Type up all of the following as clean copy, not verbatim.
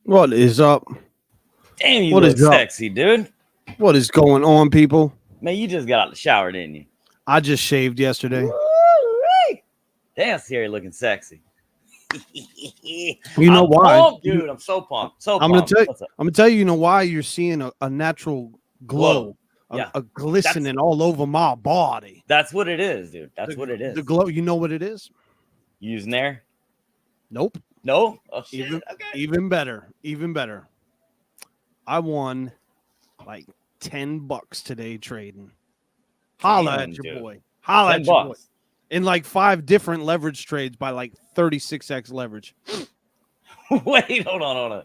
What is up? Damn, you What look is up? sexy, dude. What is going on, people? Man, you just got out of the shower, didn't you? I just shaved yesterday. Woo-wee. Damn, Siri looking sexy. You know I'm why? pumped, dude. I'm so pumped. So I'm gonna pumped. tell you. What's up? I'm gonna tell you. You know why? You're seeing a natural Glow. glow, Yeah. a That's glistening all over my body. that's what it is, dude. That's what it The is. glow. You know what it is? Using there? Nope. No? Oh shit. Even Okay. even better. Even better. I won like $10 today trading. Holla Damn, at your dude. boy. Holla 10 at your boy. bucks. In like 5 different leverage trades by like 36x leverage. Wait, hold on.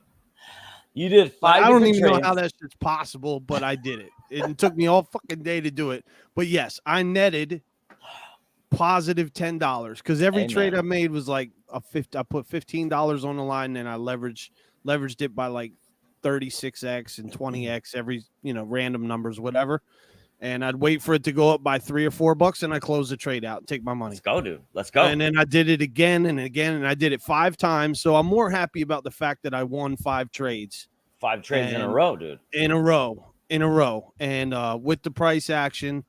You did Like, 5 I don't different even know trades. how that shit's possible, but I did it. It took me all fucking day to do it. But yes, I netted positive $10 because every trade I Amen. made was like I put $15 on the line and I leveraged it by like 36x and 20x every random numbers, whatever. And I'd wait for it to go up by $3 or $4 and I close the trade out and take my money. Let's go, dude. Let's go. And then I did it again and again, and I did it 5 times. So I'm more happy about the fact that I won 5 trades 5 trades in a and row, dude. in a row, and with the price action,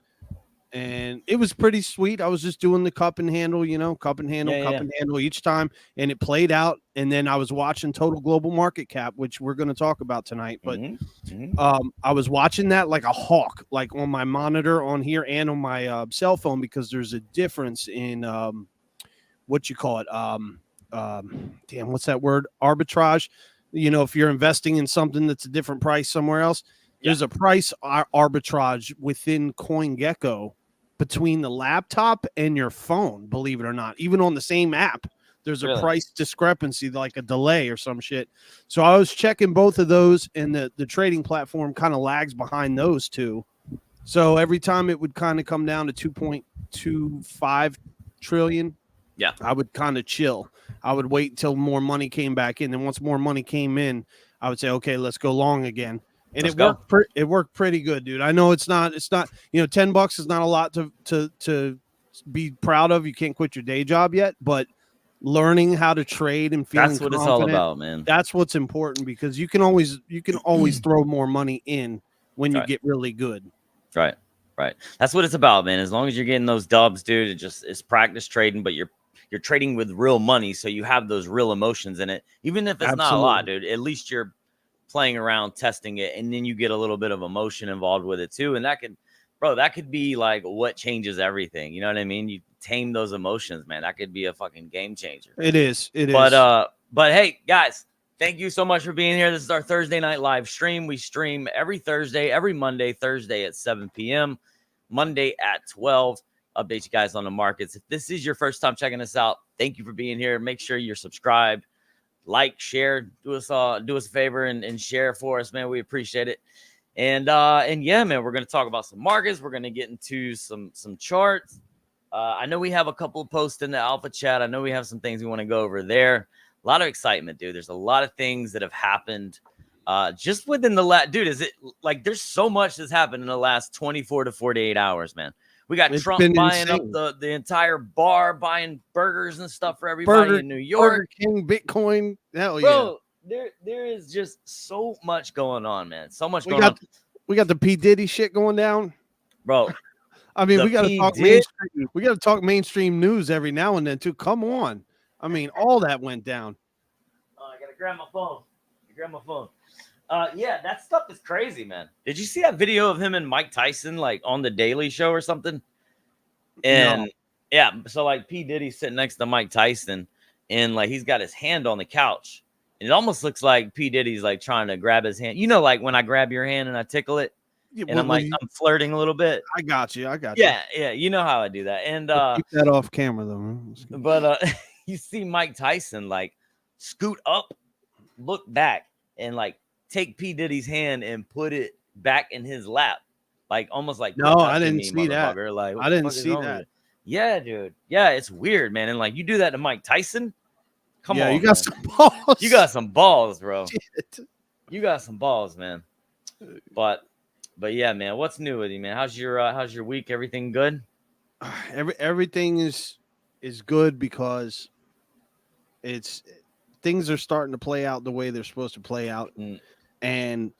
and it was pretty sweet. I was just doing the cup and handle, cup and handle, Yeah. and handle each time, and it played out. And then I was watching total global market cap, which we're going to talk about tonight, but. I was watching that like a hawk, like on my monitor on here and on my cell phone, because there's a difference in what you call it. Damn, what's that word? Arbitrage. If you're investing in something that's a different price somewhere else, there's a price arbitrage within CoinGecko between the laptop and your phone, believe it or not, even on the same app. There's a price discrepancy, like a delay or some shit. So I was checking both of those, and the trading platform kind of lags behind those two. So every time it would kind of come down to 2.25 trillion, I would kind of chill. I would wait until more money came back in. Then once more money came in, I would say, okay, let's go long again. And it worked pretty good, dude. I know it's not, $10 is not a lot to be proud of. You can't quit your day job yet, but learning how to trade and feeling That's what confident, it's all about, man. that's what's important, because you can always throw more money in when you get really good. Right. That's what it's about, man. As long as you're getting those dubs, dude, it's practice trading, but you're trading with real money, so you have those real emotions in it. Even if it's not a lot, dude, at least you're playing around, testing it, and then you get a little bit of emotion involved with it too. And that could be like what changes everything. You know what I mean? You tame those emotions, man. That could be a fucking game changer. It is. But hey, guys, thank you so much for being here. This is our Thursday night live stream. We stream every Thursday, every Monday, Thursday at 7 p.m., Monday at 12. Update you guys on the markets. If this is your first time checking us out, thank you for being here. Make sure you're subscribed, like, share, do us a favor and share for us, man. We appreciate it. And yeah, man, we're gonna talk about some markets. We're gonna get into some charts. I know we have a couple of posts in the alpha chat. I know we have some things we want to go over there. A lot of excitement, dude. There's a lot of things that have happened just within the last, dude. Is it like there's so much that's happened in the last 24 to 48 hours, man? We got Trump buying insane. Up the entire bar, buying burgers and stuff for everybody in New York. Burger King, Bitcoin, hell bro, yeah. There is just so much going on, man. So much going on. We got the P. Diddy shit going down, bro. I mean, we got to talk mainstream. We got to talk mainstream news every now and then too. Come on, I mean, all that went down. I gotta grab my phone. Yeah, that stuff is crazy, man. Did you see that video of him and Mike Tyson like on the Daily Show or something? And yeah, so like P. Diddy's sitting next to Mike Tyson, and like he's got his hand on the couch, and it almost looks like P. Diddy's like trying to grab his hand. You know, like when I grab your hand and I tickle it, and I'm flirting a little bit. I got you. Yeah, you know how I do that. And keep that off camera though. But you see Mike Tyson like scoot up, look back, and like take P. Diddy's hand and put it back in his lap, like almost like no, I didn't see that. Like, I didn't see that. Yeah, dude. Yeah, it's weird, man. And like you do that to Mike Tyson. Come on, you got some balls. You got some balls, bro. Shit. You got some balls, man. But yeah, man. What's new with you, man? How's your week? Everything good? Everything is good because it's things are starting to play out the way they're supposed to play out. And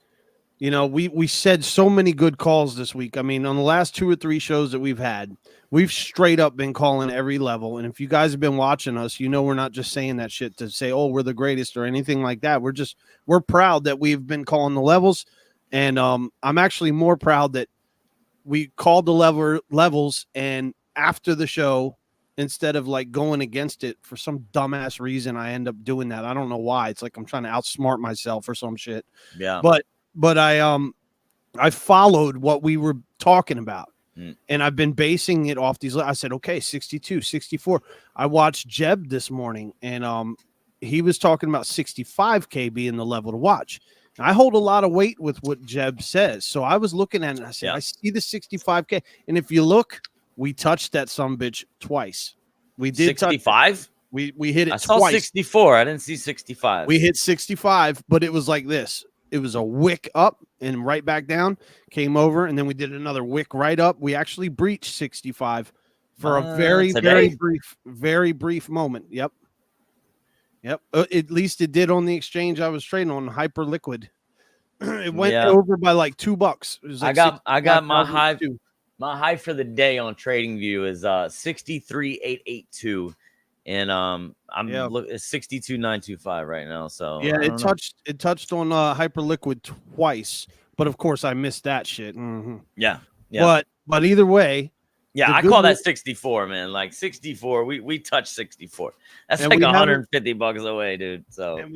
you know, we said so many good calls this week. I mean, on the last 2 or 3 shows that we've had, we've straight up been calling every level. And if you guys have been watching us, you know we're not just saying that shit to say, oh, we're the greatest or anything like that. We're proud that we've been calling the levels. And I'm actually more proud that we called the levels, and after the show, instead of like going against it for some dumbass reason, I end up doing that. I don't know why. It's like I'm trying to outsmart myself or some shit. Yeah. But I followed what we were talking about, and I've been basing it off these. I said, okay, 62, 64. I watched Jeb this morning, and he was talking about 65K being the level to watch. I hold a lot of weight with what Jeb says. So I was looking at it and I said, I see the 65K. And if you look, we touched that sumbitch twice. We did 65. We hit it I saw twice. 64. I didn't see 65. We hit 65, but it was like this. It was a wick up and right back down, came over, and then we did another wick right up. We actually breached 65 for a very brief moment. Yep. At least it did on the exchange I was trading on, Hyperliquid. It went over by like $2. It was like I got my high. My high for the day on TradingView is 63,882, and I'm looking at 62,925 right now. So yeah, it touched on Hyperliquid twice, but of course I missed that shit. Yeah. But either way. Yeah, I call that 64, man. Like 64, we touched 64. That's like $150 away, dude. So and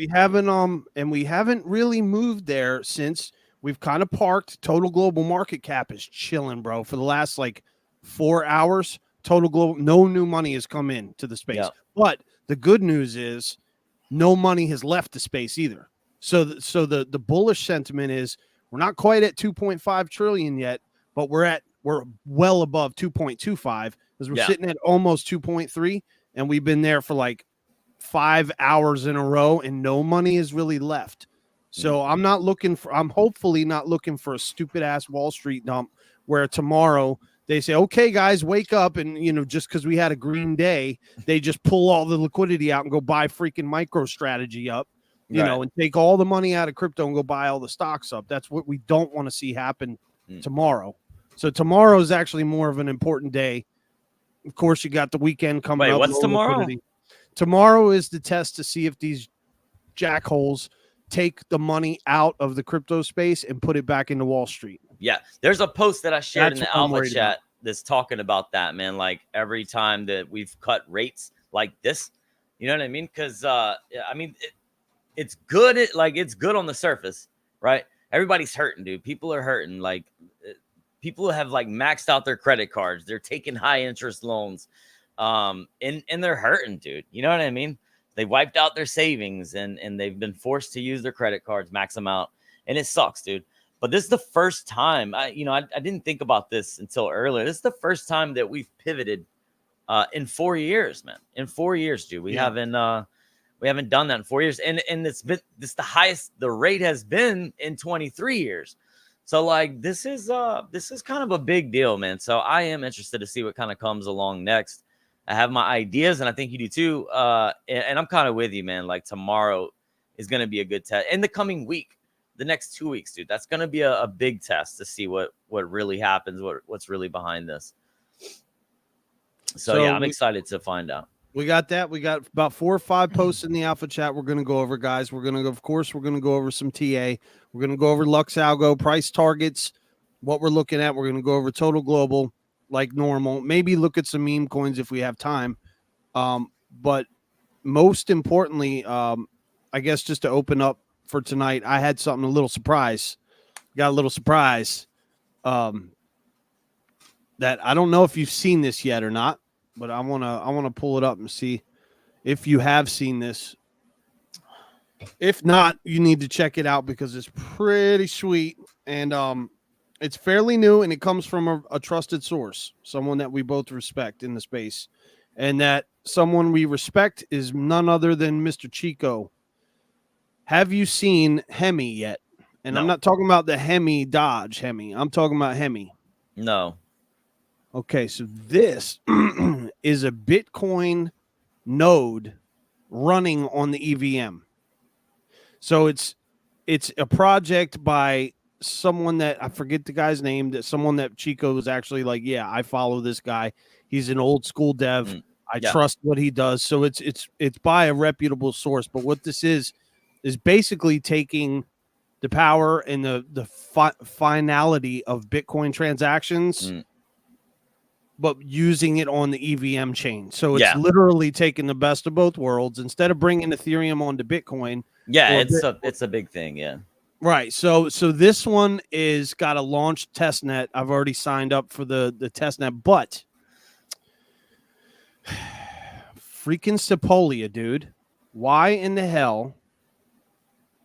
we haven't really moved there since we've kind of parked. Total global market cap is chilling, bro. For the last like 4 hours, total global, no new money has come in to the space. Yeah. But the good news is no money has left the space either. So the bullish sentiment is we're not quite at 2.5 trillion yet, but we're well above 2.25 because we're sitting at almost 2.3, and we've been there for like 5 hours in a row and no money is really left. So I'm hopefully not looking for a stupid ass Wall Street dump where tomorrow they say, okay, guys, wake up. And, you know, just because we had a green day, they just pull all the liquidity out and go buy freaking MicroStrategy up, you know, and take all the money out of crypto and go buy all the stocks up. That's what we don't want to see happen tomorrow. So tomorrow is actually more of an important day. Of course, you got the weekend coming up. What's tomorrow? Liquidity. Tomorrow is the test to see if these jackholes take the money out of the crypto space and put it back into Wall Street. Yeah, there's a post that I shared in the Alpha chat that's talking about that, man. Like every time that we've cut rates like this, you know what I mean? Because I mean, it's good. It's good on the surface, right? Everybody's hurting, dude. People are hurting. Like people have like maxed out their credit cards. They're taking high interest loans, and they're hurting, dude. You know what I mean? They wiped out their savings and they've been forced to use their credit cards, max them out. And it sucks, dude. But this is the first time I didn't think about this until earlier. This is the first time that we've pivoted in 4 years, man. In 4 years, dude. We haven't done that in 4 years. And it's the highest the rate has been in 23 years. So like this is kind of a big deal, man. So I am interested to see what kind of comes along next. I have my ideas, and I think you do too. And I'm kind of with you, man. Like tomorrow is going to be a good test. In the coming week, the next 2 weeks, dude, that's going to be a big test to see what really happens, what's really behind this. So yeah, I'm excited to find out. We got that. We got about 4 or 5 posts in the Alpha chat we're going to go over, guys. We're going to go over some TA. We're going to go over Lux Algo, price targets, what we're looking at. We're going to go over total global like normal. Maybe look at some meme coins if we have time. But most importantly, I guess just to open up for tonight, I had something, a little surprise. Got a little surprise that I don't know if you've seen this yet or not. But I wanna pull it up and see if you have seen this. If not, you need to check it out because it's pretty sweet, and it's fairly new, and it comes from a trusted source, someone that we both respect in the space, and that someone we respect is none other than Mr. Chico. Have you seen Hemi yet? And no. I'm not talking about the Hemi Dodge Hemi. I'm talking about Hemi. No. Okay, so this is a Bitcoin node running on the EVM. So it's a project by someone that I forget the guy's name, that someone that Chico was actually like, yeah, I follow this guy. He's an old school dev. I trust what he does. So it's by a reputable source. But what this is basically taking the power and the finality of Bitcoin transactions, but using it on the EVM chain. So it's literally taking the best of both worlds. Instead of bringing Ethereum onto Bitcoin. Yeah, it's a big thing. Yeah. Right. So this one is got a launch testnet. I've already signed up for the testnet, but freaking Sepolia, dude. Why in the hell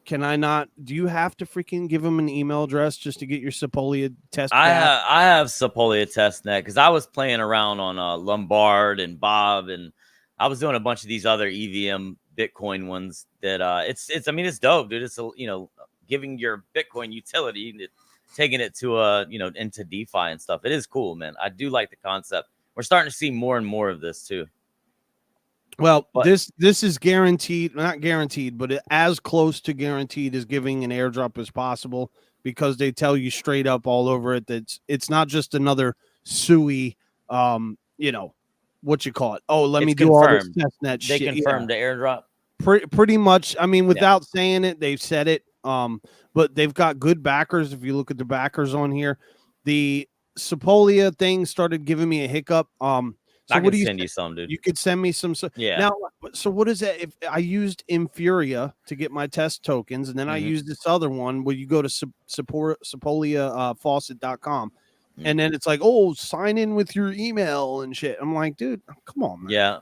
can I not? Do you have to freaking give them an email address just to get your Sepolia test? I have Sepolia testnet because I was playing around on Lombard and Bob, and I was doing a bunch of these other EVM Bitcoin ones that it's I mean, it's dope, dude. It's giving your Bitcoin utility, taking it to into DeFi and stuff. It is cool, man. I do like the concept. We're starting to see more and more of this too. Well, this is guaranteed, not guaranteed, but as close to guaranteed as giving an airdrop as possible, because they tell you straight up all over it that it's not just another SUI, what you call it. Oh, let me do all this testnet shit. They confirmed the airdrop. Pretty much. I mean, without saying it, they've said it. But they've got good backers. If you look at the backers on here, the Sepolia thing started giving me a hiccup. So I can send you some, dude. You could send me some. Yeah. Now, so what is that? If I used Infuria to get my test tokens, and then I used this other one where you go to SepoliaFaucet.com, and then it's like, oh, sign in with your email and shit. I'm like, dude, come on, man. Yeah.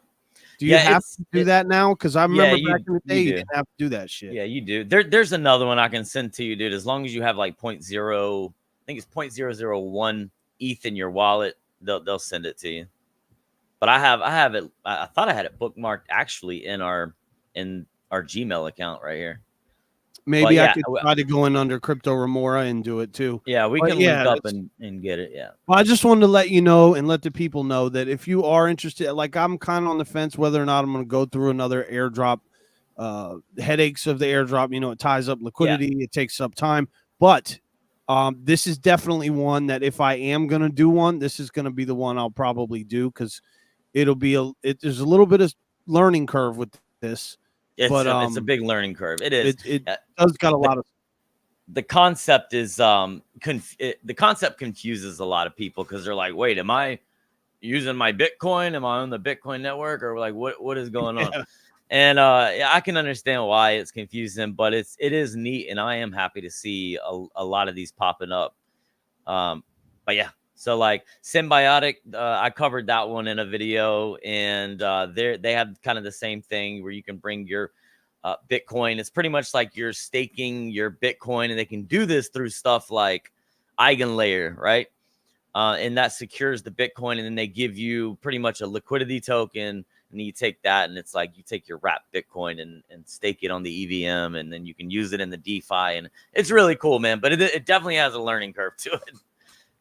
Do you have to do that now? Because I remember back in the day, you didn't have to do that shit. Yeah, you do. There's another one I can send to you, dude. As long as you have like 0.0, I think it's 0.001 ETH in your wallet, they'll send it to you. But I have it. I thought I had it bookmarked actually in our Gmail account right here. Maybe I could try to go in under Crypto Remora and do it too. Yeah, we can link up and get it. Yeah. Well, I just wanted to let you know and let the people know that if you are interested, like I'm kind of on the fence whether or not I'm going to go through another airdrop. Headaches of the airdrop, it ties up liquidity, it takes up time. But this is definitely one that if I am going to do one, this is going to be the one I'll probably do because it'll be there's a little bit of learning curve with this. It's a big learning curve. It is. It does got a lot of. The concept is the concept confuses a lot of people because they're like, wait, am I using my Bitcoin? Am I on the Bitcoin network? Or like, what is going on? And I can understand why it's confusing, but it is neat, and I am happy to see a lot of these popping up. But yeah. So like Symbiotic, I covered that one in a video, and they have kind of the same thing where you can bring your Bitcoin. It's pretty much like you're staking your Bitcoin, and they can do this through stuff like EigenLayer, right? And that secures the Bitcoin, and then they give you pretty much a liquidity token, and you take that, and it's like you take your wrapped Bitcoin and stake it on the EVM, and then you can use it in the DeFi, and it's really cool, man. But it definitely has a learning curve to it.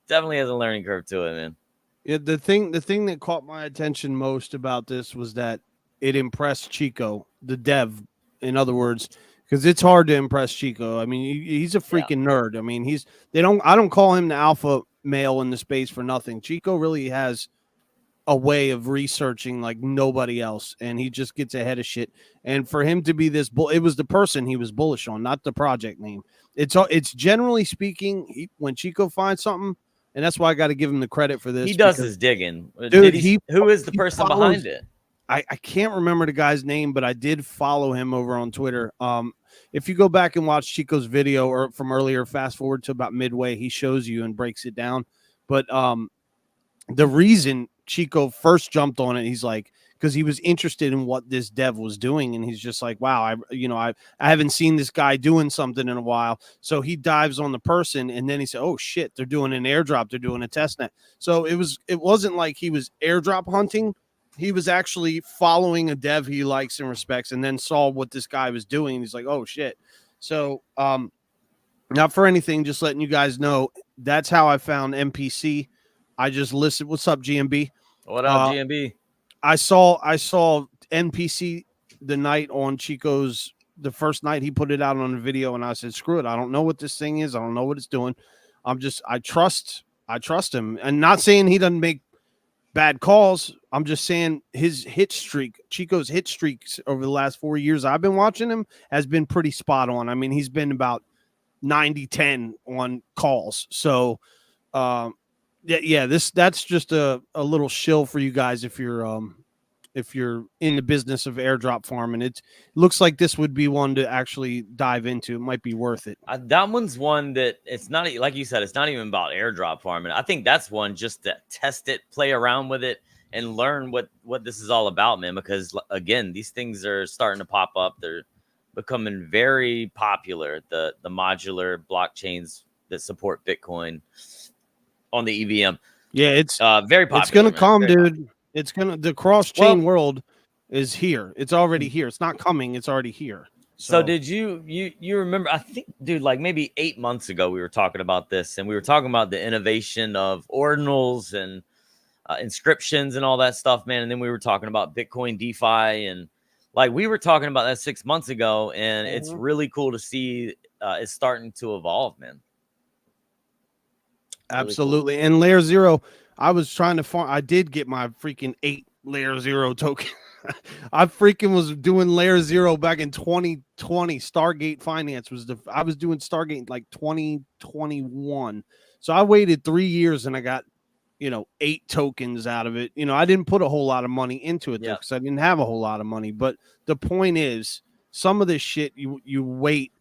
Definitely has a learning curve to it, man. Yeah, the thing that caught my attention most about this was that it impressed Chico, the dev, in other words, because it's hard to impress Chico. I mean, he's a freaking nerd. I mean, I don't call him the alpha male in the space for nothing. Chico really has a way of researching like nobody else, and he just gets ahead of shit. And for him to be this it was the person he was bullish on, not the project name. It's generally speaking, when Chico finds something. And that's why I got to give him the credit for this. He does his digging. Dude, who is the person behind it? I can't remember the guy's name, but I did follow him over on Twitter. If you go back and watch Chico's video or from earlier, fast forward to about midway, he shows you and breaks it down. But the reason Chico first jumped on it, he's like, because he was interested in what this dev was doing, and he's just like, wow, I haven't seen this guy doing something in a while. So he dives on the person, and then he said, oh shit, they're doing an airdrop, they're doing a testnet. So it wasn't like he was airdrop hunting. He was actually following a dev he likes and respects, and then saw what this guy was doing. He's like, oh shit. So not for anything, just letting you guys know that's how I found MPC. I just listened. What's up, GMB? What up, GMB? I saw NPC the night on Chico's, the first night he put it out on a video, and I said, screw it. I don't know what this thing is. I don't know what it's doing. I trust him. And not saying he doesn't make bad calls. I'm just saying his hit streak, Chico's hit streaks over the last 4 years I've been watching him, has been pretty spot on. I mean, he's been about 90-10 on calls. So, that's just a little shill for you guys if you're in the business of airdrop farming. It looks like this would be one to actually dive into. It might be worth it. That one's one that it's not, like you said, it's not even about airdrop farming. I think that's one just to test it, play around with it, and learn what this is all about, man. Because again, these things are starting to pop up. They're becoming very popular. The modular blockchains that support Bitcoin on the EVM. Yeah, it's very popular. It's gonna come, very dude. popular. It's gonna, the cross chain world is here. It's already here. It's not coming. It's already here. So did you remember? I think, dude, like maybe 8 months ago, we were talking about this, and we were talking about the innovation of ordinals and inscriptions and all that stuff, man. And then we were talking about Bitcoin DeFi, and like we were talking about that 6 months ago, and it's really cool to see it's starting to evolve, man. Absolutely. Really cool. And Layer Zero, I was trying to farm. I did get my freaking 8 Layer Zero token. I freaking was doing Layer Zero back in 2020. Stargate Finance was I was doing Stargate like 2021. So I waited 3 years and I got, 8 tokens out of it. I didn't put a whole lot of money into it because I didn't have a whole lot of money. But the point is, some of this shit you wait,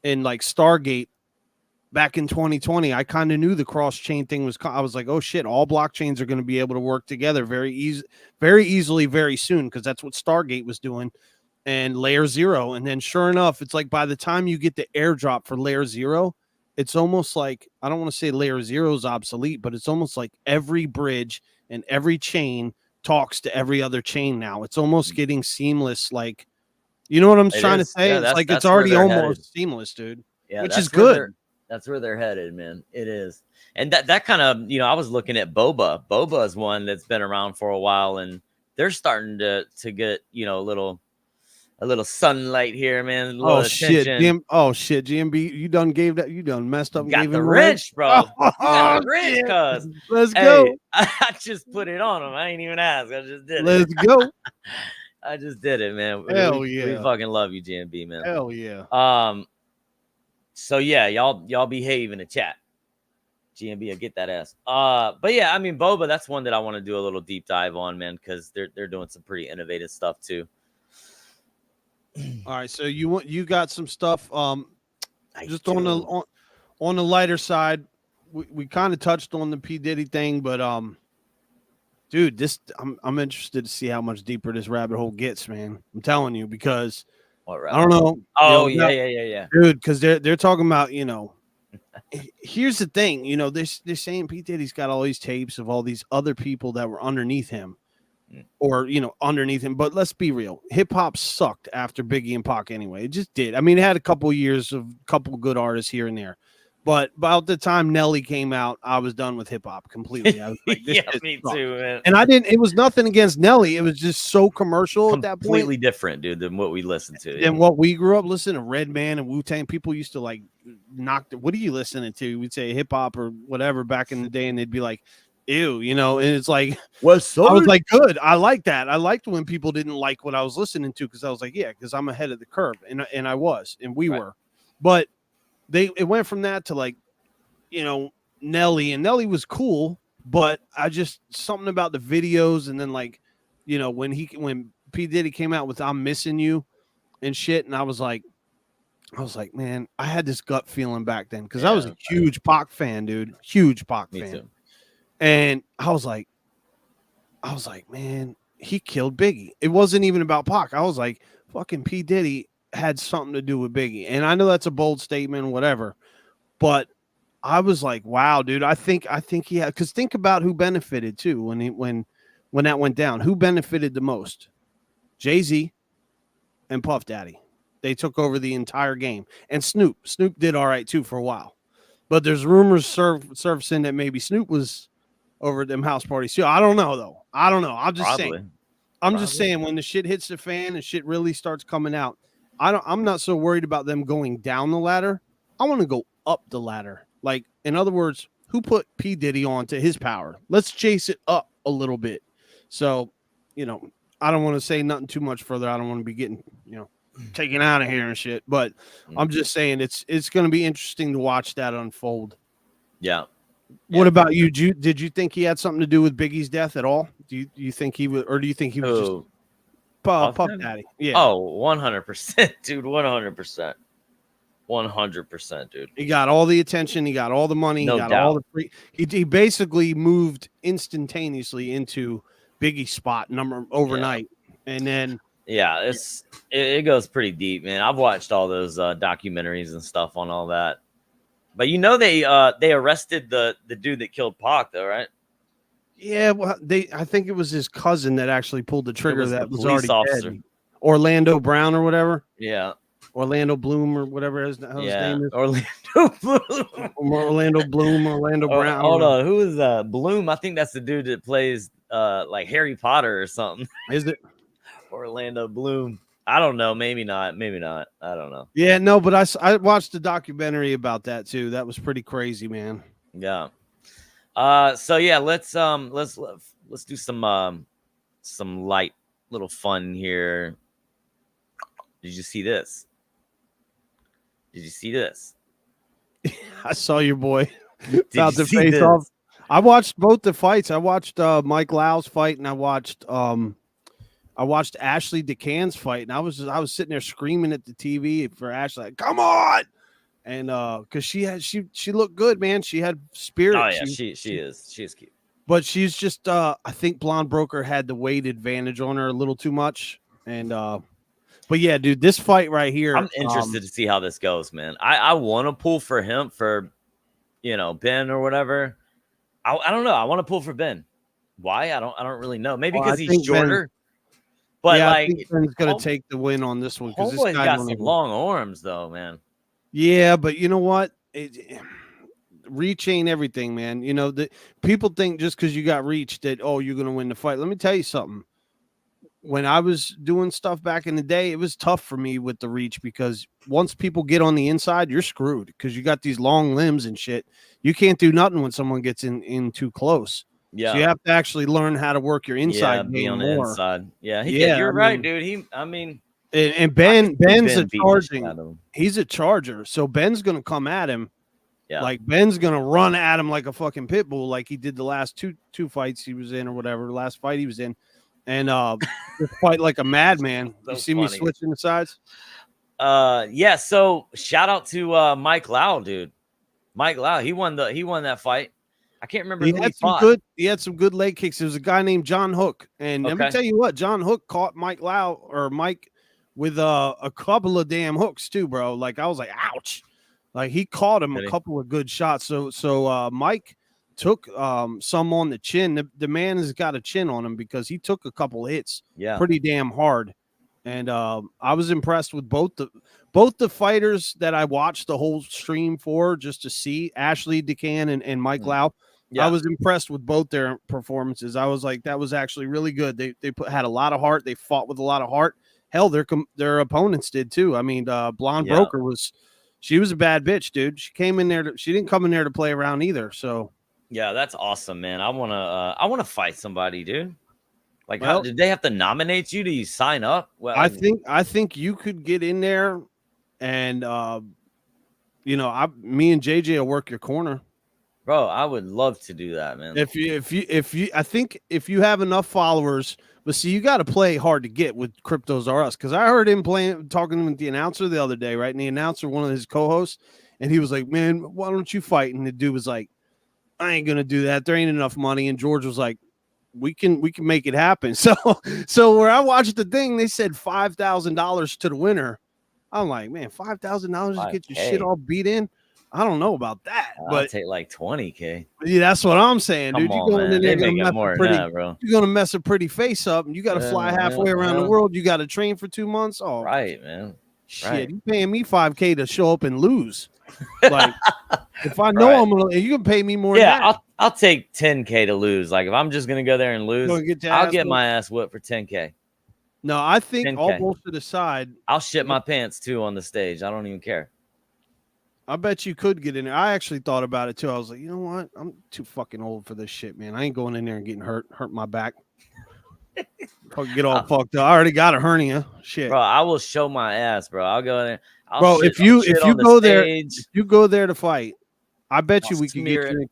in like Stargate. Back in 2020, I kind of knew the cross-chain thing was. I was like, "Oh shit! All blockchains are going to be able to work together very easily, very soon," because that's what Stargate was doing, and Layer Zero. And then, sure enough, it's like by the time you get the airdrop for Layer Zero, it's almost like, I don't want to say Layer Zero is obsolete, but it's almost like every bridge and every chain talks to every other chain now. It's almost getting seamless. Like, you know what I'm trying to say? Yeah, it's like it's already almost seamless, dude. Yeah, which is good. That's where they're headed, man. It is. And that kind of, I was looking at Boba. Boba is one that's been around for a while, and they're starting to get, a little sunlight here, man. Shit, GMB, you done messed up and got gave the him wrench, bro. Got the wrench, cuz. Let's go. I just put it on him. I ain't even asked. I just did it. Let's go. I just did it, man. Hell we fucking love you, GMB, man. Hell yeah. So yeah, y'all behave in the chat. GMB, I get that ass. But yeah, I mean, Boba, that's one that I want to do a little deep dive on, man, because they're doing some pretty innovative stuff too. All right, so you got some stuff. Just on the lighter side, we kind of touched on the P Diddy thing, but dude, I'm interested to see how much deeper this rabbit hole gets, man. I'm telling you, because. I don't know. Oh, yeah. Dude, because they're talking about, here's the thing, they're saying P. Diddy's got all these tapes of all these other people that were underneath him or, underneath him. But let's be real. Hip hop sucked after Biggie and Pac anyway. It just did. I mean, it had a couple years of a couple good artists here and there. But about the time Nelly came out, I was done with hip hop completely. I was like, yeah, me too, man. And it was nothing against Nelly. It was just so commercial at that point. Completely different, dude, than what we listened to. And what we grew up listening to, Redman and Wu-Tang. People used to like what are you listening to? We'd say hip hop or whatever back in the day, and they'd be like, ew, and it's like, I was like, good. I like that. I liked when people didn't like what I was listening to, because I was like, yeah, because I'm ahead of the curve. And I was, and we were. But it went from that to like, Nelly, and Nelly was cool, but I just, something about the videos, and then like, when P. Diddy came out with I'm Missing You and shit, and I was like, man, I had this gut feeling back then, because I was a huge Pac fan, dude. Huge Pac fan. Too. And I was like, man, he killed Biggie. It wasn't even about Pac. I was like, fucking P. Diddy had something to do with Biggie. And I know that's a bold statement, whatever, but I was like, wow, dude, I think he had, because think about who benefited too when that went down. Who benefited the most? Jay-Z and Puff Daddy. They took over the entire game. And Snoop did all right too for a while. But there's rumors surfacing that maybe Snoop was over at them house parties too. I don't know though. I'm just saying. I'm just saying, when the shit hits the fan and shit really starts coming out, I'm not so worried about them going down the ladder. I want to go up the ladder. Like, in other words, who put P. Diddy on to his power? Let's chase it up a little bit. So, you know, I don't want to say nothing too much further. I don't want to be getting, you know, taken out of here and shit. But I'm just saying it's going to be interesting to watch that unfold. Yeah. What about you? Did you think he had something to do with Biggie's death at all? Do you think he was, or do you think he was just Puff Daddy? Yeah. Oh, 100%, dude. 100%. 100%, dude. He got all the attention. He got all the money. No he got doubt. all the free. He basically moved instantaneously into Biggie's spot overnight, and then it goes pretty deep, man. I've watched all those documentaries and stuff on all that. But you know they arrested the dude that killed Pac, though, right? Yeah, well, I think it was his cousin that actually pulled the trigger. That was already officer. dead. Orlando Brown or whatever. Yeah. Orlando Bloom or whatever his name is. Orlando Bloom. Orlando Bloom, Orlando Brown. Hold on. Who is Bloom? I think that's the dude that plays like Harry Potter or something. Is it? Orlando Bloom. I don't know. Maybe not. Maybe not. I don't know. Yeah, no, but I watched the documentary about that too. That was pretty crazy, man. Yeah. So yeah, let's do some light little fun here. Did you see this? I saw your boy about to face off. I watched both the fights. I watched Mike Lau's fight, and I watched Ashley DeCan's fight, and I was sitting there screaming at the TV for Ashley, like, come on, and because she looked good, man. She had spirit. Oh yeah, she is cute. But she's just I think Blonde Broker had the weight advantage on her a little too much, and but yeah, dude, this fight right here, I'm interested to see how this goes, man. I want to pull for him for, you know, Ben or whatever. I don't know. I want to pull for Ben. Why? I don't really know. Maybe because he's shorter. But yeah, I think Ben's gonna take the win on this one because this guy got some long arms, though, man. Yeah, but you know what? Reach ain't everything, man. You know, people think just because you got reach that you're gonna win the fight. Let me tell you something. When I was doing stuff back in the day, it was tough for me with the reach because once people get on the inside, you're screwed because you got these long limbs and shit. You can't do nothing when someone gets in too close. Yeah, so you have to actually learn how to work your inside game more. The inside. Yeah, you're right, dude. And Ben's a charging. He's a charger, so Ben's gonna come at him. Yeah, like Ben's gonna run at him like a fucking pit bull, like he did the last two fights he was in or whatever. The last fight he was in. And just fight like a madman. So you see me switching the sides? Yeah. So shout out to Mike Lau, dude. Mike Lau, he won that fight. I can't remember who he fought. He had some good leg kicks. There was a guy named John Hook, and let me tell you what, John Hook caught Mike with a couple of damn hooks too, bro. Like I was like, ouch! Like he caught him a couple of good shots. So Mike took some on the chin. The man has got a chin on him because he took a couple hits pretty damn hard. And I was impressed with both the fighters that I watched the whole stream for just to see, Ashley DeCan and Mike Lau. Yeah. I was impressed with both their performances. I was like, that was actually really good. They had a lot of heart. They fought with a lot of heart. Hell, their opponents did too. I mean, Blonde Broker was a bad bitch, dude. She came in there. She didn't come in there to play around either. So. Yeah, that's awesome, man. I wanna fight somebody, dude. Like, how did they have to nominate you? Do you sign up? Well, I think you could get in there, and me and JJ will work your corner, bro. I would love to do that, man. If you have enough followers, but see, you got to play hard to get with Cryptos R Us because I heard him talking with the announcer the other day, right? And the announcer, one of his co-hosts, and he was like, "Man, why don't you fight?" And the dude was like, I ain't gonna do that. There ain't enough money. And George was like, we can make it happen. So where I watched the thing, they said $5,000 to the winner. I'm like, man, $5,000 to get your shit all beat in. I don't know about that, but take like 20K. Yeah, that's what I'm saying, dude. You're going in there, you're gonna mess a pretty face up, and you got to fly halfway around the world. You got to train for 2 months. Oh, right, man. Shit, you paying me $5K to show up and lose? Like, if I know I'm gonna, you can pay me more. Yeah, than that. I'll take 10K to lose. Like if I'm just gonna go there and lose, I'll get my ass whipped for 10K. No, I think 10K. all bullshit aside, I'll shit my pants too on the stage. I don't even care. I bet you could get in there. I actually thought about it too. I was like, you know what? I'm too fucking old for this shit, man. I ain't going in there and getting hurt my back. Fucking get all fucked up. I already got a hernia. Shit, bro. I will show my ass, bro. I'll go there. Bro, if you go there to fight, I bet you we could get you.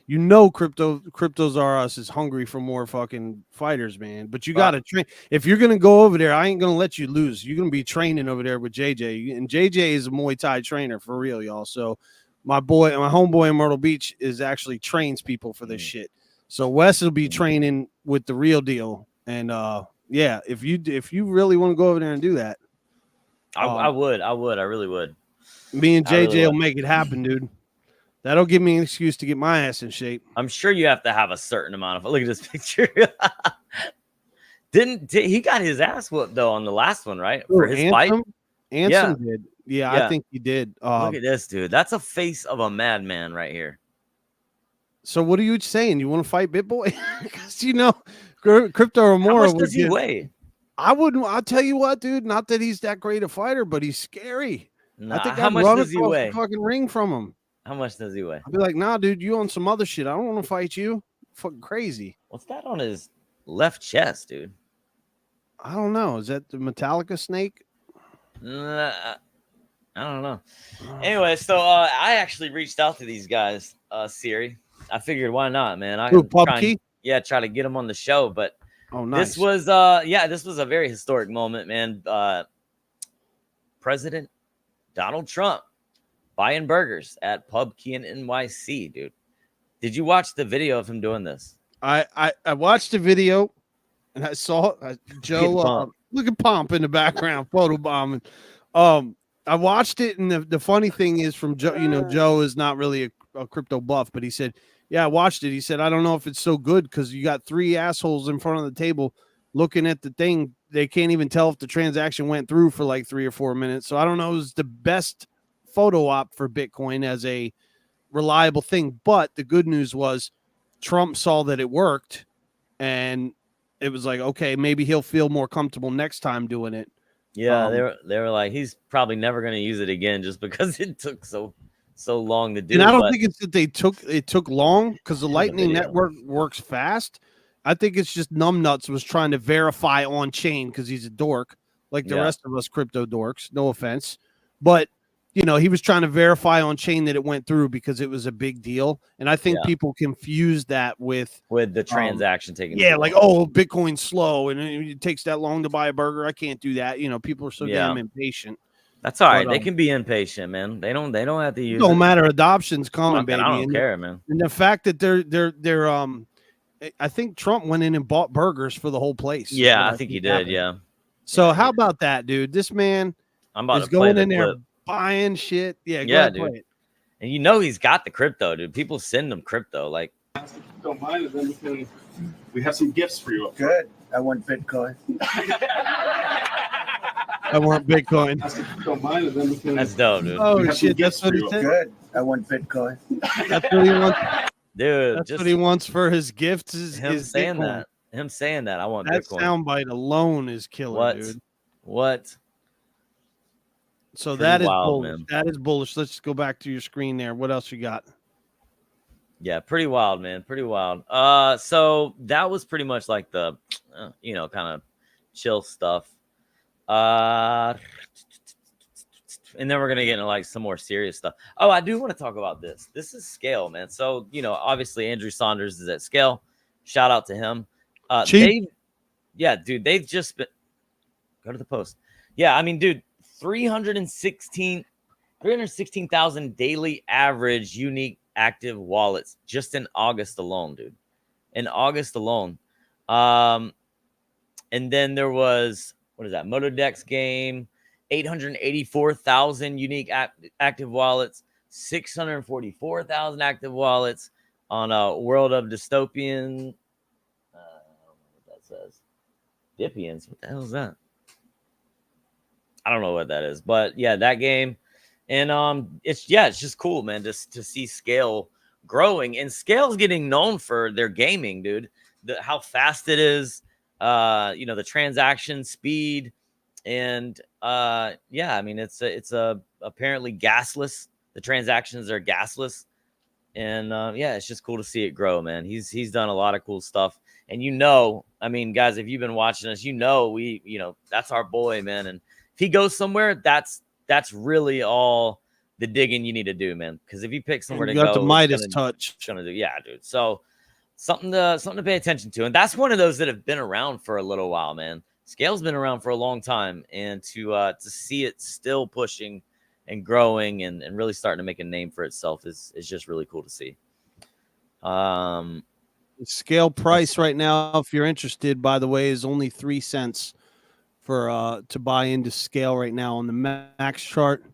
You know, cryptos are us is hungry for more fucking fighters, man. But you got to train. If you're gonna go over there, I ain't gonna let you lose. You're gonna be training over there with JJ, and JJ is a Muay Thai trainer for real, y'all. So my homeboy in Myrtle Beach is actually trains people for this shit. So Wes will be training with the real deal, and yeah, if you really want to go over there and do that, I would, I really would. Me and JJ will make it happen, dude. That'll give me an excuse to get my ass in shape. I'm sure you have to have a certain amount of. Look at this picture. Didn't he got his ass whooped though on the last one, right? For his fight. Ansem did. Yeah, I think he did. Look at this, dude. That's a face of a madman right here. So what are you saying? You want to fight BitBoy? Because you know, Crypto Remora. How much does he weigh? I wouldn't. I'll tell you what, dude. Not that he's that great a fighter, but he's scary. Nah, I think how I'd much run does he across weigh? the fucking ring from him. How much does he weigh? I'd be like, nah, dude, you on some other shit. I don't want to fight you. Fucking crazy. What's that on his left chest, dude? I don't know. Is that the Metallica snake? I don't know. Anyway, so I actually reached out to these guys, Siri. I figured, why not, man? I try to get them on the show. But nice. This was this was a very historic moment, man. President Donald Trump buying burgers at Pub Key in NYC, dude. Did you watch the video of him doing this? I watched the video and I saw Joe look at Pomp in the background photobombing. I watched it, and the funny thing is from Joe, you know, Joe is not really a crypto buff, but he said, yeah, I watched it. He said, I don't know if it's so good because you got three assholes in front of the table looking at the thing. They can't even tell if the transaction went through for like 3 or 4 minutes. So I don't know. It was the best photo op for Bitcoin as a reliable thing. But the good news was Trump saw that it worked, and it was like, okay, maybe he'll feel more comfortable next time doing it. Yeah, they were like, he's probably never going to use it again just because it took so long to do. And I don't think it's that it took long because the Lightning Network works fast. I think it's just Numbnuts was trying to verify on chain because he's a dork, like the rest of us crypto dorks. No offense, but you know, he was trying to verify on chain that it went through because it was a big deal. And I think people confuse that with the transaction taking. Yeah, like, oh, Bitcoin's slow and it takes that long to buy a burger. I can't do that. You know, people are so damn impatient. That's all right. They can be impatient, man. They don't have to use it. Don't matter. Adoption's coming, baby. I don't care, man. And the fact that they're I think Trump went in and bought burgers for the whole place. Yeah, I think he did. Yeah. So how about that, dude? This man is going in there buying shit. Yeah, dude. Play it. And you know he's got the crypto, dude. People send him crypto. Like, don't mind it, we have some gifts for you. Good. I want Bitcoin. I want Bitcoin. Don't mind it, that's dope, dude. Oh shit, that's what he said. Good. I want Bitcoin. That's what he wants. Dude, that's what he wants for his gifts. Is saying Bitcoin. that. Him saying that. I want that Bitcoin. Soundbite alone is killer, dude. What? So that is bullish. Man. That is bullish. Let's go back to your screen there. What else you got? Yeah, pretty wild, man. Pretty wild. So that was pretty much like the, kind of chill stuff. And then we're gonna get into like some more serious stuff. Oh, I do want to talk about this. This is Scale, man. So obviously Andrew Saunders is at Scale. Shout out to him. Dude, they've just been. Go to the post. Yeah, I mean, dude, 316,000 daily average unique active wallets just in August alone, dude. In August alone. And then there was, what is that? Motodex game, 884,000 unique active wallets, 644,000 active wallets on a World of Dystopian. I don't know what that says. Dipians. What the hell is that? I don't know what that is, but yeah, that game. And it's just cool, man, just to see Scale growing. And Scale's getting known for their gaming, dude. How fast it is, the transaction speed, and I mean it's apparently gasless. The transactions are gasless, and it's just cool to see it grow, man. He's done a lot of cool stuff, and I mean, guys, if you've been watching us, that's our boy, man. And if he goes somewhere, that's really all the digging you need to do, man. Because if you pick somewhere to You got go, the Midas touch. it's gonna do, yeah, dude. So something to pay attention to, and that's one of those that have been around for a little while, man. Scale's been around for a long time, and to see it still pushing and growing and really starting to make a name for itself is just really cool to see. Scale price right now, if you're interested, by the way, is only 3 cents for to buy into Scale right now on the max chart.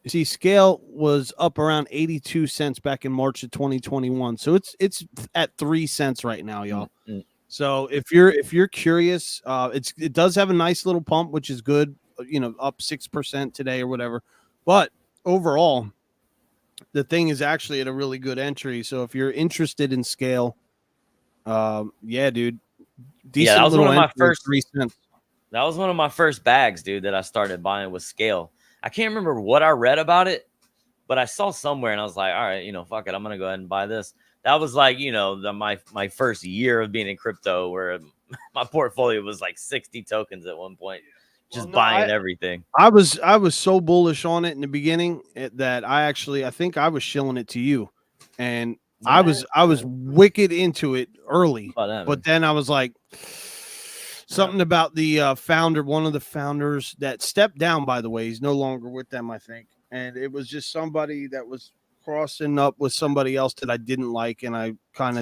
You see, Scale was up around 82 cents back in March of 2021, so it's at 3 cents right now, y'all. Mm-hmm. So if you're curious, it does have a nice little pump, which is good. Up 6% today or whatever. But overall, the thing is actually at a really good entry. So if you're interested in Scale, dude, decent. That was little one of my first 3 cents. That was one of my first bags, dude, that I started buying with Scale. I can't remember what I read about it, but I saw somewhere and I was like, all right, fuck it, I'm gonna go ahead and buy this. That was like, my first year of being in crypto, where my portfolio was like 60 tokens at one point, just buying everything. I was so bullish on it in the beginning that I think I was shilling it to you, and I was wicked into it early, but then I was like, something about the founder, one of the founders that stepped down, by the way, he's no longer with them, I think, and it was just somebody that was crossing up with somebody else that I didn't like, and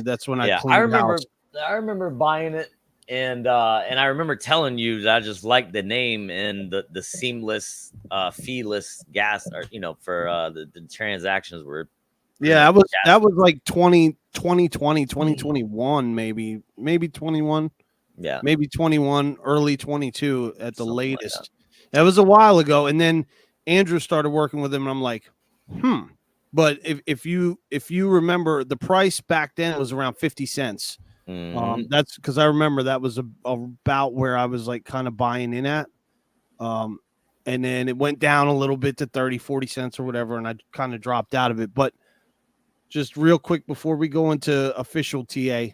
that's when I cleaned house. I remember buying it, and I remember telling you that I just liked the name and the seamless, feeless gas, or for the transactions were. Yeah, that was like 2020, 2021, maybe 21. Yeah, maybe 21, early 22 at the something latest. Like that was a while ago, and then Andrew started working with him, and I'm like, But if you remember, the price back then was around 50 cents. Mm-hmm. That's because I remember that was about where I was like kind of buying in at. And then it went down a little bit to 30, 40 cents or whatever, and I kind of dropped out of it. But just real quick before we go into official TA,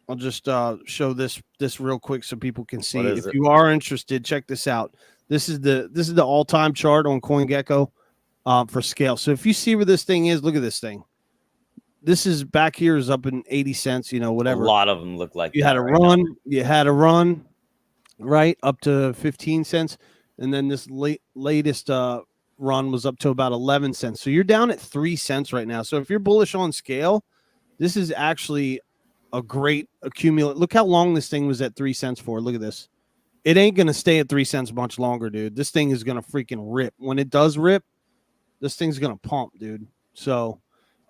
I'll just show this real quick so people can see. If you are interested, check this out. This is the all-time chart on CoinGecko for Scale. So if you see where this thing is, look at this thing. This is back here is up in 80 cents, whatever. A lot of them look like you had a run. You had a run right up to 15 cents, and then this latest run was up to about 11 cents. So you're down at 3 cents right now. So if you're bullish on Scale, this is actually a great accumulate. Look how long this thing was at 3 cents for. Look at this. It ain't going to stay at 3 cents much longer, dude. This thing is going to freaking rip. When it does rip, this thing's going to pump, dude. So,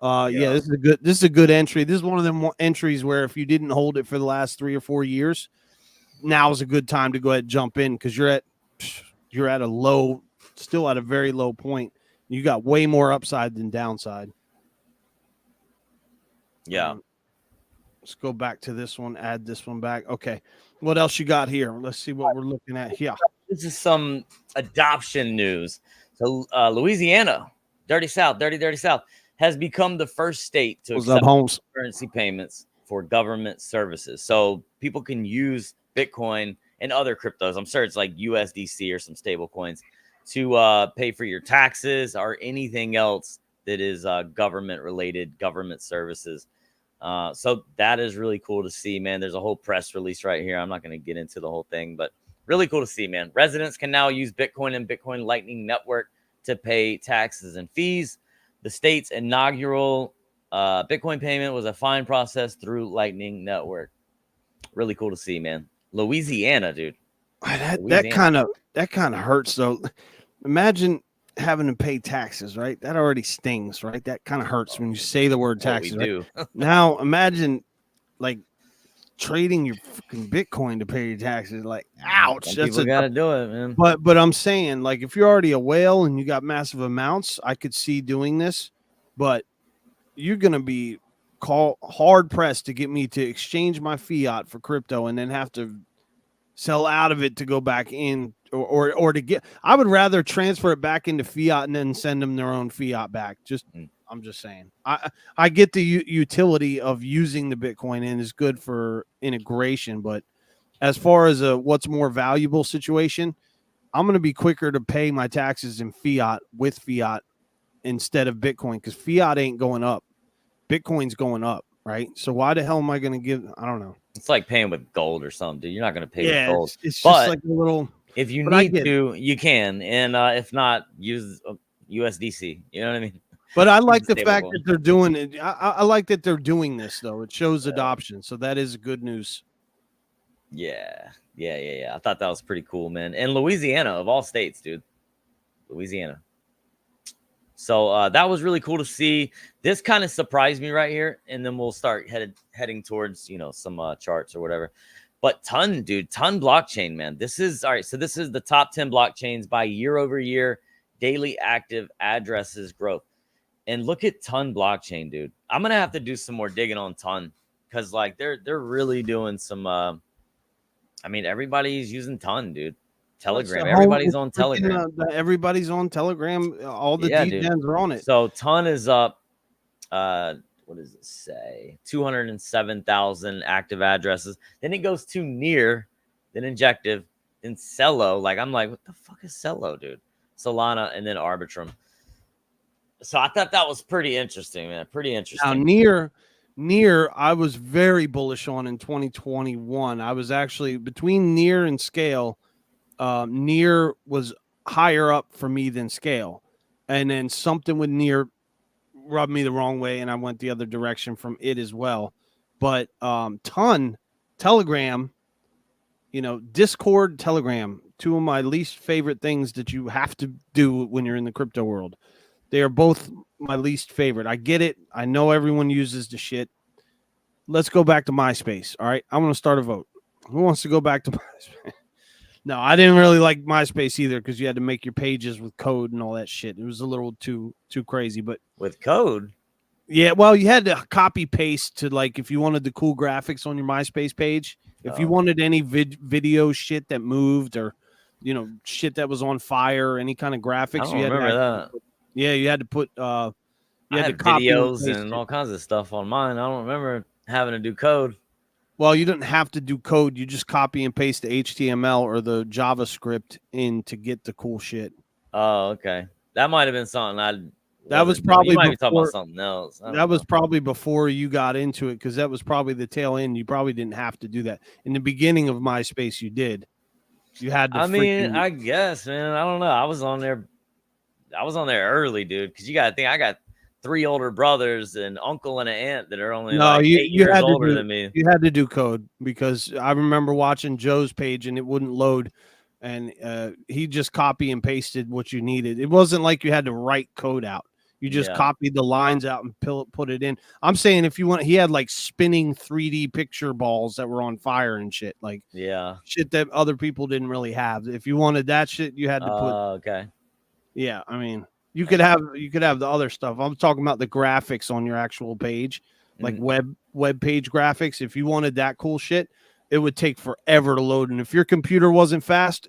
this is a good entry. This is one of them entries where if you didn't hold it for the last 3 or 4 years, now is a good time to go ahead and jump in, because you're at a low, still at a very low point. You got way more upside than downside. Yeah. Let's go back to this one. Add this one back. Okay. What else you got here? Let's see what we're looking at here. This is some adoption news. So Louisiana, Dirty South, has become the first state to accept currency payments for government services. So people can use Bitcoin and other cryptos. I'm sure it's like USDC or some stable coins to pay for your taxes or anything else that is government-related, government services. So that is really cool to see, man. There's a whole press release right here. I'm not going to get into the whole thing, but really cool to see, man. Residents can now use Bitcoin and Bitcoin Lightning Network to pay taxes and fees. The state's inaugural Bitcoin payment was a fine process through Lightning Network. Really cool to see, man. Louisiana, dude. That kind of hurts, though. Imagine having to pay taxes, right? That already stings, right? That kind of hurts when you say the word taxes. Right? Do. Now imagine like trading your fucking Bitcoin to pay your taxes. Like, ouch. Some That's people gotta do it, man. But I'm saying, like, if you're already a whale and you got massive amounts, I could see doing this, but you're gonna be hard pressed to get me to exchange my fiat for crypto and then have to sell out of it to go back in, or to get. I would rather transfer it back into fiat and then send them their own fiat back. I'm just saying. I get the utility of using the Bitcoin and it's good for integration, but as far as a what's more valuable situation, I'm going to be quicker to pay my taxes in fiat with fiat instead of Bitcoin, because fiat ain't going up. Bitcoin's going up, right? So why the hell am I going to give? I don't know. It's like paying with gold or something, dude. You're not going to pay with gold. It's just like a little. If you need to, you can, and if not, use USDC. You know what I mean? But I like the fact that they're doing it. I like that they're doing this, though. It shows adoption, so that is good news. Yeah. I thought that was pretty cool, man. And Louisiana, of all states, dude. Louisiana. So that was really cool to see. This kind of surprised me right here, and then we'll start heading towards, you know, some charts or whatever. But Ton blockchain, man. This is all right. So this is the top 10 blockchains by year-over-year daily active addresses growth. And look at Ton blockchain, dude. I'm gonna have to do some more digging on Ton, because like they're really doing some. I mean, everybody's using Ton, dude. Telegram. Everybody's on Telegram. Everybody's on Telegram. All the DJs are on it. So Ton is up. What does it say? 207,000 active addresses. Then it goes to Near, then Injective, then Cello. Like, I'm like, what the fuck is Cello, dude? Solana, and then Arbitrum. So I thought that was pretty interesting, man. Pretty interesting. Now, Near, I was very bullish on in 2021. I was actually between Near and Scale. Near was higher up for me than Scale, and then something with Near rubbed me the wrong way, and I went the other direction from it as well. But Ton, Telegram, you know, Discord, Telegram, two of my least favorite things that you have to do when you're in the crypto world. They are both my least favorite. I get it. I know everyone uses the shit. Let's go back to MySpace. All right. I'm going to start a vote. Who wants to go back to MySpace? No, I didn't really like MySpace either, because you had to make your pages with code and all that shit. It was a little too crazy. But with code? Yeah, well, you had to copy paste to, like, if you wanted the cool graphics on your MySpace page, if you wanted any video shit that moved, or, you know, shit that was on fire, any kind of graphics. I don't remember that. Yeah, you had to put I had videos and all kinds of stuff on mine. I don't remember having to do code. Well, you didn't have to do code. You just copy and paste the HTML or the JavaScript in to get the cool shit. Oh, okay. That might have been something that was probably you might be talking about something else. That was probably before you got into it, because that was probably the tail end. You probably didn't have to do that. In the beginning of MySpace, you did. You had to. I mean, I guess, man. I don't know. I was on there early, dude, because you got to think I got 3 older brothers, an uncle and an aunt that are only 8 years older than me. You had to do code, because I remember watching Joe's page and it wouldn't load, and he just copy and pasted what you needed. It wasn't like you had to write code out. You just copied the lines out and put it in. I'm saying, if you want, he had like spinning 3D picture balls that were on fire and shit, like shit that other people didn't really have. If you wanted that shit, you had to put. Okay. Yeah, I mean, you could have the other stuff. I'm talking about the graphics on your actual page, like web page graphics. If you wanted that cool shit, it would take forever to load. And if your computer wasn't fast,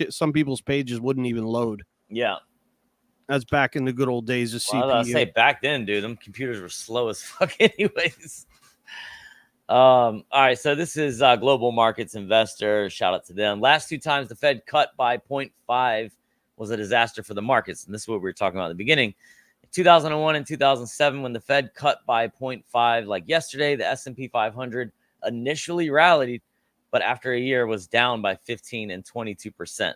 some people's pages wouldn't even load. Yeah. That's back in the good old days of CPU. I was say back then, dude, them computers were slow as fuck anyways. All right, so this is Global Markets Investor. Shout out to them. Last 2 times the Fed cut by 0.5 was a disaster for the markets. And this is what we were talking about at the beginning. In 2001 and 2007, when the Fed cut by 0.5, like yesterday, the S&P 500 initially rallied, but after a year was down by 15 and 22%.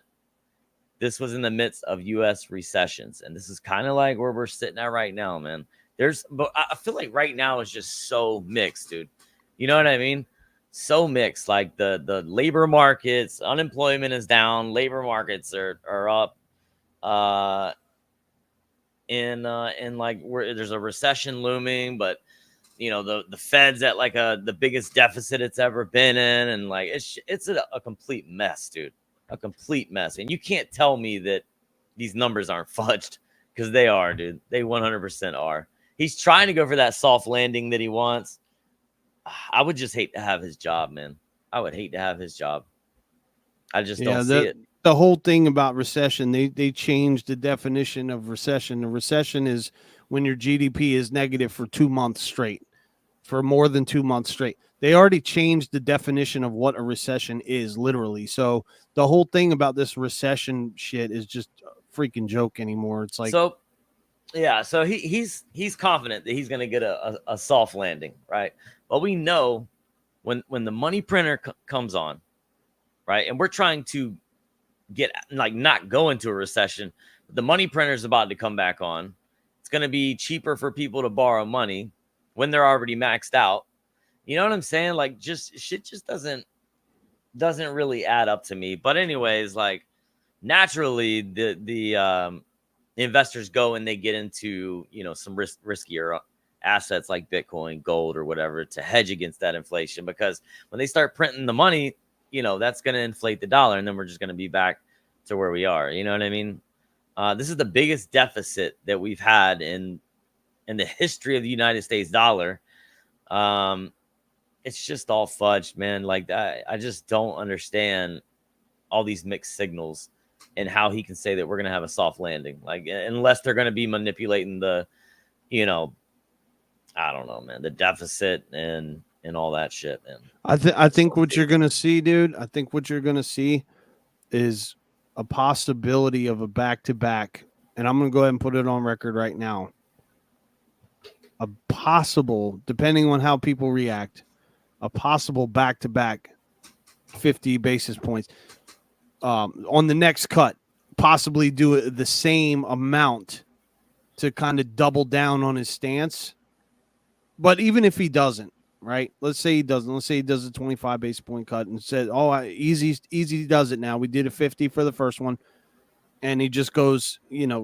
This was in the midst of U.S. recessions. And this is kind of like where we're sitting at right now, man. But I feel like right now is just so mixed, dude. You know what I mean? So mixed. Like the labor markets, unemployment is down. Labor markets are up. And like there's a recession looming, but the Fed's at like the biggest deficit it's ever been in, and like it's a complete mess, dude, a complete mess. And you can't tell me that these numbers aren't fudged, because they are, dude. They 100% are. He's trying to go for that soft landing that he wants. I would just hate to have his job, man. I would hate to have his job. I just don't see it. The whole thing about recession, they changed the definition of recession. A recession is when your GDP is negative for 2 months straight, for more than 2 months straight. They already changed the definition of what a recession is, literally. So the whole thing about this recession shit is just a freaking joke anymore. It's like, so he's confident that he's going to get a soft landing, right? But we know when the money printer comes on, right, and we're trying to get not go into a recession, but the money printer is about to come back on. It's going to be cheaper for people to borrow money when they're already maxed out. You know what I'm saying? Like, shit just doesn't really add up to me. But anyways, like, naturally the investors go and they get into some riskier assets like Bitcoin, gold, or whatever, to hedge against that inflation, because when they start printing the money, that's going to inflate the dollar, and then we're just going to be back to where we are. You know what I mean? This is the biggest deficit that we've had in the history of the United States dollar. It's just all fudged, man. Like, I just don't understand all these mixed signals and how he can say that we're going to have a soft landing. Like, unless they're going to be manipulating the, I don't know, man, the deficit and all that shit, man. I think what you're going to see, dude, I think what you're going to see is a possibility of a back-to-back, and I'm going to go ahead and put it on record right now. A possible, depending on how people react, a possible back-to-back 50 basis points on the next cut, possibly do the same amount to kind of double down on his stance. But even if he doesn't, right? Let's say he doesn't. Let's say he does a 25 basis point cut and said, "Oh, easy does it now. We did a 50 for the first one," and he just goes,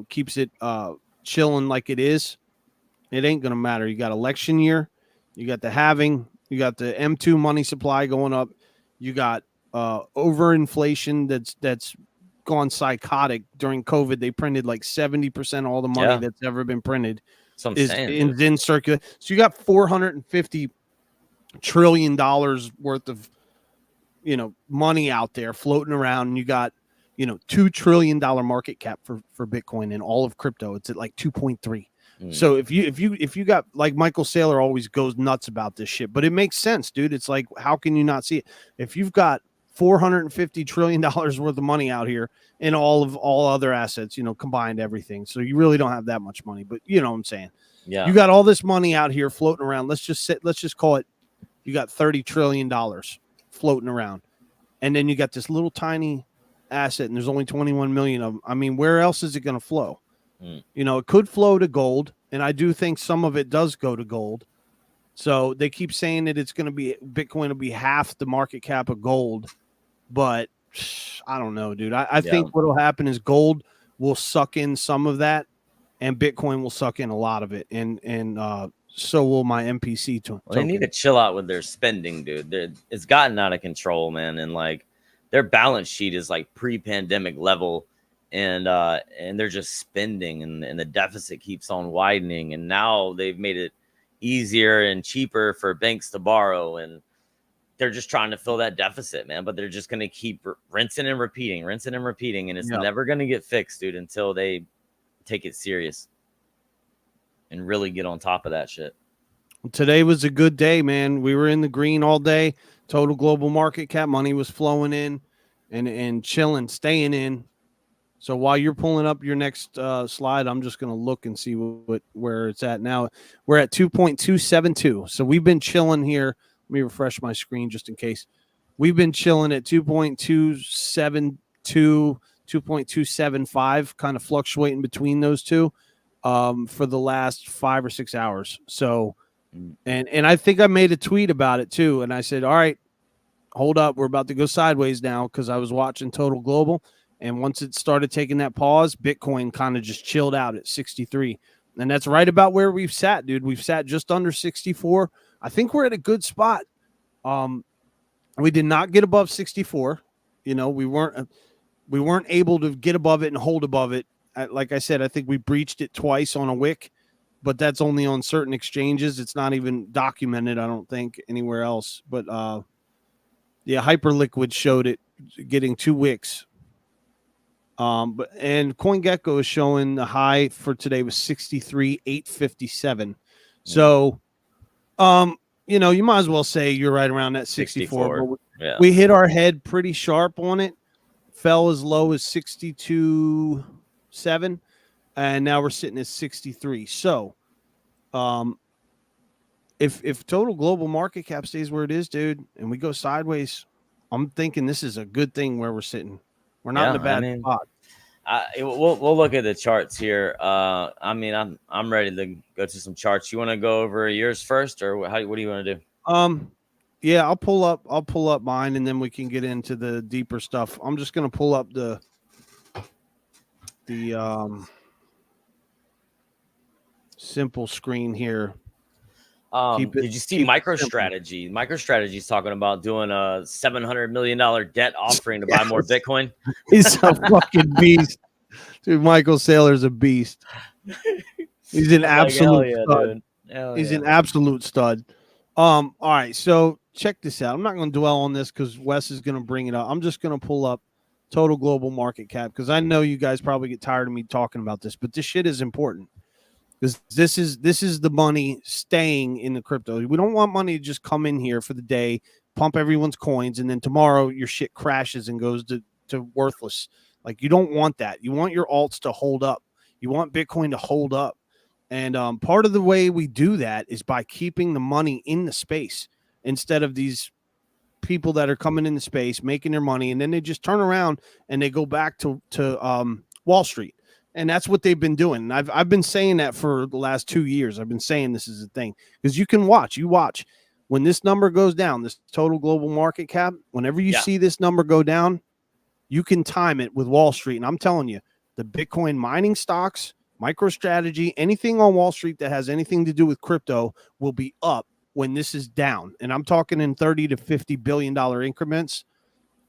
keeps it chilling like it is. It ain't gonna matter. You got election year, you got the halving, you got the M2 money supply going up, you got overinflation that's gone psychotic during COVID. They printed like 70% of all the money that's ever been printed is in circulation. So you got $450 trillion worth of money out there floating around, and you got $2 trillion market cap for Bitcoin and all of crypto. It's at like 2.3. So if you got, like, Michael Saylor always goes nuts about this shit, but it makes sense, dude. It's like, how can you not see it? If you've got $450 trillion worth of money out here and all other assets, combined everything. So you really don't have that much money, but you know what I'm saying? Yeah. You got all this money out here floating around. Let's just call it, you got $30 trillion floating around. And then you got this little tiny asset, and there's only 21 million of them. I mean, where else is it going to flow? It could flow to gold, and I do think some of it does go to gold. So they keep saying that Bitcoin will be half the market cap of gold, but I don't know, dude. I think what will happen is gold will suck in some of that, and Bitcoin will suck in a lot of it, and so will my MPC token. Well, they need to chill out with their spending, dude. It's gotten out of control, man, and like their balance sheet is like pre-pandemic level. And they're just spending, and the deficit keeps on widening. And now they've made it easier and cheaper for banks to borrow, and they're just trying to fill that deficit, man. But they're just going to keep rinsing and repeating, and it's never going to get fixed, dude, until they take it serious and really get on top of that shit. Today was a good day, man. We were in the green all day. Total global market cap money was flowing in and chilling, staying in. So while you're pulling up your next slide, I'm just going to look and see where it's at now. We're at 2.272. So we've been chilling here. Let me refresh my screen just in case. We've been chilling at 2.272, 2.275, kind of fluctuating between those two for the last 5 or 6 hours. So, and I think I made a tweet about it too. And I said, all right, hold up. We're about to go sideways now, because I was watching Total Global. And once it started taking that pause, Bitcoin kind of just chilled out at 63. And that's right about where we've sat, dude. We've sat just under 64. I think we're at a good spot. We did not get above 64. You know, we weren't able to get above it and hold above it. Like I said, I think we breached it twice on a wick, but that's only on certain exchanges. It's not even documented, I don't think, anywhere else. But yeah, Hyperliquid showed it getting 2 wicks. And CoinGecko is showing the high for today was 63,857. So, you know, you might as well say you're right around that 64. But we hit our head pretty sharp on it. Fell as low as 62.7, and now we're sitting at 63. So, if total global market cap stays where it is, dude, and we go sideways, I'm thinking this is a good thing where we're sitting. We're not in a bad spot. We'll look at the charts here. I mean, I'm ready to go to some charts. You want to go over yours first, or what do you want to do? Yeah, I'll pull up mine, and then we can get into the deeper stuff. I'm just gonna pull up the simple screen here. Did you see MicroStrategy? MicroStrategy is talking about doing a $700 million debt offering to buy more Bitcoin. He's a fucking beast, dude. Michael Saylor's a beast. He's an absolute stud. He's an absolute stud. All right, so check this out. I'm not going to dwell on this because Wes is going to bring it up. I'm just going to pull up total global market cap because I know you guys probably get tired of me talking about this, but this shit is important. Because this is the money staying in the crypto. We don't want money to just come in here for the day, pump everyone's coins, and then tomorrow your shit crashes and goes to worthless. Like, you don't want that. You want your alts to hold up. You want Bitcoin to hold up. And part of the way we do that is by keeping the money in the space instead of these people that are coming in the space, making their money, and then they just turn around and they go back to Wall Street. And that's what they've been doing. And I've been saying that for the last 2 years. I've been saying this is a thing because you can watch. You watch when this number goes down, this total global market cap. Whenever you see this number go down, you can time it with Wall Street. And I'm telling you, the Bitcoin mining stocks, MicroStrategy, anything on Wall Street that has anything to do with crypto will be up when this is down. And I'm talking in $30 to $50 billion increments.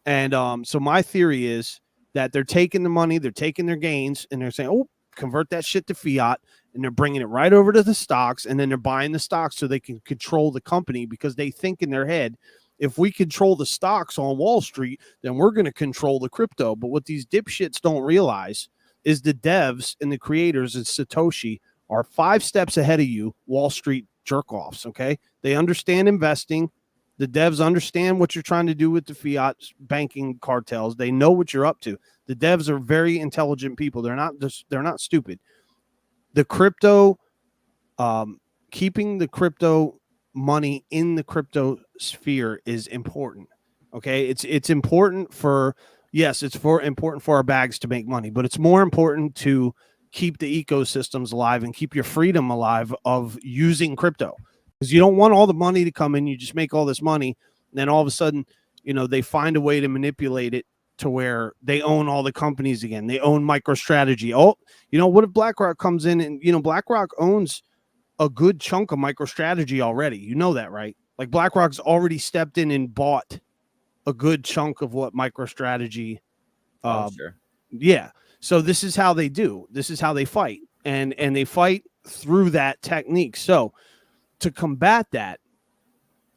And so my theory is that they're taking the money, they're taking their gains, and they're saying, oh, convert that shit to fiat, and they're bringing it right over to the stocks, and then they're buying the stocks so they can control the company because they think in their head, if we control the stocks on Wall Street, then we're going to control the crypto. But what these dipshits don't realize is the devs and the creators of Satoshi are 5 steps ahead of you, Wall Street jerk-offs, okay? They understand investing. The devs understand what you're trying to do with the fiat banking cartels. They know what you're up to. The devs are very intelligent people. They're not stupid. The crypto, keeping the crypto money in the crypto sphere is important. Okay, it's important for important for our bags to make money, but it's more important to keep the ecosystems alive and keep your freedom alive of using crypto. Because you don't want all the money to come in. You just make all this money. And then all of a sudden, you know, they find a way to manipulate it to where they own all the companies again. They own MicroStrategy. Oh, you know, what if BlackRock comes in and, you know, BlackRock owns a good chunk of MicroStrategy already. You know that, right? Like BlackRock's already stepped in and bought a good chunk of what MicroStrategy. Sure. Yeah. So this is how they do. This is how they fight. And they fight through that technique. So to combat that,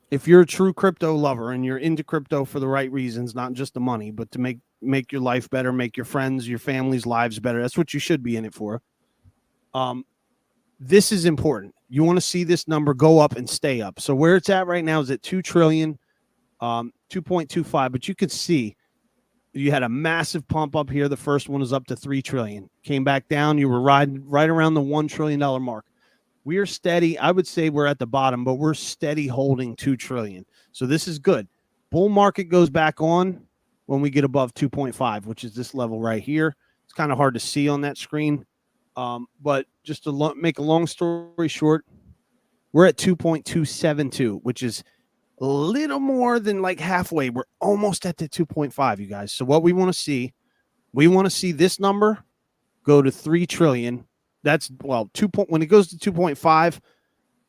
if you're a true crypto lover and you're into crypto for the right reasons, not just the money, but to make your life better, make your friends, your family's lives better, that's what you should be in it for. This is important. You want to see this number go up and stay up. So where it's at right now is at 2 trillion, 2.25, but you could see you had a massive pump up here. The first one was up to 3 trillion, came back down. You were riding right around the $1 trillion mark. We are steady. I would say we're at the bottom, but we're steady holding 2 trillion. So this is good. Bull market goes back on when we get above 2.5, which is this level right here. It's kind of hard to see on that screen. But just to make a long story short, we're at 2.272, which is a little more than like halfway. We're almost at the 2.5, you guys. So what we want to see this number go to 3 trillion That's well, when it goes to 2.5,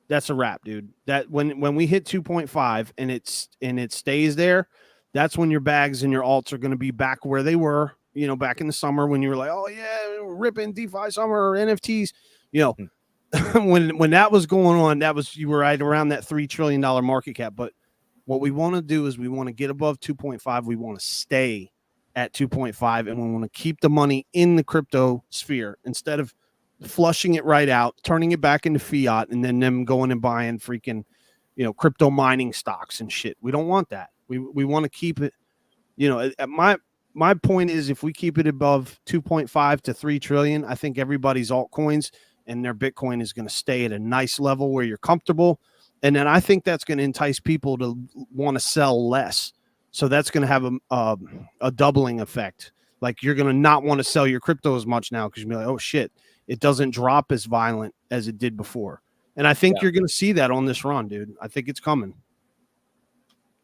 that's a wrap, dude. That when we hit 2.5 and it stays there, that's when your bags and your alts are going to be back where they were, back in the summer when you were like, oh yeah, ripping DeFi summer or NFTs, when that was going on, you were right around that $3 trillion market cap. But what we want to do is we want to get above 2.5. We want to stay at 2.5, and we want to keep the money in the crypto sphere instead of flushing it right out, turning it back into fiat, and then them going and buying freaking, crypto mining stocks and shit. We don't want that. We want to keep it, my point is, if we keep it above 2.5 to 3 trillion, I think everybody's altcoins and their Bitcoin is going to stay at a nice level where you're comfortable. And then I think that's going to entice people to want to sell less. So that's going to have a doubling effect. Like, you're going to not want to sell your crypto as much now because you'll be like, oh shit, it doesn't drop as violent as it did before. And I think you're going to see that on this run, dude. I think it's coming.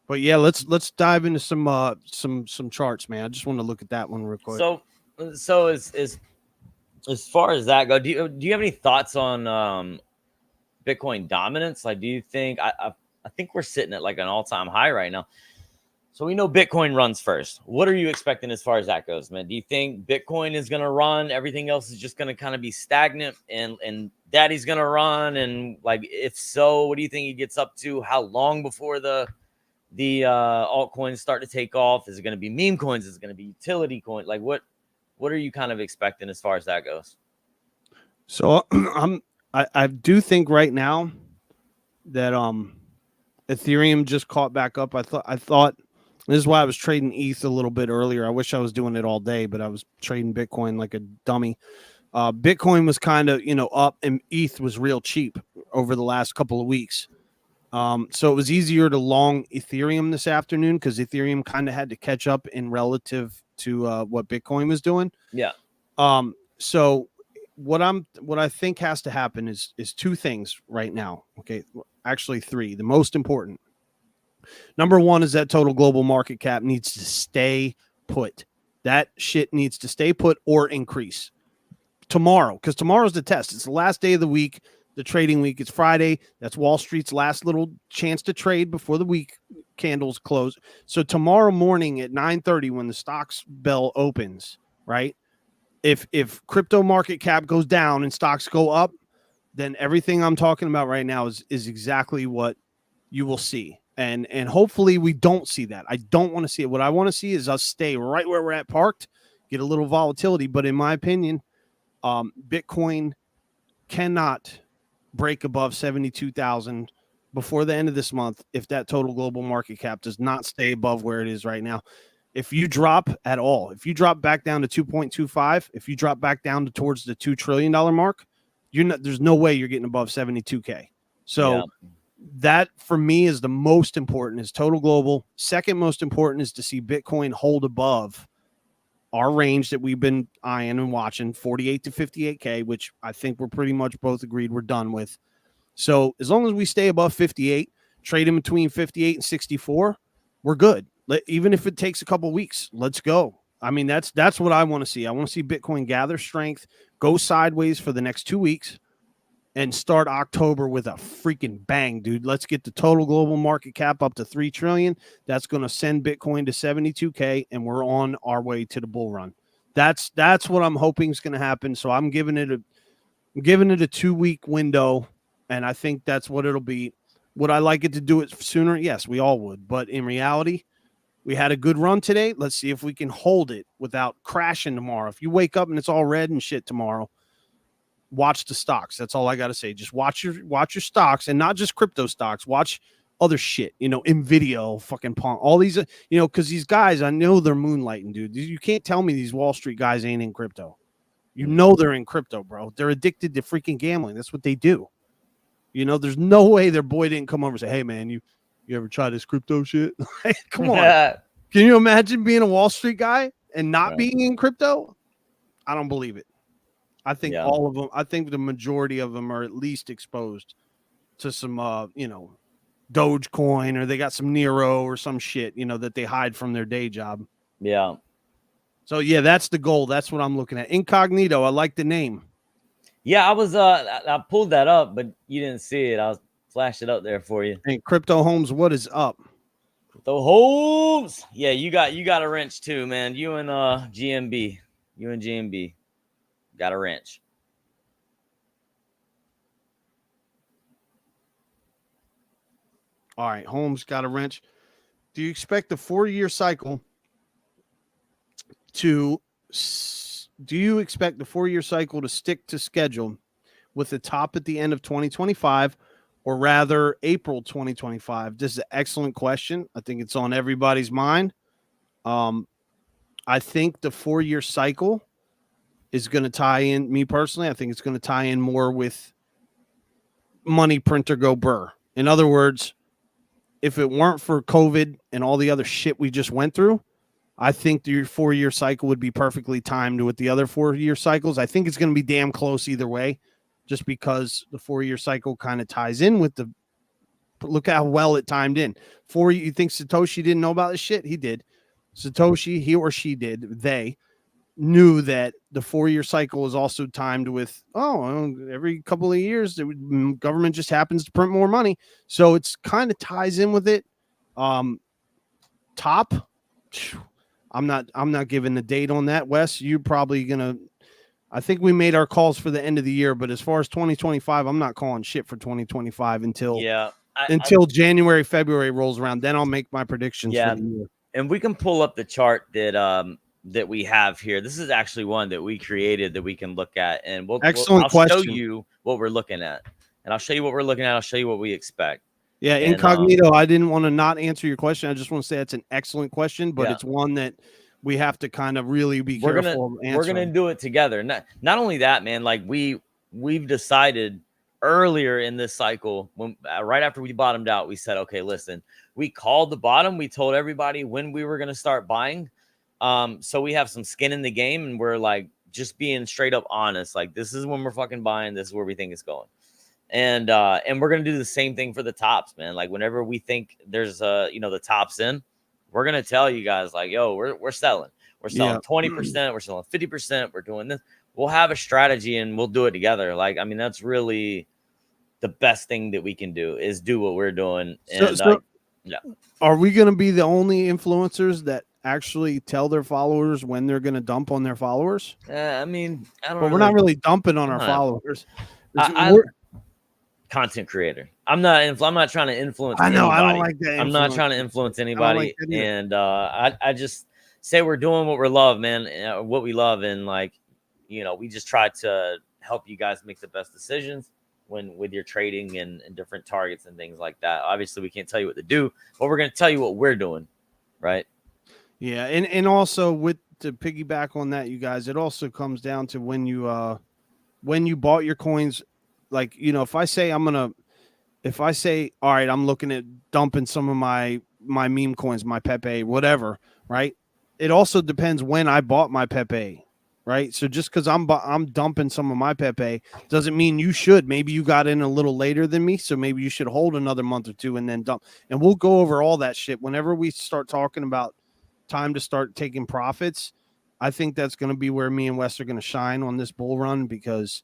But yeah, let's dive into some charts, man. I just want to look at that one real quick. So as far as that go, do you have any thoughts on Bitcoin dominance? Like, do you think I think we're sitting at like an all-time high right now? So we know Bitcoin runs first. What are you expecting as far as that goes, man? Do you think Bitcoin is going to run? Everything else is just going to kind of be stagnant and Daddy's going to run? And like, if so, what do you think he gets up to? How long before the altcoins start to take off? Is it going to be meme coins? Is it going to be utility coin? Like, what are you kind of expecting as far as that goes? So I do think right now that Ethereum just caught back up. I thought this is why I was trading ETH a little bit earlier. I wish I was doing it all day, but I was trading Bitcoin like a dummy. Bitcoin was kind of up, and ETH was real cheap over the last couple of weeks. So it was easier to long Ethereum this afternoon because Ethereum kind of had to catch up in relative to what Bitcoin was doing. Yeah. So what I think has to happen is two things right now. Okay, actually three. The most important. Number one is that total global market cap needs to stay put. That shit needs to stay put or increase tomorrow, because tomorrow's the test. It's the last day of the week. The trading week. It's Friday. That's Wall Street's last little chance to trade before the week candles close. So tomorrow morning at 9:30, when the stocks bell opens, right? If crypto market cap goes down and stocks go up, then everything I'm talking about right now is exactly what you will see. And hopefully we don't see that. I don't want to see it. What I want to see is us stay right where we're at parked, get a little volatility. But in my opinion, Bitcoin cannot break above 72,000 before the end of this month if that total global market cap does not stay above where it is right now. If you drop at all, if you drop back down to 2.25, if you drop back down to towards the $2 trillion mark, there's no way you're getting above 72K. So that for me is the most important, is total global. Second most important is to see Bitcoin hold above our range that we've been eyeing and watching, 48 to 58K, which I think we're pretty much both agreed we're done with. So as long as we stay above 58, trade in between 58 and 64, we're good. Even if it takes a couple weeks, let's go. I mean, that's what I want to see. I want to see Bitcoin gather strength, go sideways for the next 2 weeks, and start October with a freaking bang, dude. Let's get the total global market cap up to 3 trillion. That's going to send Bitcoin to 72K, and we're on our way to the bull run. That's what I'm hoping is going to happen. So I'm giving it a 2-week window, and I think that's what it'll be. Would I like it to do it sooner? Yes, we all would. But in reality, we had a good run today. Let's see if we can hold it without crashing tomorrow. If you wake up and it's all red and shit tomorrow, watch the stocks. That's all I got to say. Just watch your stocks, and not just crypto stocks. Watch other shit, Nvidia, fucking Pong, all these, because these guys, I know they're moonlighting, dude. You can't tell me these Wall Street guys ain't in crypto. They're in crypto, bro. They're addicted to freaking gambling. That's what they do. There's no way their boy didn't come over and say, hey, man, you ever try this crypto shit? Come on. Can you imagine being a Wall Street guy and not being in crypto? I don't believe it. I think all of them, I think the majority of them are at least exposed to some, Dogecoin, or they got some Nero or some shit, that they hide from their day job. Yeah. So, yeah, that's the goal. That's what I'm looking at. Incognito. I like the name. Yeah, I was I pulled that up, but you didn't see it. I'll flash it up there for you. And Crypto Homes, what is up? The Holmes. Yeah, you got a wrench too, man. You and GMB. You and GMB got a wrench. All right, Holmes got a wrench. Do you expect the 4-year cycle to stick to schedule with the top at the end of 2025 or rather April 2025? This is an excellent question. I think it's on everybody's mind. I think the 4-year cycle is going to tie in, me personally, I think it's going to tie in more with money printer go burr. In other words, if it weren't for COVID and all the other shit we just went through, I think the 4-year cycle would be perfectly timed with the other 4-year cycles. I think it's going to be damn close either way, just because the 4-year cycle kind of ties in with the, look how well it timed in. You think Satoshi didn't know about this shit? He did. Satoshi, he or she did. They knew that the 4-year cycle is also timed with, every couple of years, the government just happens to print more money. So it's kind of ties in with it. Top, I'm not giving the date on that, Wes. You're probably gonna. I think we made our calls for the end of the year, but as far as 2025, I'm not calling shit for 2025 until January, February rolls around. Then I'll make my predictions for the year. And we can pull up the chart that we have here. This is actually one that we created that we can look at, and I'll show you what we're looking at, and I'll show you what we're looking at. I'll show you what we expect. Yeah, incognito. I didn't want to not answer your question. I just want to say it's an excellent question, but it's one that we have to kind of really be careful. We're gonna do it together. Not only that, man. Like we've decided earlier in this cycle, when right after we bottomed out, we said, okay, listen, we called the bottom. We told everybody when we were gonna start buying. So we have some skin in the game, and we're like just being straight up honest. Like, this is when we're fucking buying. This is where we think it's going. And we're gonna do the same thing for the tops, man. Like, whenever we think there's the tops in, we're gonna tell you guys, like, yo, we're selling. We're selling 20%, we're selling 50%, we're doing this. We'll have a strategy and we'll do it together. Like, I mean, that's really the best thing that we can do is do what we're doing. And are we gonna be the only influencers that actually tell their followers when they're going to dump on their followers? I mean, I don't know. But we're not really dumping on our followers. Content creator. I'm not trying to influence anybody. I don't like that. I'm not trying to influence anybody. And I just say we're doing what we love, man, what we love. And like, we just try to help you guys make the best decisions with your trading and different targets and things like that. Obviously, we can't tell you what to do, but we're going to tell you what we're doing. Right. Yeah, and also to piggyback on that, you guys, it also comes down to when you bought your coins. Like, if I say all right, I'm looking at dumping some of my meme coins, my Pepe, whatever, right? It also depends when I bought my Pepe, right? So just because I'm dumping some of my Pepe doesn't mean you should. Maybe you got in a little later than me, so maybe you should hold another month or two and then dump. And we'll go over all that shit whenever we start talking about time to start taking profits. I think that's going to be where me and Wes are going to shine on this bull run, because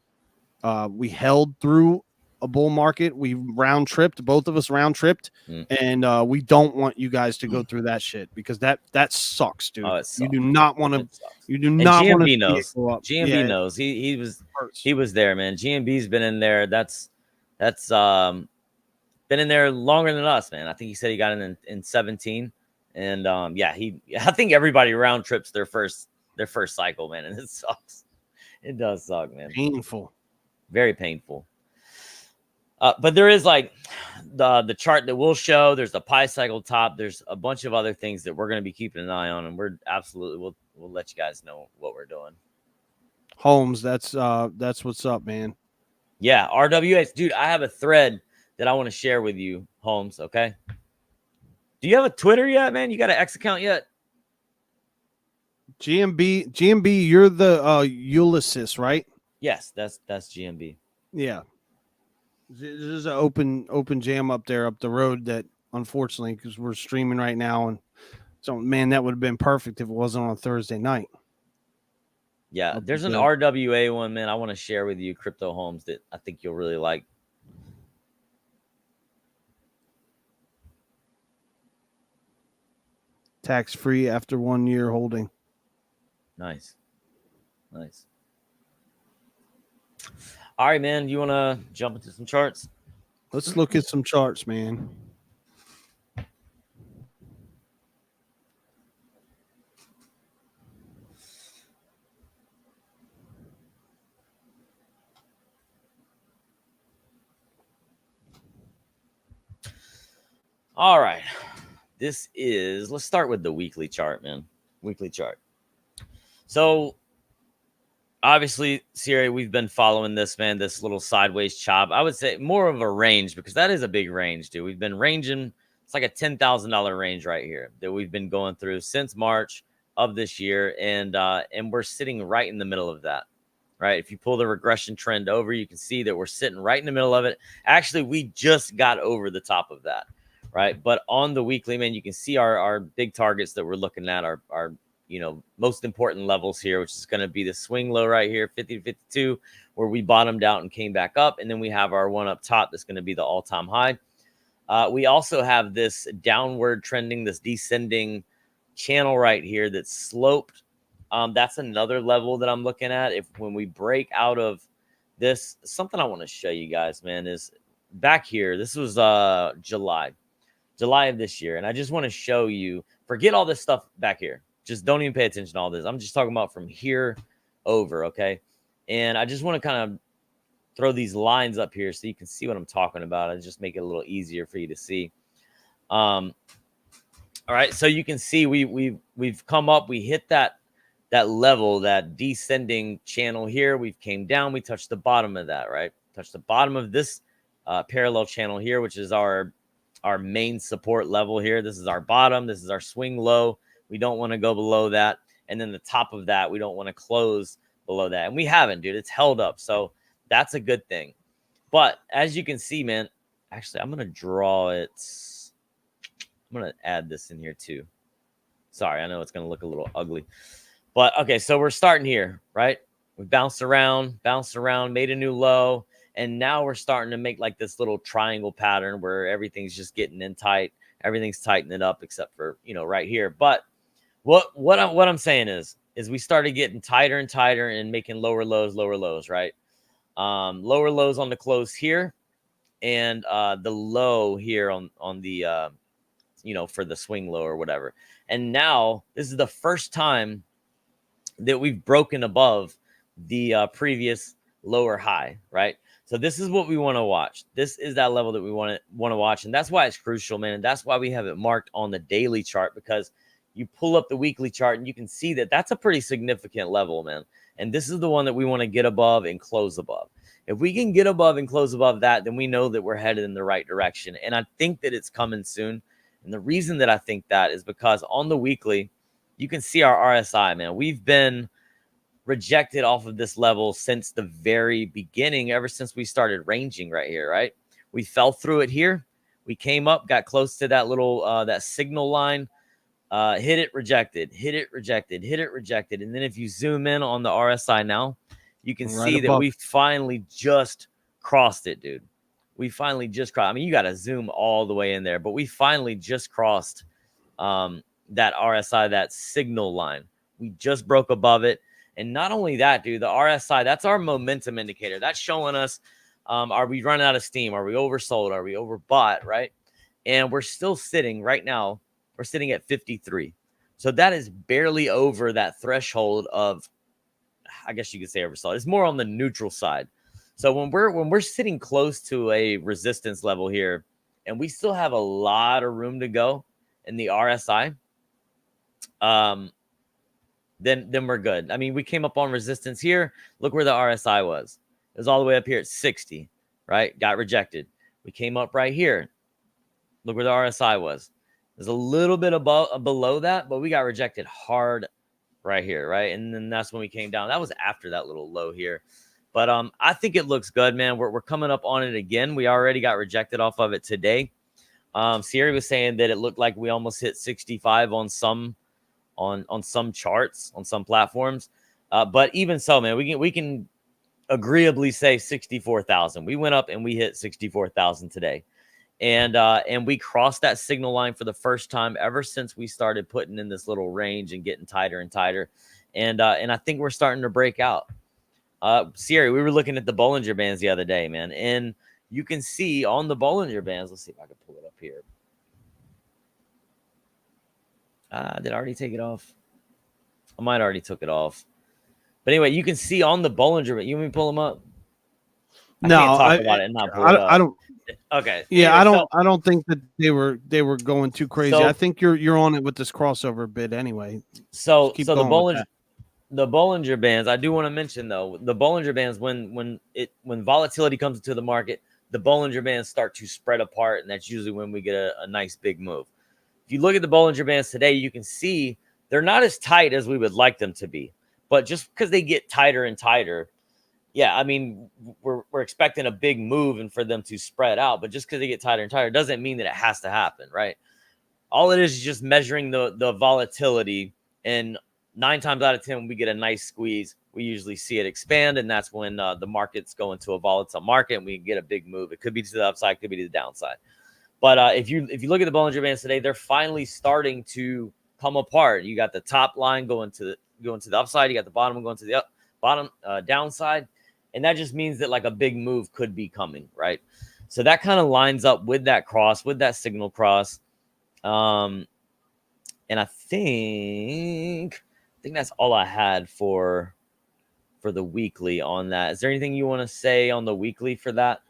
we held through a bull market. We both of us round tripped, and we don't want you guys to go through that shit, because that sucks, dude. Sucks. You do not want to. You do not want to. GMB knows. GMB knows. He was there, man. GMB's been in there. That's been in there longer than us, man. I think he said he got in 17. And I think everybody round trips their first cycle, man, and it sucks. It does suck, man. Painful, very painful. But there is like the chart that we'll show. There's the pi cycle top. There's a bunch of other things that we're going to be keeping an eye on, and we're absolutely we'll let you guys know what we're doing. Holmes, that's what's up, man. Yeah, RWAs, dude. I have a thread that I want to share with you, Holmes. Okay. Do you have a Twitter yet, man? You got an X account yet? GMB, you're the Ulysses, right? Yes, that's GMB. Yeah. There's an open jam up the road that, unfortunately, because we're streaming right now, and so, man, that would have been perfect if it wasn't on Thursday night. Yeah, That'd be there's an good. RWA one, man. I want to share with you, Crypto Homes, that I think you'll really like. Tax free after 1 year holding. Nice. All right, man. You want to jump into some charts? Let's look at some charts, man. All right. Let's start with the weekly chart, man. Weekly chart. So obviously, Siri, we've been following this, man, this little sideways chop. I would say more of a range, because that is a big range, dude. We've been ranging. It's like a $10,000 range right here that we've been going through since March of this year. And we're sitting right in the middle of that, right? If you pull the regression trend over, you can see that we're sitting right in the middle of it. Actually, we just got over the top of that, right? But on the weekly, man, you can see our big targets that we're looking at are most important levels here, which is going to be the swing low right here, 50 to 52, where we bottomed out and came back up. And then we have our one up top that's going to be the all-time high. We also have this downward trending, this descending channel right here that's sloped. That's another level that I'm looking at. When we break out of this, something I want to show you guys, man, is back here. This was July of this year. And I just want to show you, forget all this stuff back here. Just don't even pay attention to all this. I'm just talking about from here over, okay? And I just want to kind of throw these lines up here so you can see what I'm talking about and just make it a little easier for you to see. All right, so you can see we've come up, we hit that level, that descending channel here. We've came down, we touched the bottom of that, right? Touched the bottom of this parallel channel here, which is our main support level here. This is our bottom. This is our swing low. We don't want to go below that. And then the top of that, we don't want to close below that. And we haven't, dude. It's held up. So that's a good thing. But as you can see, man, actually, I'm going to draw it. I'm going to add this in here too. Sorry, I know it's going to look a little ugly. But okay, so we're starting here, right? We bounced around, made a new low. And now we're starting to make like this little triangle pattern where everything's just getting in tight. Everything's tightening up except for, right here. But what I'm saying is we started getting tighter and tighter and making lower lows, right? Lower lows on the close here, and the low here on the for the swing low or whatever. And now this is the first time that we've broken above the previous lower high, right? So this is what we want to watch. This is that level that we want to watch, and that's why it's crucial, man. And that's why we have it marked on the daily chart, because you pull up the weekly chart and you can see that that's a pretty significant level, man. And this is the one that we want to get above and close above. If we can get above and close above that, then we know that we're headed in the right direction. And I think that it's coming soon. And the reason that I think that is because on the weekly, you can see our RSI, man. We've been rejected off of this level since the very beginning, ever since we started ranging right here, right? We fell through it here. We came up, got close to that little, that signal line, hit it, rejected, hit it, rejected, hit it, rejected. And then if you zoom in on the RSI now, you can see that we finally just crossed it, dude. We finally just crossed. I mean, you got to zoom all the way in there, but we finally just crossed that RSI, that signal line. We just broke above it. And not only that, dude, the RSI, that's our momentum indicator. That's showing us, are we running out of steam? Are we oversold? Are we overbought, right? And we're still sitting right now. We're sitting at 53. So that is barely over that threshold of, I guess you could say oversold. It's more on the neutral side. So when we're sitting close to a resistance level here, and we still have a lot of room to go in the RSI, then we're good. I mean, we came up on resistance here. Look where the RSI was. It was all the way up here at 60, right? Got rejected. We came up right here. Look where the RSI was. There's a little bit below that, but we got rejected hard right here, right? And then that's when we came down. That was after that little low here. But I think it looks good, man. We're coming up on it again. We already got rejected off of it today. Sierra was saying that it looked like we almost hit 65 on some charts, on some platforms. But even so, man, we can agreeably say 64,000. We went up and we hit 64,000 today. And we crossed that signal line for the first time ever since we started putting in this little range and getting tighter and tighter. And I think we're starting to break out. Siri, we were looking at the Bollinger Bands the other day, man. And you can see on the Bollinger Bands, let's see if I can pull it up here. Did I already take it off? I might already took it off. But anyway, you can see on the Bollinger Band. You want me to pull them up? I can't talk about it and not pull it up. I don't. Okay. Yeah, anyway, I don't think that they were going too crazy. So, I think you're on it with this crossover bit anyway. So the Bollinger Bands, I do want to mention though, the Bollinger Bands, when volatility comes into the market, the Bollinger Bands start to spread apart, and that's usually when we get a nice big move. If you look at the Bollinger Bands today, you can see they're not as tight as we would like them to be. But just because they get tighter and tighter, yeah, I mean, we're expecting a big move and for them to spread out. But just because they get tighter and tighter doesn't mean that it has to happen, right? All it is just measuring the volatility. And 9 times out of 10, when we get a nice squeeze, we usually see it expand. And that's when the markets go into a volatile market and we get a big move. It could be to the upside, could be to the downside. But if you look at the Bollinger Bands today, they're finally starting to come apart. You got the top line going to the upside. You got the bottom going to the bottom downside. And that just means that like a big move could be coming, right? So that kind of lines up with that cross, with that signal cross. And I think that's all I had for the weekly on that. Is there anything you want to say on the weekly for that?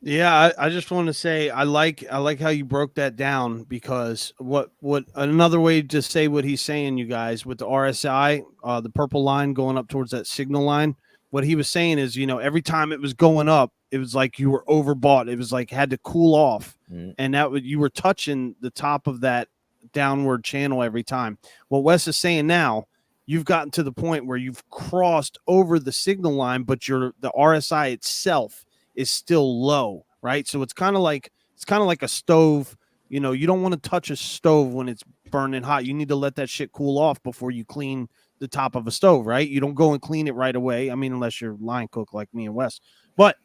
Yeah, I just want to say I like how you broke that down, because what another way to say what he's saying, you guys, with the RSI, the purple line going up towards that signal line, what he was saying is, every time it was going up, it was like you were overbought. It was like had to cool off, and you were touching the top of that downward channel every time. What Wes is saying now, you've gotten to the point where you've crossed over the signal line, but the RSI itself is still low, right? So it's kind of like a stove. You don't want to touch a stove when it's burning hot. You need to let that shit cool off before you clean the top of a stove, right? You don't go and clean it right away. I mean, unless you're line cook like me and Wes. But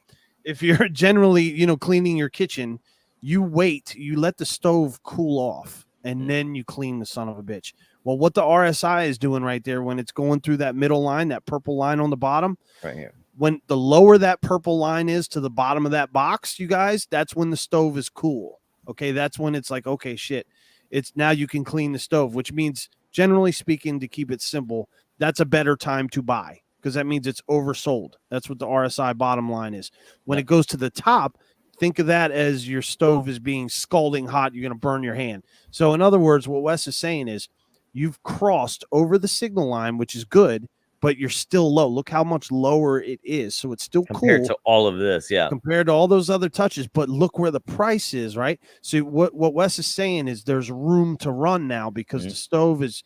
if you're generally, cleaning your kitchen, you wait, you let the stove cool off, and then you clean the son of a bitch. Well, what the RSI is doing right there, when it's going through that middle line, that purple line on the bottom, right here, when the lower that purple line is to the bottom of that box, you guys, that's when the stove is cool. Okay, that's when it's like, okay, shit, it's now you can clean the stove, which means, generally speaking, to keep it simple, that's a better time to buy, because that means it's oversold. That's what the RSI bottom line is. When it goes to the top, think of that as your stove is being scalding hot. You're going to burn your hand. So in other words, what Wes is saying is you've crossed over the signal line, which is good, but you're still low. Look how much lower it is. So it's still compared cool to all of this, yeah. Compared to all those other touches, but look where the price is, right? So what Wes is saying is there's room to run now, because the stove is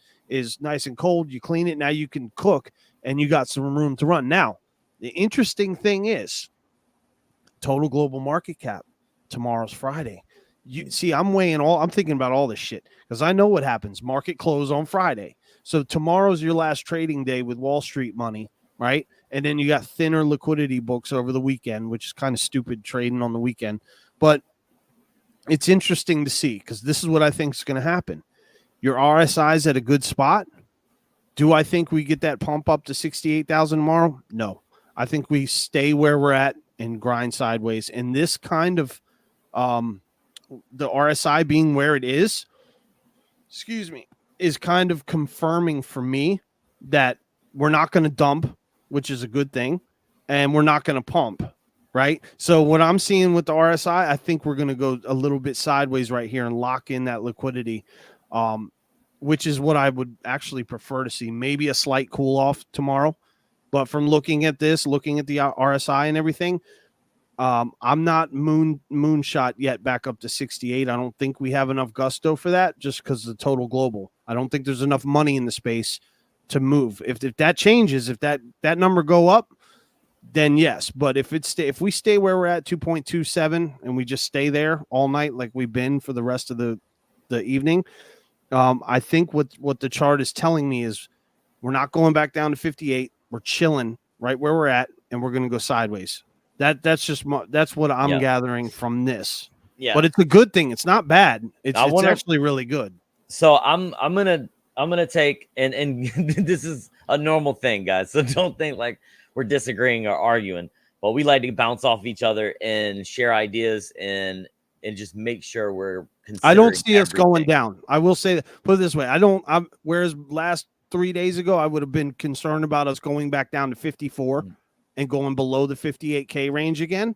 nice and cold. You clean it, now you can cook, and you got some room to run. Now, the interesting thing is total global market cap. Tomorrow's Friday. You see, I'm thinking about all this shit because I know what happens. Market close on Friday. So tomorrow's your last trading day with Wall Street money, right? And then you got thinner liquidity books over the weekend, which is kind of stupid trading on the weekend. But it's interesting to see, because this is what I think is going to happen. Your RSI is at a good spot. Do I think we get that pump up to 68,000 tomorrow? No. I think we stay where we're at and grind sideways. And this kind of the RSI being where it is, is kind of confirming for me that we're not going to dump, which is a good thing, and we're not going to pump, right? So what I'm seeing with the RSI, I think we're going to go a little bit sideways right here and lock in that liquidity, which is what I would actually prefer to see. Maybe a slight cool off tomorrow, but from looking at the RSI and everything, I'm not moonshot yet back up to 68. I don't think we have enough gusto for that, just because of the total global. I don't think there's enough money in the space to move. If that changes, if that number go up, then yes. But if we stay where we're at 2.27 and we just stay there all night like we've been for the rest of the evening, I think what the chart is telling me is we're not going back down to 58. we're chilling right where we're at, and we're going to go sideways. That's what I'm gathering from this. Yeah, but it's a good thing. It's not bad. It's actually really good. So I'm gonna take and this is a normal thing, guys. So don't think like we're disagreeing or arguing. But we like to bounce off each other and share ideas and just make sure we're considering I don't see everything. us going down. I will say that. Put it this way. Whereas last 3 days ago, I would have been concerned about us going back down to 54 and going below the 58K range again.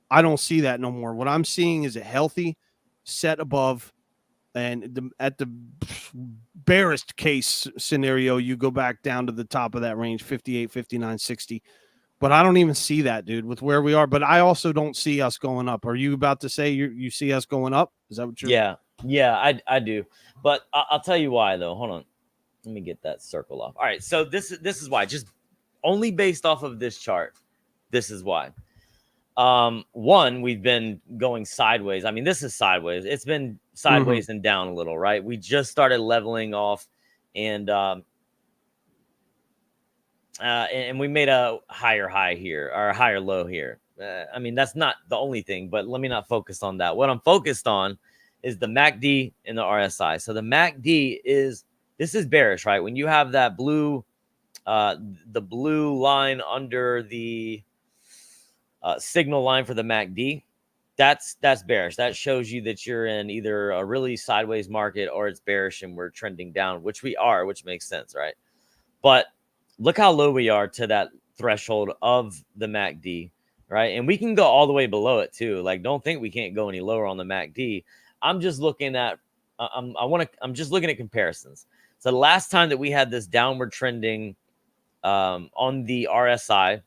I don't see that no more. What I'm seeing is a healthy set above, and at the barest case scenario, you go back down to the top of that range, 58, 59, 60. But I don't even see that, dude, with where we are. But I also don't see us going up. Are you about to say you see us going up? Is that what you're? Yeah, I do. But I'll tell you why, though. Hold on. Let me get that circle off. All right, so this is why. Just only based off of this chart, this is why. One, we've been going sideways. I mean, this is sideways. It's been sideways and down a little, right? We just started leveling off, and we made a higher high here, or a higher low here. I mean, that's not the only thing, but let me not focus on that. What I'm focused on is the MACD and the RSI. So the MACD this is bearish, right? When you have that blue, the blue line under the signal line for the MACD, that's bearish. That shows you that you're in either a really sideways market or it's bearish and we're trending down, which we are, which makes sense, right? But look how low we are to that threshold of the MACD, right? And we can go all the way below it too. Like, don't think we can't go any lower on the MACD. I'm just looking at I'm just looking at comparisons. So the last time that we had this downward trending on the RSI,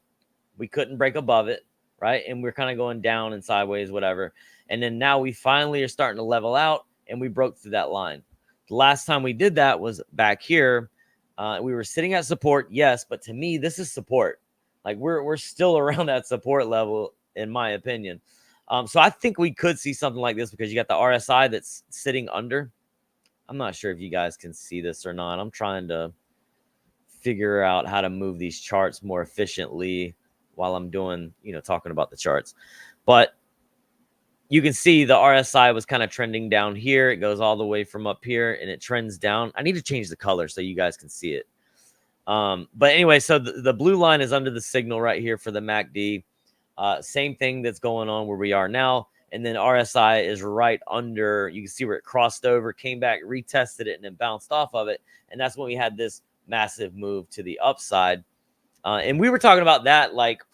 we couldn't break above it, right? And we're kind of going down and sideways, whatever. And then now we finally are starting to level out, and we broke through that line. The last time we did that was back here. We were sitting at support, yes, but to me, this is support. Like we're still around that support level, in my opinion. So I think we could see something like this because you got the RSI that's sitting under. I'm not sure if you guys can see this or not. I'm trying to figure out how to move these charts more efficiently while I'm doing, talking about the charts. But you can see the RSI was kind of trending down here. It goes all the way from up here and it trends down. I need to change the color so you guys can see it. But anyway, so the blue line is under the signal right here for the MACD. Same thing that's going on where we are now. And then RSI is right under. You can see where it crossed over, came back, retested it, and then bounced off of it. And that's when we had this massive move to the upside. And we were talking about that like,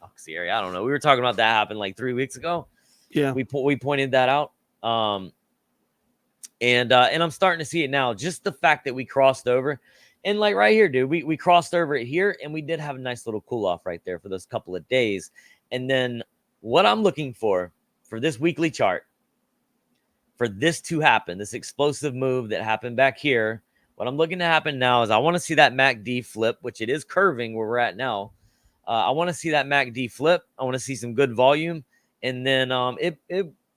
fuck Siri, I don't know. We were talking about that happened like 3 weeks ago. Yeah, we pointed that out. And I'm starting to see it now. Just the fact that we crossed over, and like right here, dude, we crossed over it here, and we did have a nice little cool off right there for those couple of days. And then what I'm looking for this weekly chart, for this to happen, this explosive move that happened back here, what I'm looking to happen now is I want to see that MACD flip, which it is curving where we're at now. I want to see that MACD flip. I want to see some good volume. And then it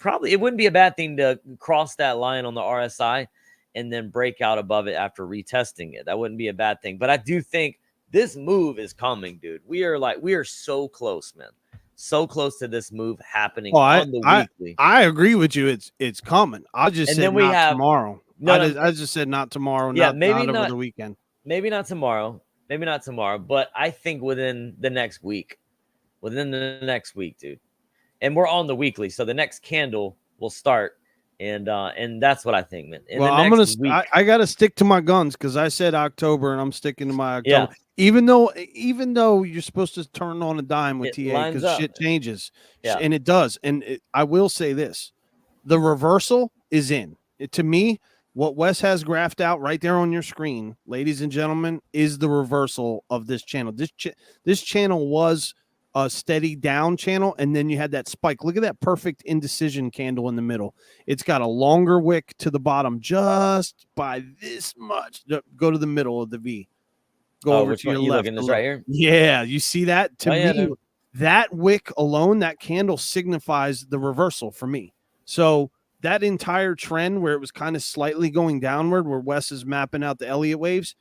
wouldn't be a bad thing to cross that line on the RSI and then break out above it after retesting it. That wouldn't be a bad thing. But I do think this move is coming, dude. We are so close, man. So close to this move happening on the weekly. I agree with you. It's coming. I just said not tomorrow. I just said not tomorrow. Yeah, maybe not over the weekend. Maybe not tomorrow. Maybe not tomorrow. But I think within the next week. Within the next week, dude. And we're on the weekly, so the next candle will start, and that's what I think, man. I gotta stick to my guns because I said October, and I'm sticking to my October. Yeah. Even though you're supposed to turn on a dime with TA because shit changes, and it does. And I will say this: the reversal is in. To me, what Wes has graphed out right there on your screen, ladies and gentlemen, is the reversal of this channel. This channel was a steady down channel, and then you had that spike. Look at that perfect indecision candle in the middle. It's got a longer wick to the bottom just by this much. Go to the middle of the V. Go over to your left. Looking this right here? Yeah, you see that? To me, that wick alone, that candle signifies the reversal for me. So that entire trend where it was kind of slightly going downward, where Wes is mapping out the Elliott waves,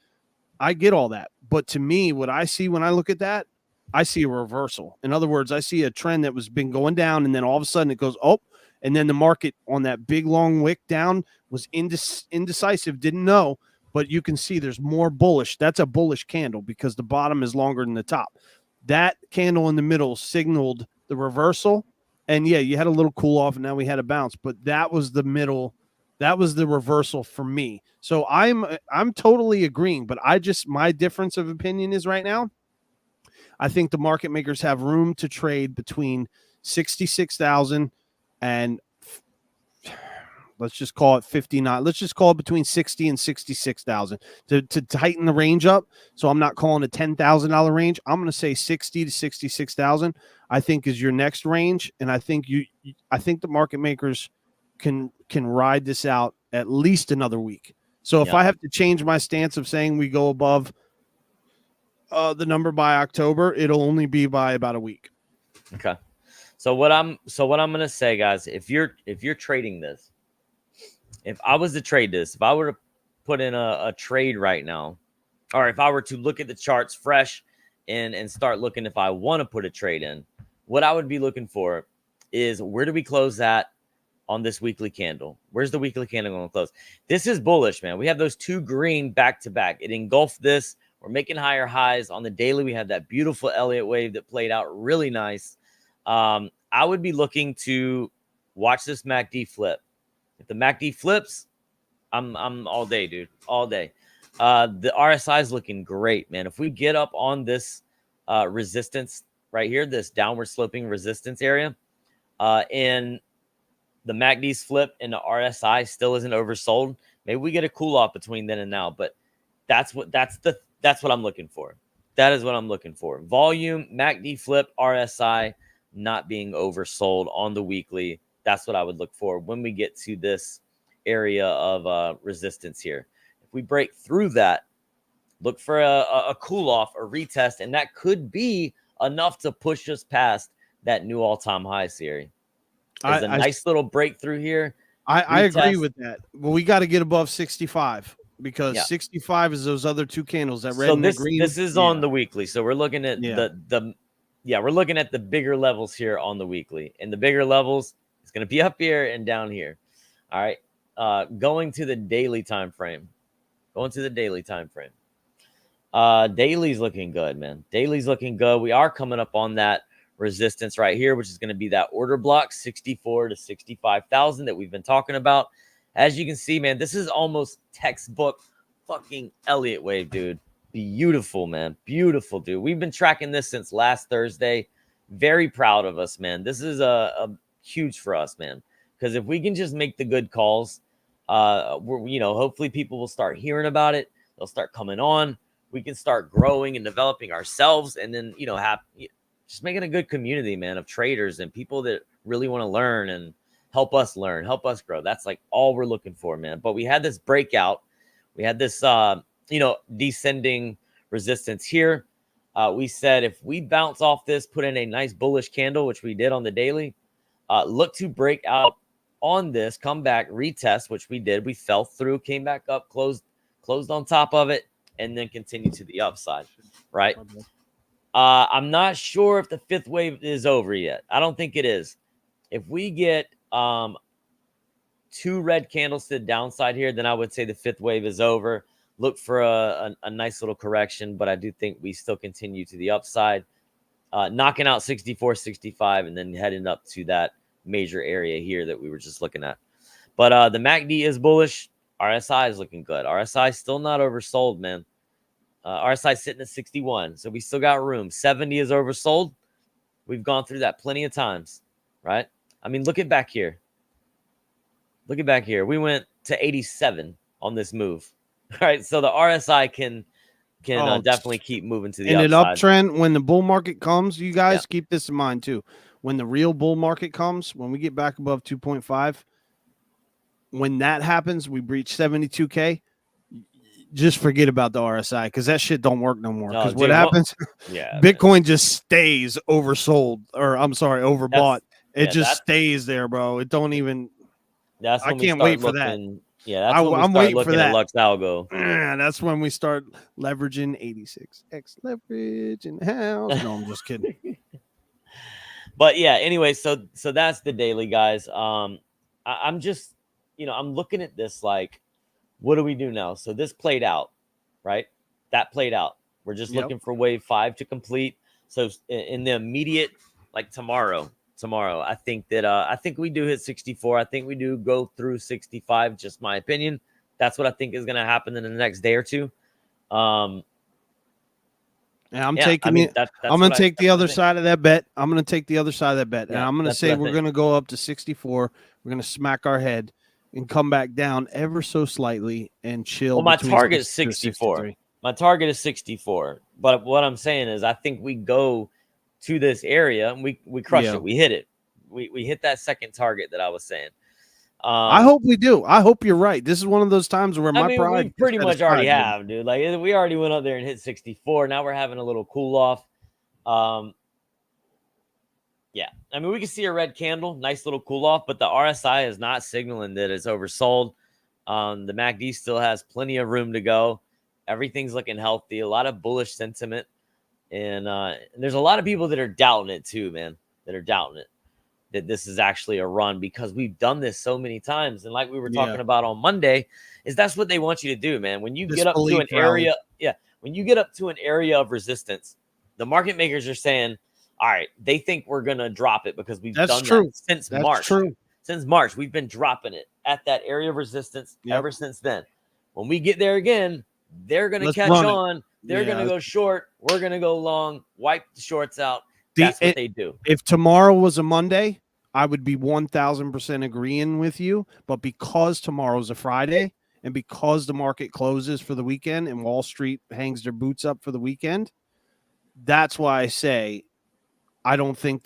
I get all that. But to me, what I see when I look at that, I see a reversal. In other words, I see a trend that was been going down, and then all of a sudden it goes up, and then the market on that big long wick down was indecisive, didn't know, but you can see there's more bullish. That's a bullish candle because the bottom is longer than the top. That candle in the middle signaled the reversal, and yeah, you had a little cool off, and now we had a bounce, but that was the middle. That was the reversal for me. So I'm totally agreeing, but my difference of opinion is right now, I think the market makers have room to trade between 66,000 and let's just call it 59. Let's just call it between 60 and 66,000 to tighten the range up. So I'm not calling a $10,000 range. I'm going to say 60 to 66,000. I think is your next range, and I think the market makers can ride this out at least another week. So if I have to change my stance of saying we go above the number by October, it'll only be by about a week. Okay. So what I'm gonna say, guys, if you're trading this, if I was to trade this, if I were to put in a trade right now, or if I were to look at the charts fresh and start looking if I want to put a trade in, what I would be looking for is where do we close that on this weekly candle? Where's the weekly candle going to close? This is bullish, man. We have those two green back to back. It engulfed this. We're making higher highs. On the daily, we had that beautiful Elliott wave that played out really nice. I would be looking to watch this MACD flip. If the MACD flips, I'm all day, dude. All day. The RSI is looking great, man. If we get up on this resistance right here, this downward sloping resistance area, and the MACD's flip and the RSI still isn't oversold, maybe we get a cool off between then and now. But that's what I'm looking for. That is what I'm looking for. Volume, MACD flip, RSI not being oversold on the weekly. That's what I would look for when we get to this area of resistance here. If we break through that, look for a cool off, a retest, and that could be enough to push us past that new all-time high series. There's a nice little breakthrough here. I agree with that. Well, we got to get above 65 because 65 is those other two candles that red and the green. This is on the weekly, so we're looking at we're looking at the bigger levels here on the weekly, and the bigger levels is going to be up here and down here. All right, going to the daily time frame. Daily's looking good, man. Daily's looking good. We are coming up on that resistance right here, which is going to be that order block 64 to 65,000 that we've been talking about. As you can see, man, this is almost textbook fucking Elliott wave, dude. Beautiful, man. Beautiful, dude. We've been tracking this since last Thursday. Very proud of us, man. This is a huge for us, man, because if we can just make the good calls, hopefully people will start hearing about it. They'll start coming on. We can start growing and developing ourselves, and then just making a good community, man, of traders and people that really want to learn and help us learn, help us grow. That's like all we're looking for, man. But we had this breakout. We had this, descending resistance here. We said if we bounce off this, put in a nice bullish candle, which we did on the daily, look to break out on this, come back, retest, which we did. We fell through, came back up, closed on top of it, and then continue to the upside, right? I'm not sure if the fifth wave is over yet. I don't think it is. If we get two red candles to the downside here, then I would say the fifth wave is over. Look for a nice little correction, but I do think we still continue to the upside, knocking out 64, 65, and then heading up to that major area here that we were just looking at. But the MACD is bullish. RSI is looking good. RSI still not oversold, man. RSI sitting at 61, so we still got room. 70 is oversold. We've gone through that plenty of times, right? I mean, look at back here. Look at back here. We went to 87 on this move. All right, so the RSI can definitely keep moving to the upside. In an uptrend, when the bull market comes, you guys keep this in mind too. When the real bull market comes, when we get back above 2.5, when that happens, we breach 72K. Just forget about the RSI because that shit don't work no more. Because what happens? Bitcoin just stays oversold, or I'm sorry, overbought. It just stays there, bro. It don't even. I can't wait for that. Yeah, that's when we I'm start waiting for looking at that. Lux Algo. That's when we start leveraging 86x leverage in the house. No, I'm just kidding. But yeah, anyway, so that's the daily, guys. I'm just, I'm looking at this like, what do we do now? So this played out, right? That played out. We're just Yep. looking for wave 5 to complete. So in the immediate, like tomorrow, I think we do hit 64. I think we do go through 65. Just my opinion. That's what I think is going to happen in the next day or two. And I'm Yeah, taking I mean, it. that's I'm going to take the other thing. side of that bet. I'm going to take the other side of that bet. And Yeah, I'm going to that's say what I we're think. going to go up to 64. We're going to smack our head and come back down ever so slightly and chill. Well, my between target is 62 or 64. 63. My target is 64. But what I'm saying is I think we go to this area and we crush it. We hit it. We hit that second target that I was saying. I hope we do. I hope you're right. This is one of those times where my pride. We pretty is much already satisfied, have, dude. Like we already went up there and hit 64. Now we're having a little cool off. Yeah, I mean, we can see a red candle, nice little cool off, but the RSI is not signaling that it's oversold. The MACD still has plenty of room to go. Everything's looking healthy, a lot of bullish sentiment. And there's a lot of people that are doubting it too, man, that are doubting it, that this is actually a run because we've done this so many times. And like we were talking about on Monday, is that's what they want you to do, man. When you get up to an area, when you get up to an area of resistance, the market makers are saying, all right, they think we're going to drop it because we've done that since March. Since March, we've been dropping it at that area of resistance ever since then. When we get there again, they're going to catch on. They're going to go short. We're going to go long, wipe the shorts out. That's what they do. If tomorrow was a Monday, I would be 1,000% agreeing with you. But because tomorrow's a Friday and because the market closes for the weekend and Wall Street hangs their boots up for the weekend, that's why I say I don't think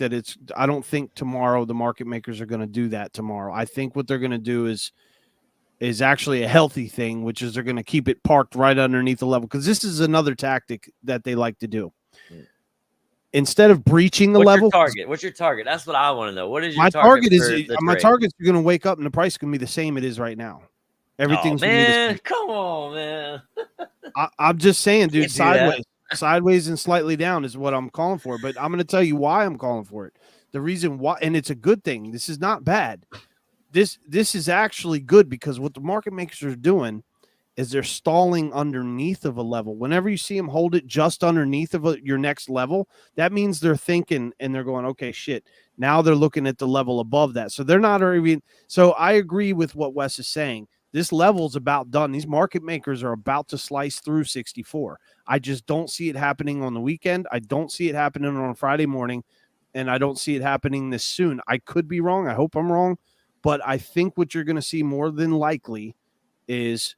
tomorrow the market makers are going to do that tomorrow. I think what they're going to do is actually a healthy thing, which is they're going to keep it parked right underneath the level, because this is another tactic that they like to do. Instead of breaching the level. What's your target? That's what I want to know. What is your target? My target is you're going to wake up and the price is going to be the same it is right now. Everything's going to be the same. Come on, man. I'm just saying, dude, sideways and slightly down is what I'm calling for. But I'm going to tell you why I'm calling for it. The reason why, and it's a good thing. This is not bad. This is actually good, because what the market makers are doing is they're stalling underneath of a level. Whenever you see them hold it just underneath of your next level, that means they're thinking and they're going, okay, shit. Now they're looking at the level above that. So they're not even. So I agree with what Wes is saying. This level's about done. These market makers are about to slice through 64. I just don't see it happening on the weekend. I don't see it happening on Friday morning, and I don't see it happening this soon. I could be wrong. I hope I'm wrong. But I think what you're going to see more than likely is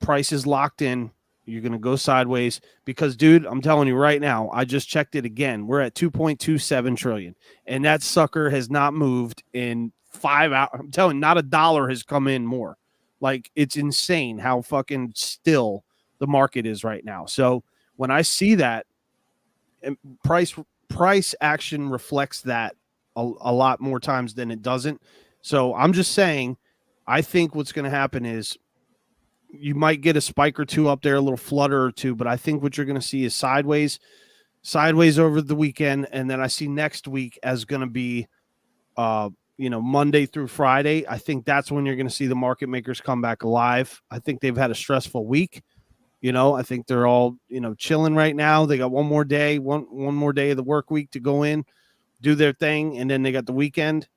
prices locked in. You're going to go sideways because, dude, I'm telling you right now, I just checked it again. We're at 2.27 trillion, and that sucker has not moved in 5 hours. I'm telling you, not a dollar has come in more. Like, it's insane how fucking still the market is right now. So when I see that, and price action reflects that a lot more times than it doesn't. So I'm just saying, I think what's going to happen is you might get a spike or two up there, a little flutter or two, but I think what you're going to see is sideways over the weekend. And then I see next week as going to be, Monday through Friday. I think that's when you're going to see the market makers come back alive. I think they've had a stressful week. I think they're all, chilling right now. They got one more day of the work week to go in, do their thing. And then they got the weekend.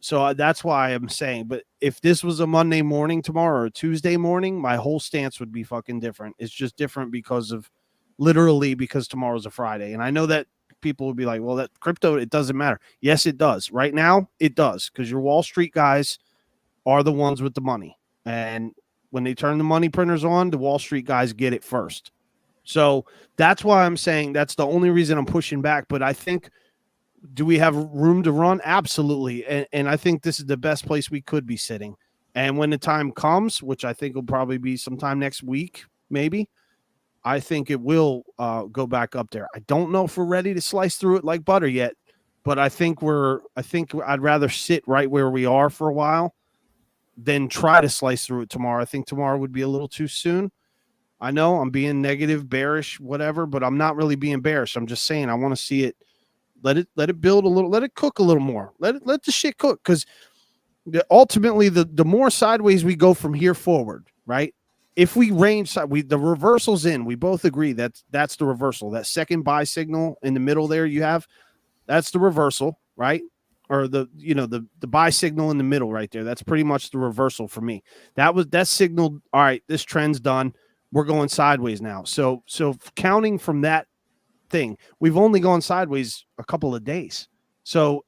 So that's why I'm saying, but if this was a Monday morning tomorrow or a Tuesday morning, my whole stance would be fucking different. It's just different because tomorrow's a Friday. And I know that people would be like, well, that crypto, it doesn't matter. Yes, it does. Right now, it does, because your Wall Street guys are the ones with the money. And when they turn the money printers on, the Wall Street guys get it first. So that's why I'm saying that's the only reason I'm pushing back. But I think, do we have room to run? Absolutely. And I think this is the best place we could be sitting. And when the time comes, which I think will probably be sometime next week, maybe, I think it will go back up there. I don't know if we're ready to slice through it like butter yet, but I think I'd rather sit right where we are for a while than try to slice through it tomorrow. I think tomorrow would be a little too soon. I know I'm being negative, bearish, whatever, but I'm not really being bearish. I'm just saying I want to see it. Let it build a little, let it cook a little more. Let the shit cook, because ultimately the more sideways we go from here forward, right? If we range the reversal's in. We both agree that's the reversal. That second buy signal in the middle there that's the reversal, right? Or the buy signal in the middle right there. That's pretty much the reversal for me. That signaled, all right, this trend's done. We're going sideways now. So counting from that thing, we've only gone sideways a couple of days. So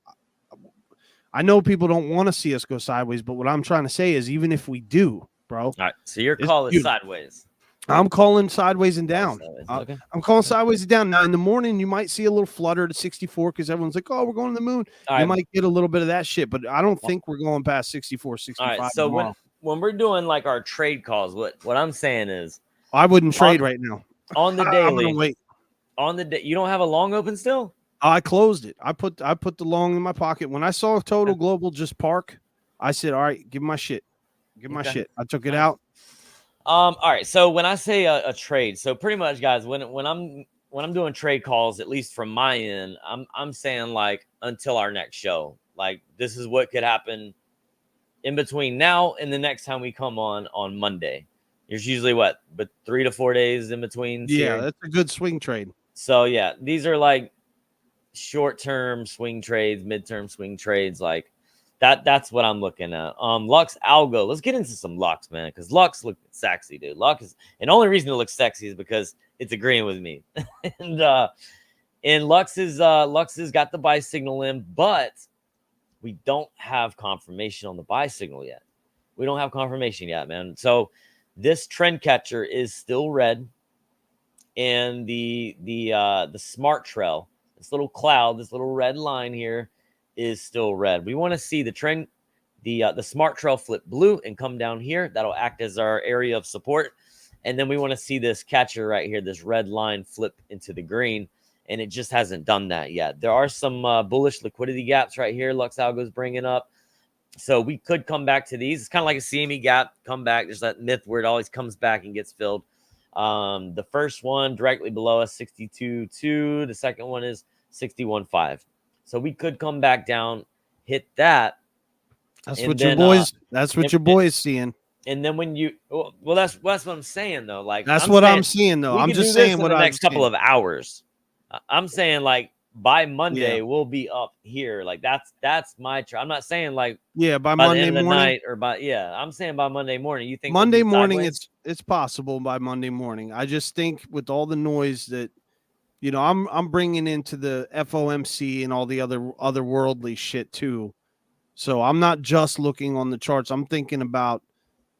I know people don't want to see us go sideways, but what I'm trying to say is, even if we do, bro. All right. So your call is sideways. I'm calling sideways and down. Okay. I'm calling sideways and down. Now, in the morning, you might see a little flutter to 64 because everyone's like, oh, we're going to the moon. You might get a little bit of that shit, but I don't think we're going past 64, 65. All right. So when we're doing like our trade calls, what I'm saying is, I wouldn't trade right now. On the daily. I'm gonna wait. On the day, you don't have a long open still? I closed it. I put the long in my pocket. When I saw Total Global just park, I said, all right, give me my shit. Give me my shit. I took it out. All right. So when I say a trade, so pretty much, guys, when I'm doing trade calls, at least from my end, I'm saying like until our next show. Like, this is what could happen in between now and the next time we come on Monday. There's usually but 3 to 4 days in between. Yeah, that's a good swing trade. So yeah, these are like short-term swing trades, mid-term swing trades, like that's what I'm looking at. Lux Algo. Let's get into some Lux, man, because Lux looks sexy, dude. And the only reason it looks sexy is because it's agreeing with me. and Lux has got the buy signal in, but we don't have confirmation on the buy signal yet. We don't have confirmation yet, man. So this trend catcher is still red, and the smart trail, this little cloud, this little red line here, is still red. We want to see the trend, the smart trail flip blue and come down here. That'll act as our area of support, and then we want to see this catcher right here, this red line, flip into the green, and it just hasn't done that yet. There are some bullish liquidity gaps right here. Lux Algo is bringing up. So we could come back to these. It's kind of like a CME gap, come back. There's that myth where it always comes back and gets filled. The first one directly below us, 62.2. The second one is 61.5. So we could come back down, hit that. That's what your boys. That's what your boys seeing. And then when you, well, that's what I'm saying though. Like I'm seeing though. I'm just saying what the next couple of hours. I'm saying like, by Monday, we'll be up here. Like that's my I'm not saying like by Monday morning night or I'm saying by Monday morning. You think Monday morning it's possible by Monday morning. I just think with all the noise that I'm bringing into the FOMC and all the other worldly shit too. So I'm not just looking on the charts. I'm thinking about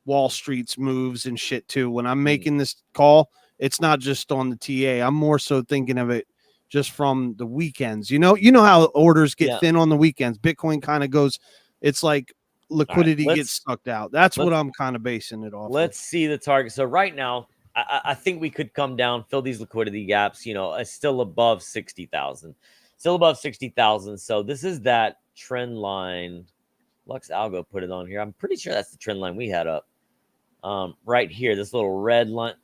Wall Street's moves and shit too. When I'm making this call, it's not just on the TA. I'm more so thinking of it just from the weekends. You know how orders get thin on the weekends. Bitcoin kind of goes, it's like liquidity gets sucked out. That's what I'm kind of basing it off. Let's see the target. So right now, I think we could come down, fill these liquidity gaps, still above 60,000. Still above 60,000. So this is that trend line. Lux Algo put it on here. I'm pretty sure that's the trend line we had up. Right here, this little red line.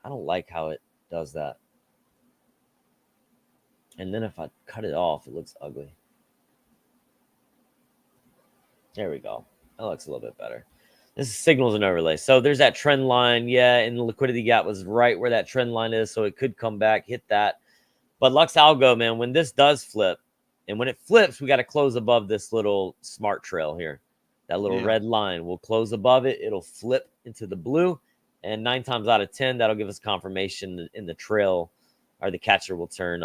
I don't like how it does that. And then if I cut it off, it looks ugly. There we go. That looks a little bit better. This is signals and overlay. So there's that trend line. Yeah, and the liquidity gap was right where that trend line is. So it could come back, hit that. But Lux Algo, man, when this does flip, and when it flips, we got to close above this little smart trail here. That little red line. We'll close above it. It'll flip into the blue. And 9 times out of 10, that'll give us confirmation in the trail, or the catcher will turn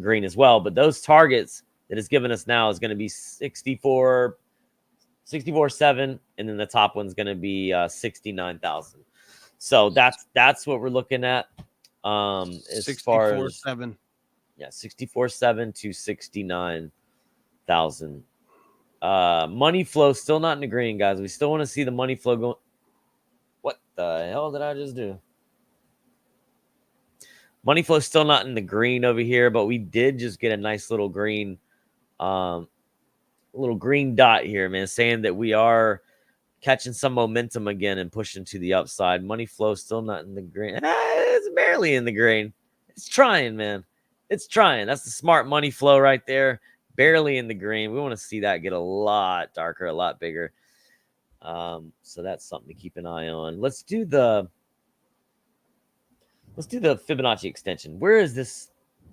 green as well. But those targets that it's given us now is going to be 64.7, and then the top one's going to be 69,000. So that's what we're looking at. As far as 64.7. Yeah, 64.7 to 69,000. Money flow still not in the green, guys. We still want to see the money flow going. What the hell did I just do? Money flow still not in the green over here, but we did just get a nice little green dot here, man, saying that we are catching some momentum again and pushing to the upside. Money flow still not in the green. It's barely in the green. It's trying, man. It's trying. That's the smart money flow right there. Barely in the green. We want to see that get a lot darker, a lot bigger. So that's something to keep an eye on. Let's do the Fibonacci extension. Where is this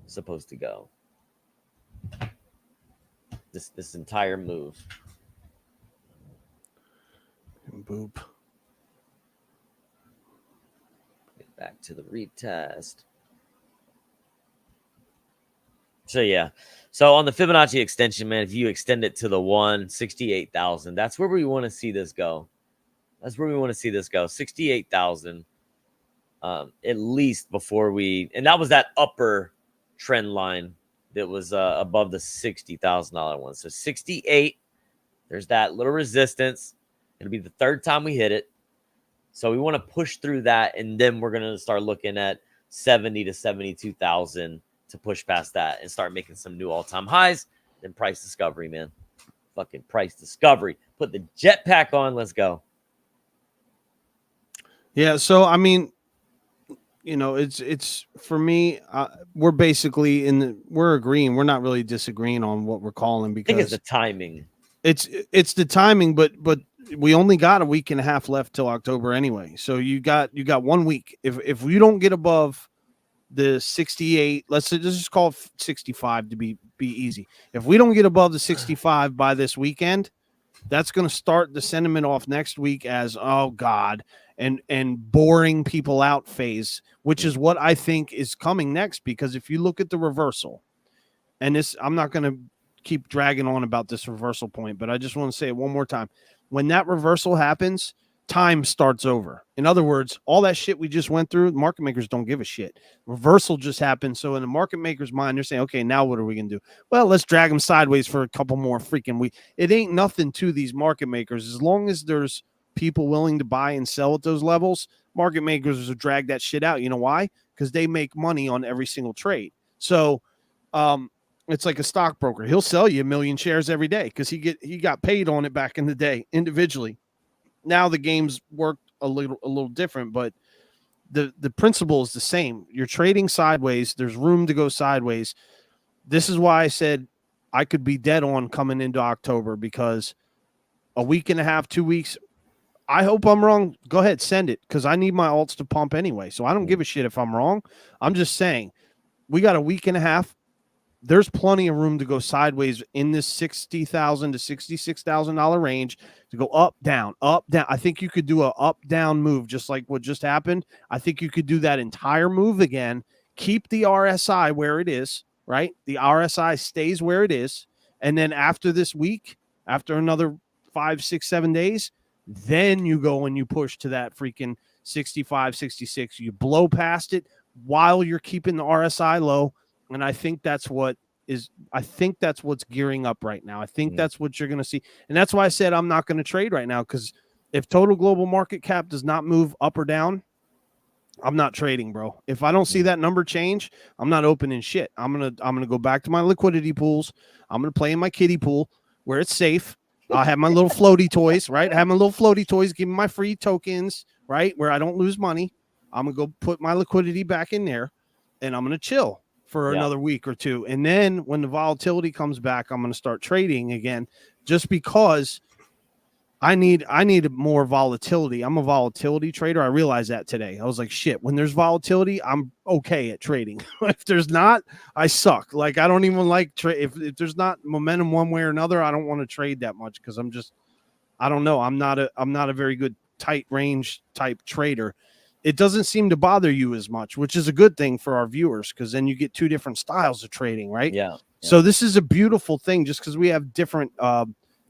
supposed to go? This entire move. Boop. Get back to the retest. So yeah. So on the Fibonacci extension, man, if you extend it to the 168,000, that's where we want to see this go. That's where we want to see this go. 68,000. At least before we, and that was that upper trend line that was above the $60,000 one. So 68, there's that little resistance. It'll be the third time we hit it. So we want to push through that, and then we're going to start looking at 70 to 72,000 to push past that and start making some new all-time highs. Then price discovery, man. Fucking price discovery. Put the jetpack on. Let's go. Yeah, so I mean, you know, it's for me. We're basically we're agreeing. We're not really disagreeing on what we're calling, because I think it's the timing. It's the timing, but we only got a week and a half left till October anyway. So you got 1 week. If we don't get above the 68, let's just call it 65 to be easy. If we don't get above the 65 by this weekend, that's going to start the sentiment off next week as, oh God, and boring people out phase, which is what I think is coming next. Because if you look at the reversal, and this, I'm not going to keep dragging on about this reversal point, but I just want to say it one more time. When that reversal happens, time starts over. In other words, all that shit we just went through, market makers don't give a shit. Reversal just happened. So in the market maker's mind, they're saying, okay, now what are we going to do? Well, let's drag them sideways for a couple more freaking weeks. It ain't nothing to these market makers. As long as there's people willing to buy and sell at those levels, market makers will drag that shit out. You know why? Because they make money on every single trade. So it's like a stockbroker. He'll sell you 1 million shares every day because he got paid on it back in the day individually. Now the game's worked a little different, but the principle is the same. You're trading sideways. There's room to go sideways. This is why I said I could be dead on coming into October, because a week and a half, 2 weeks, I hope I'm wrong. Go ahead, send it, because I need my alts to pump anyway. So I don't give a shit if I'm wrong. I'm just saying we got a week and a half. There's plenty of room to go sideways in this $60,000 to $66,000 range, to go up, down, up, down. I think you could do a up, down move, just like what just happened. I think you could do that entire move again. Keep the RSI where it is, right? The RSI stays where it is. And then after this week, after another 5, 6, 7 days, then you go and you push to that freaking 65, 66. You blow past it while you're keeping the RSI low. And I think that's what's gearing up right now. I think that's what you're going to see. And that's why I said I'm not going to trade right now, because if total global market cap does not move up or down, I'm not trading, bro. If I don't see that number change, I'm not opening shit. I'm going to go back to my liquidity pools. I'm going to play in my kiddie pool where it's safe. I have my little floaty toys, right? I have my little floaty toys, give me my free tokens, right? Where I don't lose money. I'm going to go put my liquidity back in there, and I'm going to chill for another week or two. And then when the volatility comes back, I'm going to start trading again, just because I need more volatility. I'm a volatility trader. I realized that today. I was like, shit, when there's volatility, I'm okay at trading. If there's not, I suck. Like, I don't even like trade. If there's not momentum one way or another, I don't want to trade that much, because I don't know. I'm not a very good tight range type trader. It doesn't seem to bother you as much, which is a good thing for our viewers, because then you get two different styles of trading, right? Yeah. So this is a beautiful thing, just because we have different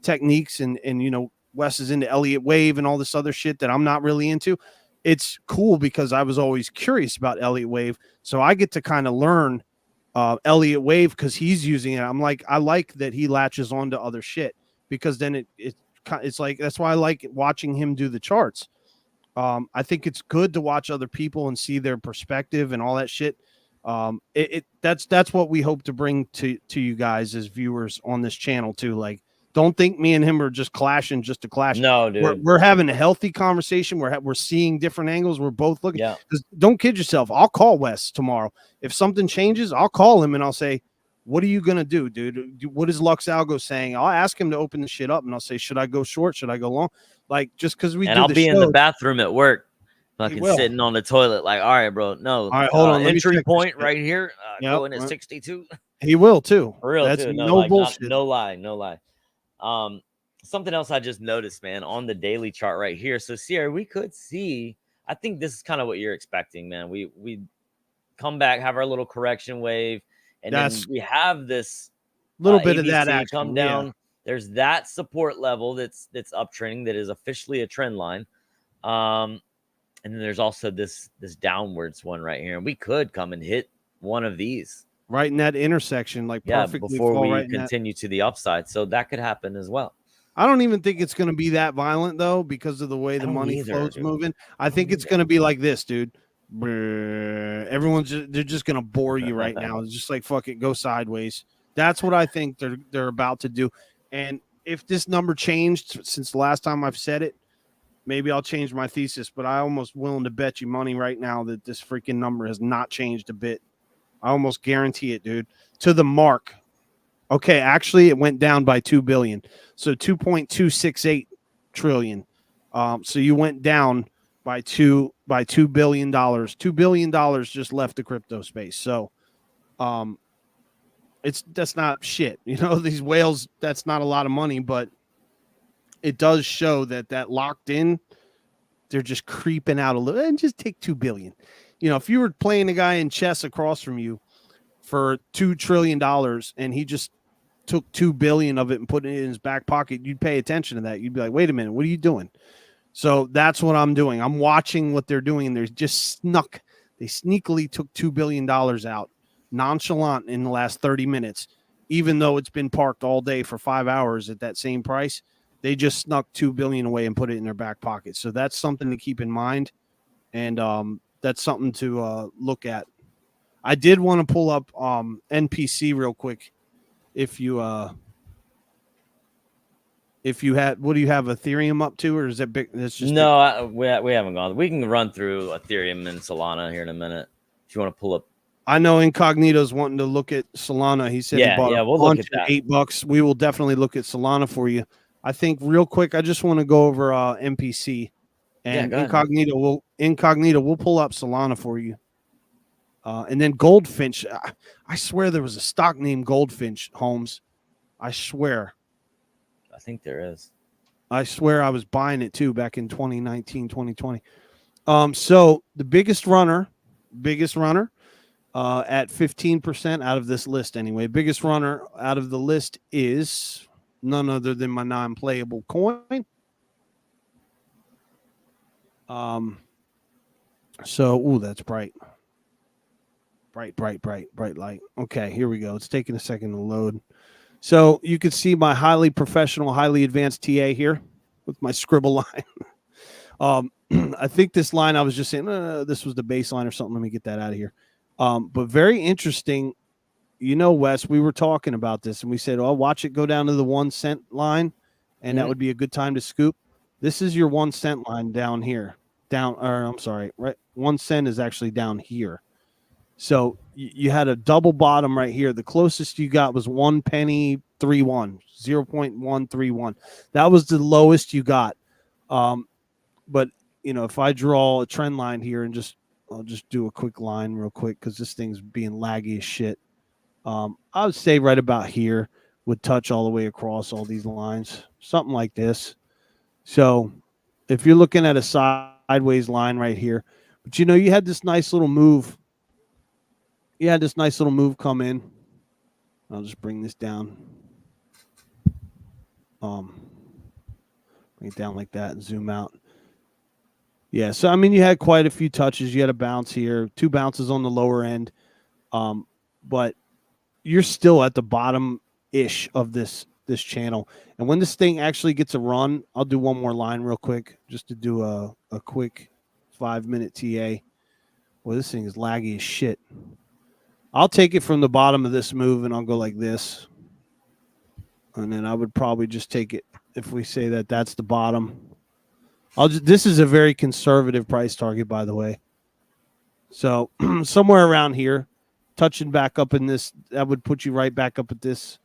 techniques, and you know, Wes is into Elliott Wave and all this other shit that I'm not really into. It's cool because I was always curious about Elliott Wave, so I get to kind of learn Elliott Wave because he's using it. I like that he latches onto other shit, because then it's like, that's why I like watching him do the charts. I think it's good to watch other people and see their perspective and all that shit. That's what we hope to bring to you guys as viewers on this channel too. Like, Don't think me and him are just clashing just to clash. No, dude. We're having a healthy conversation. We're seeing different angles. We're both looking. Yeah. Don't kid yourself. I'll call Wes tomorrow. If something changes, I'll call him and I'll say, what are you going to do, dude? What is Lux Algo saying? I'll ask him to open the shit up and I'll say, should I go short? Should I go long? Like, just because we and do I'll the be show, in the bathroom at work, He fucking will. sitting on the toilet, like, all right, bro. No, All right, hold on. Let me entry check this point shit. right here, Yep, going at right. 62. He will too. For real, That's too. No, no like, bullshit. no lie, no lie. Something else I just noticed, man, on the daily chart right here. So, Sierra, we could see. I think this is kind of what you're expecting, man. We come back, have our little correction wave, and then we have this little bit of that ABC action come yeah. down. There's that support level that's uptrending, that is officially a trend line. And then there's also this downwards one right here, and we could come and hit one of these right in that intersection, like perfectly before we right continue to the upside. So that could happen as well. I don't even think it's going to be that violent though, because of the way the money flow's moving. I think it's going to be like this, dude. They're just going to bore you right now. It's just like, fuck it, go sideways. That's what I think they're about to do. And if this number changed since the last time I've said it, maybe I'll change my thesis, but I almost willing to bet you money right now that this freaking number has not changed a bit. I almost guarantee it, dude. To the mark. Okay, actually, it went down by 2 billion. So 2.268 trillion. So you went down by $2 billion. $2 billion just left the crypto space. So that's not shit. You know, these whales, that's not a lot of money, but it does show that locked in, they're just creeping out a little, and just take 2 billion. You know, if you were playing a guy in chess across from you for $2 trillion and he just took 2 billion of it and put it in his back pocket, you'd pay attention to that. You'd be like, wait a minute, what are you doing? So that's what I'm doing. I'm watching what they're doing. They sneakily took $2 billion out nonchalant in the last 30 minutes, even though it's been parked all day for 5 hours at that same price. They just snuck 2 billion away and put it in their back pocket. So that's something to keep in mind. And that's something to look at. I did want to pull up NPC real quick. If you had, what do you have Ethereum up to, or is that big? That's just no, we haven't gone. We can run through Ethereum and Solana here in a minute if you want to pull up. I know Incognito's wanting to look at Solana. He said he bought we'll look at that. $8. We will definitely look at Solana for you. I think real quick, I just want to go over MPC and Incognito. We'll pull up Solana for you. And then Goldfinch. I swear there was a stock named Goldfinch, Holmes. I swear. I think there is. I swear I was buying it too back in 2019, 2020. So the biggest runner at 15% out of this list anyway. Biggest runner out of the list is none other than my non-playable coin. So, that's bright. Bright light. Okay, here we go. It's taking a second to load. So you can see my highly professional, highly advanced TA here with my scribble line. I think this line, I was just saying, this was the baseline or something. Let me get that out of here. But very interesting. You know, Wes, we were talking about this and we said, oh, watch it go down to the 1 cent line. And that would be a good time to scoop. This is your 1 cent line down here. Right. 1 cent is actually down here. So you had a double bottom right here. The closest you got was 1 penny 31, 0.131. That was the lowest you got. But you know, if I draw a trend line here and I'll just do a quick line real quick because this thing's being laggy as shit. I would say right about here would touch all the way across all these lines, something like this. So if you're looking at a sideways line right here, but you know, you had this nice little move. You had this nice little move come in. I'll just bring this down. Bring it down like that and zoom out. Yeah, so I mean, you had quite a few touches. You had a bounce here, 2 bounces on the lower end. But you're still at the bottom-ish of this channel. And when this thing actually gets a run, I'll do one more line real quick just to do a quick 5-minute TA. Boy, this thing is laggy as shit. I'll take it from the bottom of this move and I'll go like this. And then I would probably just take it if we say that that's the bottom. This is a very conservative price target, by the way. So somewhere around here, touching back up in this, that would put you right back up at this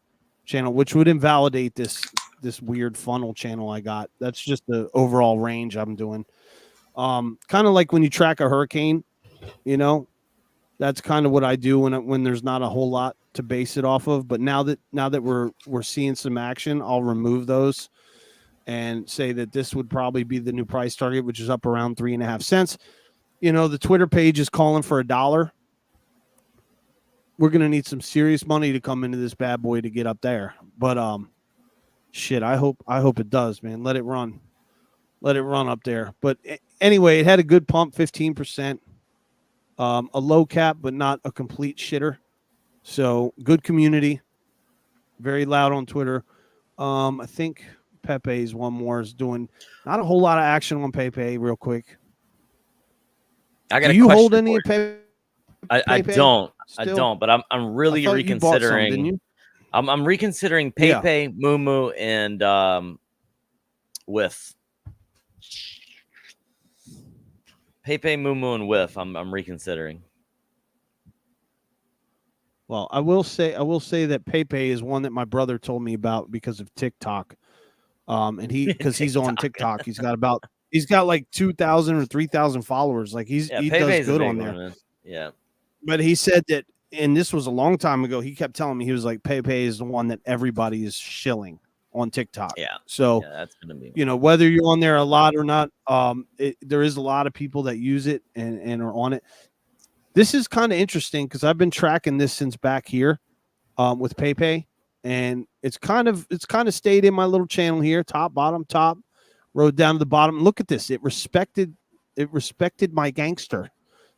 channel, which would invalidate this weird funnel channel I got. That's just the overall range I'm doing. Kind of like when you track a hurricane, you know, that's kind of what I do when there's not a whole lot to base it off of. But now that we're seeing some action, I'll remove those and say that this would probably be the new price target, which is up around 3.5 cents. You know, the Twitter page is calling for $1. We're going to need some serious money to come into this bad boy to get up there. But shit, I hope it does, man. Let it run up there. But anyway, it had a good pump, 15%. A low cap, but not a complete shitter. So good community. Very loud on Twitter. I think Pepe's one more is doing not a whole lot of action on Pepe. Real quick, Do you hold any of Pepe? I don't. Still? I don't. But I'm really reconsidering. Some, didn't you? I'm reconsidering Pepe, Mumu, and Whiff. Pepe, Mumu, and Whiff. I'm reconsidering. Well, I will say that Pepe is one that my brother told me about because of TikTok. And he's on TikTok. He's got like 2,000 or 3,000 followers. Like he does good on there. Man. Yeah. But he said that, and this was a long time ago. He kept telling me, he was like, Pepe is the one that everybody is shilling on TikTok. Yeah. So that's gonna be, you know, whether you're on there a lot or not, there is a lot of people that use it and are on it. This is kind of interesting because I've been tracking this since back here with Pepe, and it's kind of stayed in my little channel here, top, bottom, top, rode down to the bottom. Look at this. It respected my gangster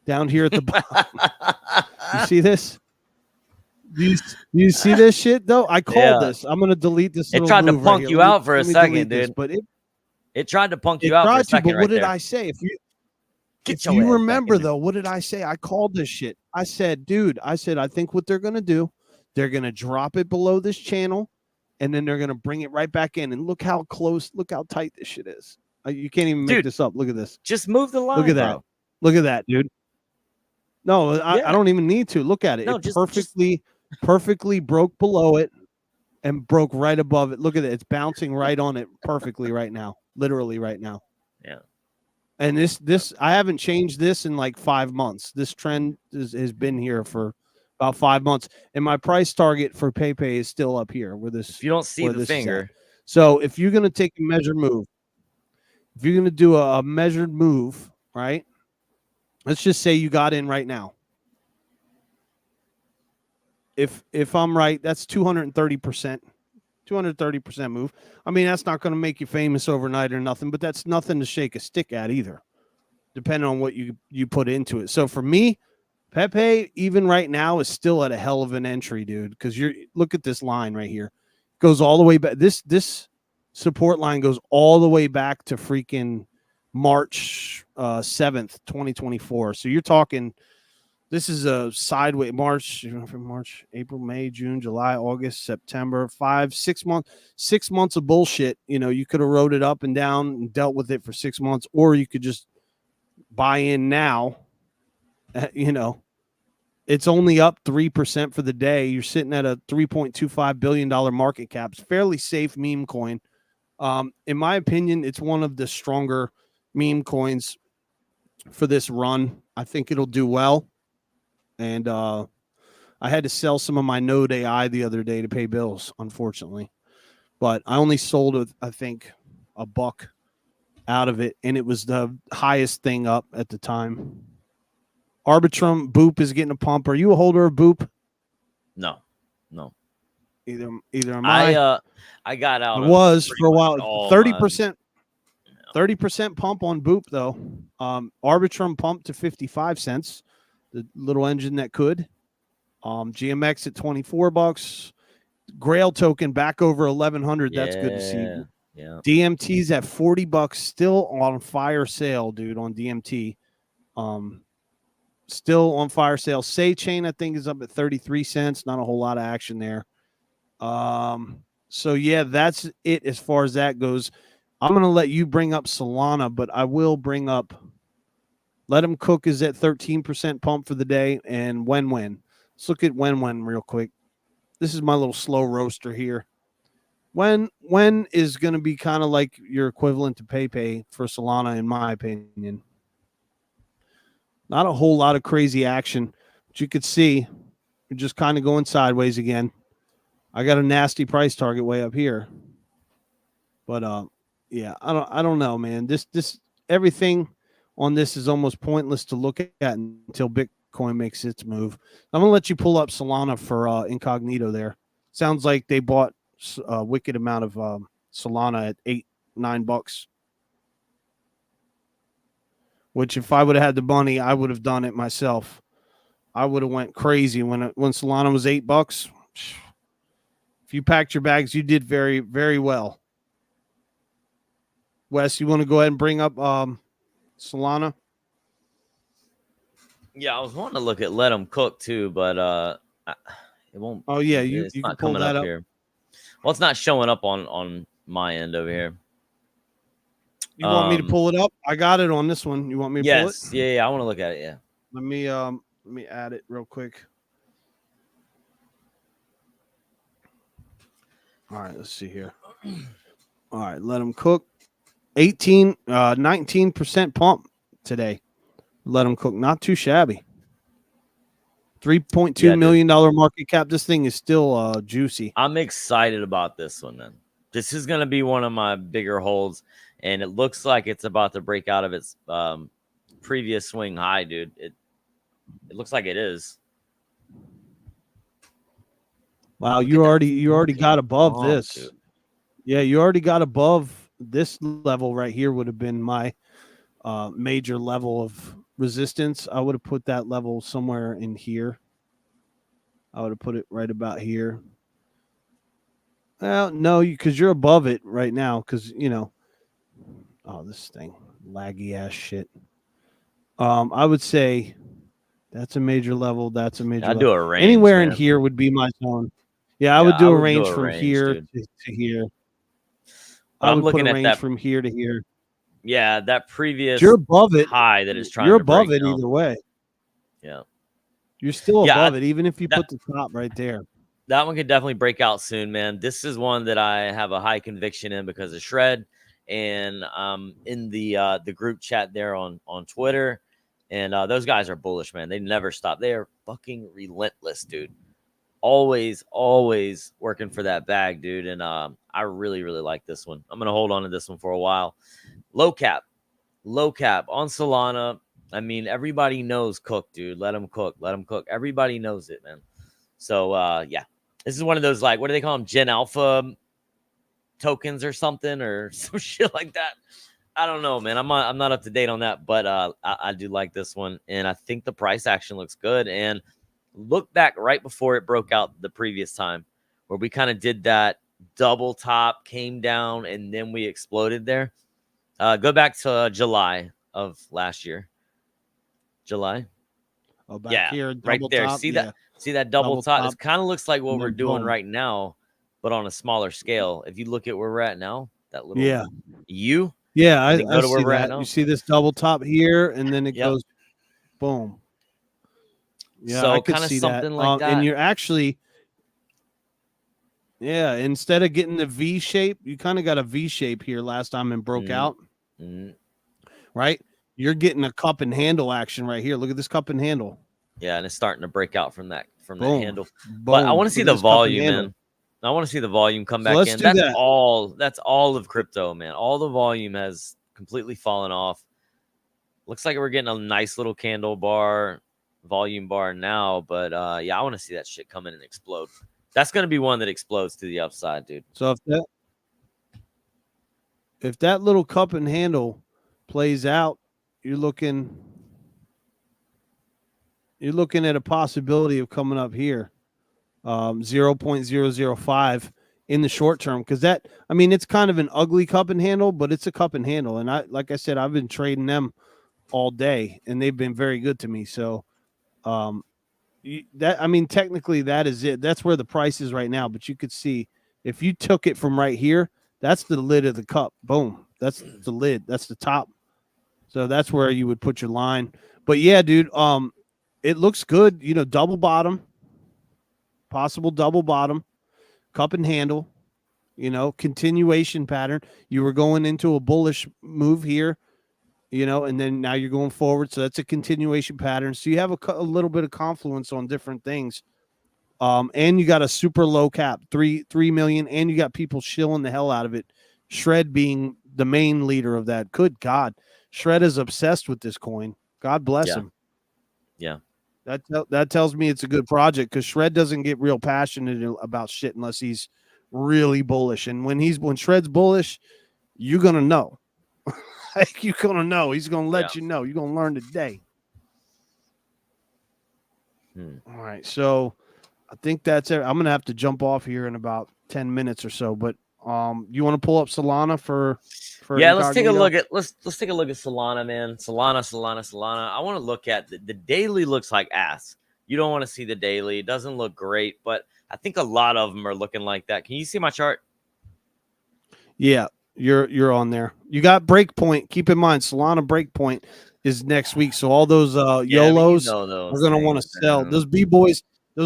down here at the bottom. You see this? You see this shit though? I called this. I'm gonna delete this. It tried to punk you out for a second, dude. But it tried to punk you out for a second. But what did I say? If you remember though, what did I say? I called this shit. I said, dude, I think what they're gonna do, they're gonna drop it below this channel, and then they're gonna bring it right back in. And look how tight this shit is. You can't even make this up. Look at this. Just move the line. Look at that. Look at that, dude. No, I don't even need to look at it. No, it perfectly broke below it and broke right above it. Look at it. It's bouncing right on it perfectly right now. Literally right now. Yeah. And this I haven't changed this in like 5 months. This trend has been here for about 5 months. And my price target for Pepe is still up here where this. If you don't see the finger. So if you're going to take a measured move, if you're going to do a measured move, right? Let's just say you got in right now. If I'm right, that's 230%. 230% move. I mean, that's not going to make you famous overnight or nothing, but that's nothing to shake a stick at either, depending on what you put into it. So for me, Pepe, even right now, is still at a hell of an entry, dude, because look at this line right here. It goes all the way back. This support line goes all the way back to freaking March 7th, 2024. So you're talking, this is a sideways March, April, May, June, July, August, September, 6 months, 6 months of bullshit. You know, you could have rode it up and down and dealt with it for 6 months, or you could just buy in now. You know, it's only up 3% for the day. You're sitting at a $3.25 billion market cap. It's fairly safe meme coin. In my opinion, it's one of the stronger meme coins for this run. I think it'll do well. And I had to sell some of my Node AI the other day to pay bills, unfortunately. But I only sold, I think, $1 out of it, and it was the highest thing up at the time. Arbitrum Boop is getting a pump. Are you a holder of Boop? No. Either am I. I got out. It was for a while. 30%. 30% pump on Boop though. Arbitrum pumped to 55 cents. The little engine that could. GMX at $24. Grail token back over 1,100. That's good to see. Yeah. DMT's at $40. Still on fire sale, dude. On DMT. Still on fire sale. Say Chain, I think, is up at 33 cents. Not a whole lot of action there. So yeah, that's it as far as that goes. I'm gonna let you bring up Solana, but I will bring up Let 'em Cook is at 13% pump for the day, and when. Let's look at when real quick. This is my little slow roaster here. When is going to be kind of like your equivalent to PayPay for Solana, in my opinion. Not a whole lot of crazy action, but you could see we're just kind of going sideways again. I got a nasty price target way up here, but yeah, I don't know, man. This everything on this is almost pointless to look at until Bitcoin makes its move. I'm gonna let you pull up Solana for incognito there. Sounds like they bought a wicked amount of Solana at $8-9, which if I would have had the money, I would have done it myself. I would have went crazy when Solana was $8. If you packed your bags, you did very, very well. Wes, you want to go ahead and bring up Solana? Yeah, I was wanting to look at Let 'em Cook too, but it won't. Oh yeah, it's you not can pull coming that up here. Well, it's not showing up on my end over here. You want me to pull it up? I got it on this one. You want me to pull it? Yes, yeah, I want to look at it. Yeah. Let me add it real quick. All right, let's see here. All right, Let 'em Cook. 19% pump today. Let 'em Cook. Not too shabby. $3.2 million market cap. This thing is still juicy. I'm excited about this one, then. This is going to be one of my bigger holds, and it looks like it's about to break out of its previous swing high, dude. It looks like it is. Wow, you already got above this. Dude. Yeah, you already got above this level right here. Would have been my major level of resistance. I would have put that level somewhere in here. I would have put it right about here. Well, no, because you're above it right now. Because oh, this thing laggy ass shit. I would say that's a major level. That's a major. I'd do a range. Anywhere man. in here would be my zone. Yeah, I would do a range from here to here. But I I'm would looking put a at range that from here to here. Yeah, that previous you're above it. high that is trying you're to above break it down. either way. Yeah. You're still above it, even if you put the top right there. That one could definitely break out soon, man. This is one that I have a high conviction in because of Shred and in the group chat there on Twitter. And those guys are bullish, man. They never stop. They are fucking relentless, dude. Always working for that bag, dude. And I really, really like this one. I'm going to hold on to this one for a while. Low cap on Solana. I mean, everybody knows Cook, dude. Let 'em cook. Everybody knows it, man. So, yeah. This is one of those, like, what do they call them? Gen Alpha tokens or something or some shit like that. I don't know, man. I'm not up to date on that, but I do like this one. And I think the price action looks good. And look back right before it broke out the previous time where we kind of did that double top, came down, and then we exploded there. Go back to July of last year. July. Oh, back here, right there. Top, See that? See that double top? It kind of looks like what we're doing boom. right now, but on a smaller scale. If you look at where we're at now, that little U. Yeah, I go to where see we're that. at now. You see this double top here, and then it goes boom. Yeah, so I could kind of see something that. like that. And you're actually, instead of getting the V shape, you kind of got a V shape here last time and broke out. Right? You're getting a cup and handle action right here. Look at this cup and handle. Yeah, and it's starting to break out from that handle. Boom. But I want to see the volume, man. I want to see the volume come back in. That's all of crypto, man. All the volume has completely fallen off. Looks like we're getting a nice little candle bar, volume bar now. But yeah, I want to see that shit come in and explode. That's going to be one that explodes to the upside, dude. So if that little cup and handle plays out, you're looking at a possibility of coming up here, 0.005 in the short term. Because it's kind of an ugly cup and handle, but it's a cup and handle. And like I said, I've been trading them all day, and they've been very good to me. So, technically that is it. That's where the price is right now. But you could see If you took it from right here, that's the lid of the cup. Boom. That's the lid. That's the top. So that's where you would put your line. But yeah, dude, it looks good. You know, double bottom, possible double bottom, cup and handle, you know, continuation pattern. You were going into a bullish move here, you know, and then now you're going forward. So that's a continuation pattern. So you have a little bit of confluence on different things. And you got a super low cap, 3 million, and you got people shilling the hell out of it. Shred being the main leader of that. Good God. Shred is obsessed with this coin. God bless him. Yeah. That tells me it's a good project, because Shred doesn't get real passionate about shit unless he's really bullish. And when Shred's bullish, you're gonna know. You're gonna know. He's gonna let you know. You're gonna learn today. All right, so I think that's it. I'm gonna have to jump off here in about 10 minutes or so. But you want to pull up Solana for let's take a incognito? look at let's take a look at Solana, man. Solana. I want to look at the daily. Looks like ass. You don't want to see the daily. It doesn't look great, but I think a lot of them are looking like that. Can you see my chart? Yeah, you're on there. You got breakpoint. Keep in mind, Solana breakpoint is next week. So all those YOLOs are gonna want to sell. Those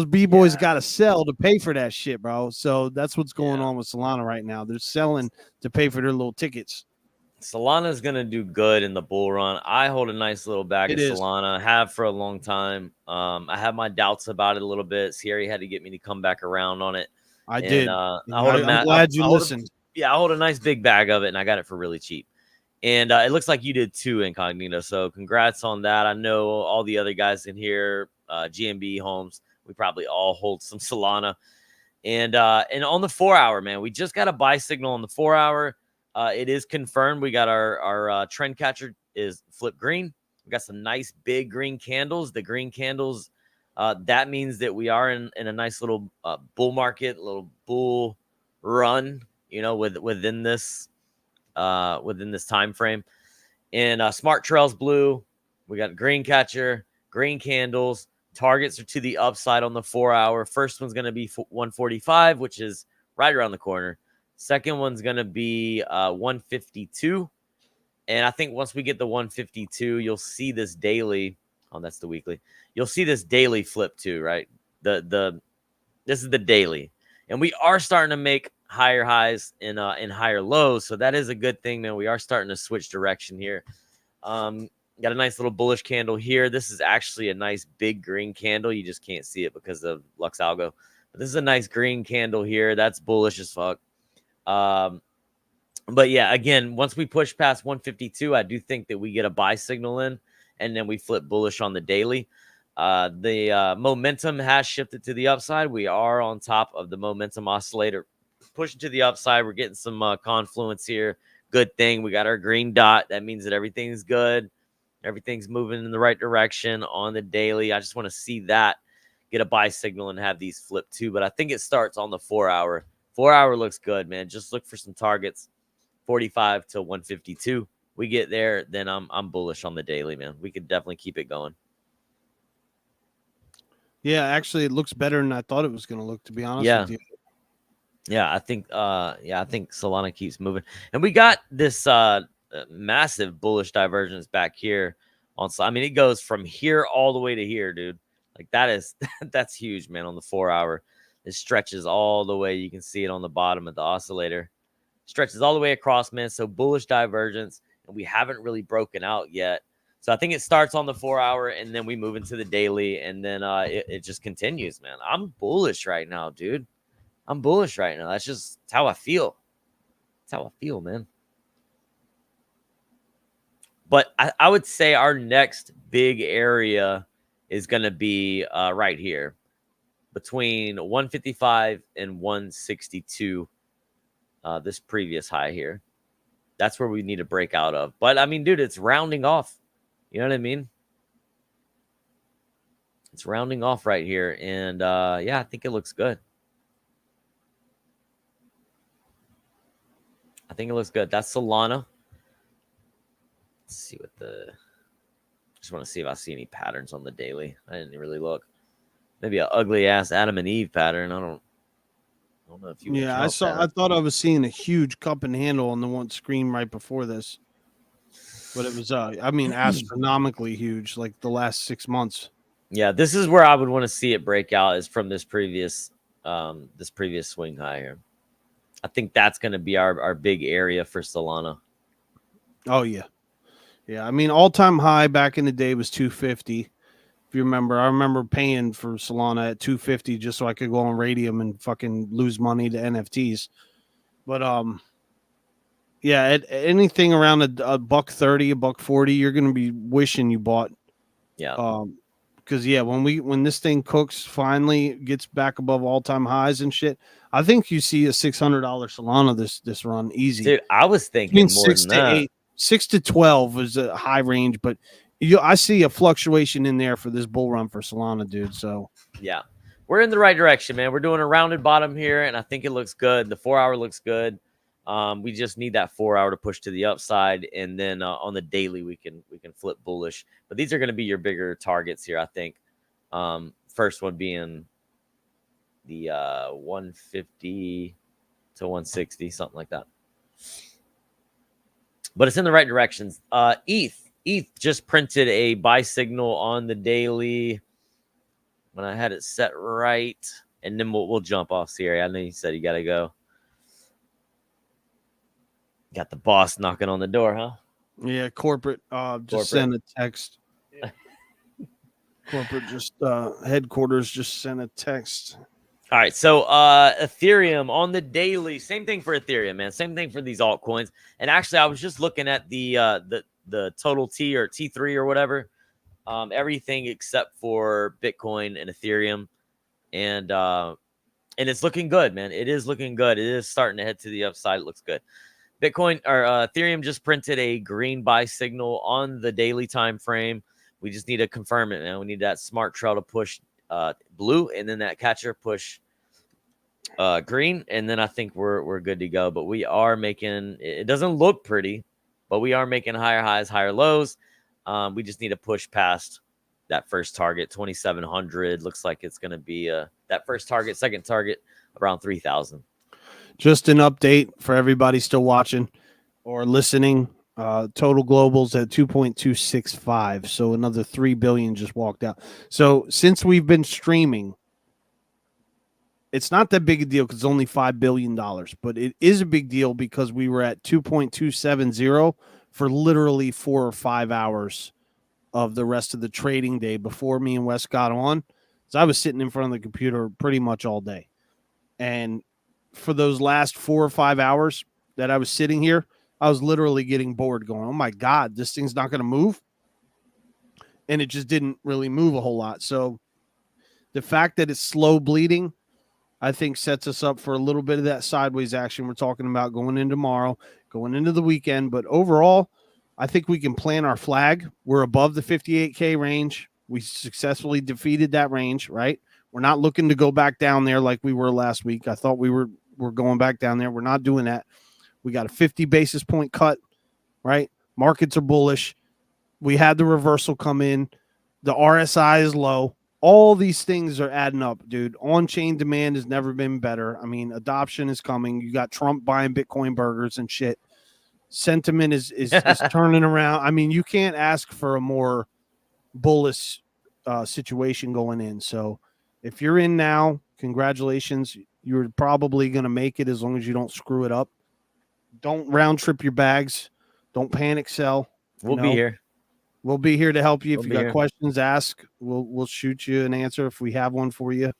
B-boys got to sell to pay for that shit, bro. So that's what's going on with Solana right now. They're selling to pay for their little tickets. Solana's gonna do good in the bull run. I hold a nice little bag of Solana, have for a long time. I have my doubts about it a little bit. Sierra had to get me to come back around on it. I did. I'm glad you listened. I hold a nice big bag of it, and I got it for really cheap. And it looks like you did too, Incognito. So congrats on that. I know all the other guys in here, GMB, Holmes, we probably all hold some Solana. And on the 4 hour, man, we just got a buy signal on the 4 hour. It is confirmed. We got our trend catcher is flip green. We got some nice big green candles. The green candles, that means that we are in a nice little bull market, little bull run, you know, within this time frame. And smart trails blue. We got green catcher, green candles. Targets are to the upside on the 4 hour. First one's going to be 145, which is right around the corner. Second one's going to be 152. And I think once we get the 152, you'll see this daily. Oh, that's the weekly. You'll see this daily flip too, right? This is the daily. And we are starting to make higher highs and higher lows. So that is a good thing, man. We are starting to switch direction here. Got a nice little bullish candle here. This is actually a nice big green candle. You just can't see it because of Lux Algo. But this is a nice green candle here. That's bullish as fuck. But yeah, again, once we push past 152, I do think that we get a buy signal in, and then we flip bullish on the daily. The momentum has shifted to the upside. We are on top of the momentum oscillator, pushing to the upside. We're getting some confluence here. Good thing. We got our green dot. That means that everything's good. Everything's moving in the right direction on the daily. I just want to see that, get a buy signal and have these flip too. But I think it starts on the 4 hour. 4 hour looks good, man. Just look for some targets, 45 to 152. We get there, then I'm bullish on the daily, man. We could definitely keep it going. Yeah, actually, it looks better than I thought it was going to look, to be honest with you. Yeah, I think Solana keeps moving. And we got this massive bullish divergence back here I mean, it goes from here all the way to here, dude. Like that's huge, man. On the 4 hour, it stretches all the way. You can see it on the bottom of the oscillator. Stretches all the way across, man. So bullish divergence, and we haven't really broken out yet. So I think it starts on the 4 hour, and then we move into the daily, and then it just continues, man. I'm bullish right now, dude. I'm bullish right now. That's how I feel. That's how I feel, man. But I would say our next big area is going to be right here between 155 and 162, this previous high here. That's where we need to break out of. But, I mean, dude, it's rounding off. You know what I mean? It's rounding off right here. And, yeah, I think it looks good. I think it looks good. That's Solana. Let's see what just want to see if I see any patterns on the daily. I didn't really look. Maybe an ugly ass Adam and Eve pattern. I I don't know if you Yeah, I thought I was seeing a huge cup and handle on the one screen right before this, but it was I mean, astronomically huge, like the last 6 months. Yeah, this is where I would want to see it break out, is from this previous swing high here. I think that's going to be our big area for Solana. Oh yeah, yeah. I mean, all-time high back in the day was 250. If you remember, I remember paying for Solana at 250 just so I could go on Radium and fucking lose money to NFTs. But yeah, at anything around a $1.30, $1.40, you're gonna be wishing you bought. Yeah. Because yeah, when this thing cooks, finally gets back above all-time highs and shit, I think you see a $600 Solana this run easy. Dude, I was thinking more Between 6 than that. 8, 6 to 12 was a high range, but I see a fluctuation in there for this bull run for Solana, dude. So yeah, we're in the right direction, man. We're doing a rounded bottom here, and I think it looks good. The 4-hour looks good. We just need that 4-hour to push to the upside, and then on the daily we can flip bullish. But these are going to be your bigger targets here, I think. First one being the 150 to 160, something like that. But it's in the right directions. ETH just printed a buy signal on the daily when I had it set right, and then we'll jump off Siri. I know you said you got to go. Got the boss knocking on the door, huh? yeah, corporate just sent a text. Corporate just headquarters just sent a text. All right, so Ethereum on the daily, same thing for Ethereum, man. Same thing for these altcoins. And actually, I was just looking at the total T or T3 or whatever, everything except for Bitcoin and Ethereum, and it's looking good, man. It is looking good. It is starting to head to the upside. It looks good. Bitcoin or Ethereum just printed a green buy signal on the daily time frame. We just need to confirm it, man. We need that smart trail to push blue, and then that catcher push green, and then I think we're good to go. But we are making it doesn't look pretty, but we are making higher highs, higher lows. We just need to push past that first target, 2,700. Looks like it's going to be that first target, second target around 3,000. Just an update for everybody still watching or listening. Total globals at 2.265. So another 3 billion just walked out. So since we've been streaming, it's not that big a deal because it's only $5 billion, but it is a big deal because we were at 2.270 for literally 4 or 5 hours of the rest of the trading day before me and Wes got on. So I was sitting in front of the computer pretty much all day. And for those last 4 or 5 hours that I was sitting here, I was literally getting bored going, oh my God, this thing's not going to move. And it just didn't really move a whole lot. So the fact that it's slow bleeding, I think sets us up for a little bit of that sideways action we're talking about going into tomorrow, going into the weekend. But overall, I think we can plant our flag. We're above the 58K range. We successfully defeated that range, right? We're not looking to go back down there like we were last week. I thought we're going back down there. We're not doing that. We got a 50 basis point cut, right? Markets are bullish. We had the reversal come in. The RSI is low. All these things are adding up, dude. On-chain demand has never been better. I mean, adoption is coming. You got Trump buying Bitcoin burgers and shit. Sentiment is turning around. I mean, you can't ask for a more bullish situation going in. So if you're in now, congratulations. You're probably going to make it as long as you don't screw it up. Don't round trip your bags. Don't panic sell. We'll be here. We'll be here to help you. If We'll you be got here. questions, ask. We'll shoot you an answer if we have one for you.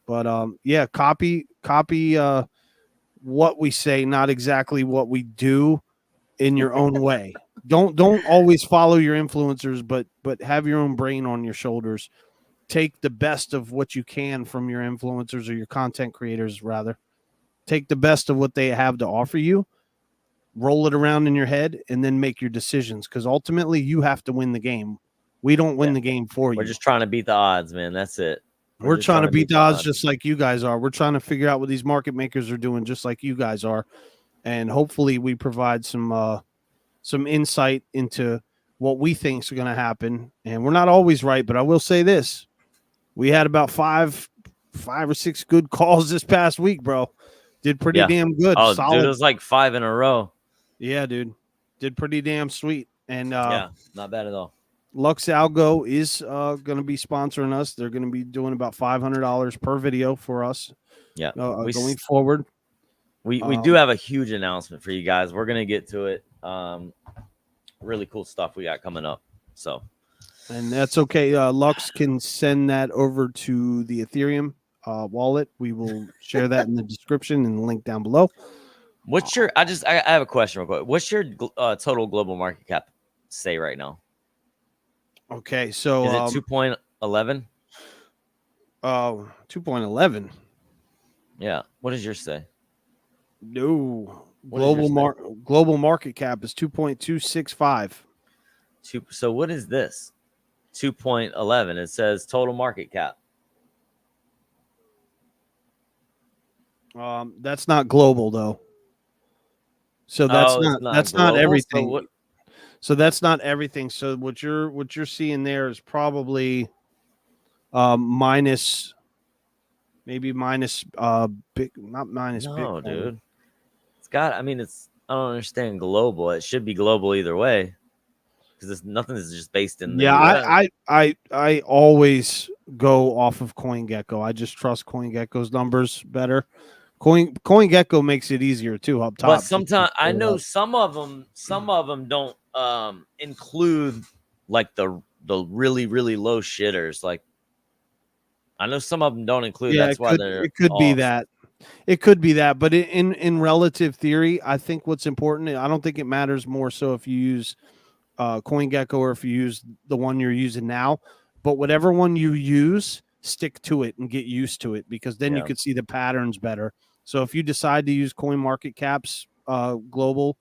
But yeah, copy what we say, not exactly what we do in your own way. Don't always follow your influencers, but have your own brain on your shoulders. Take the best of what you can from your influencers or your content creators, rather. Take the best of what they have to offer you. Roll it around in your head and then make your decisions, because ultimately you have to win the game. We don't win the game for you. We're just trying to beat the odds, man. That's it. We're trying to beat the odds just like you guys are. We're trying to figure out what these market makers are doing just like you guys are. And hopefully we provide some insight into what we think is going to happen. And we're not always right, but I will say this. We had about 5 or 6 good calls this past week, bro. Did pretty damn good. Oh, solid. dude, it was like 5 in a row. Yeah, dude. Did pretty damn sweet. And yeah, not bad at all. Lux Algo is going to be sponsoring us. They're going to be doing about $500 per video for us. Yeah, going forward. We do have a huge announcement for you guys. We're going to get to it. Really cool stuff we got coming up. So, and that's okay. Lux can send that over to the Ethereum wallet. We will share that in the description and the link down below. What's your? I have a question real quick. What's your total global market cap say right now? Okay, so is it 2.11? 2.11. Yeah. What does yours say? No. Global market cap is 2.265. So what is this? 2.11. It says total market cap. That's not global though. So that's not everything. So that's not everything. So what you're seeing there is probably minus big, not minus no, Bitcoin. Dude. It's got, I mean, I don't understand global. It should be global either way. Because nothing is just based in the US. I always go off of CoinGecko. I just trust CoinGecko's numbers better. CoinGecko makes it easier too up top. But sometimes I know some of them don't include like the really, really low shitters. Like I know some of them don't include. Yeah, that's why they're. It could be that. It could be that, but in relative theory, I think what's important. I don't think it matters more so if you use CoinGecko or if you use the one you're using now. But whatever one you use, stick to it and get used to it, because then you could see the patterns better. So if you decide to use CoinMarketCap's global,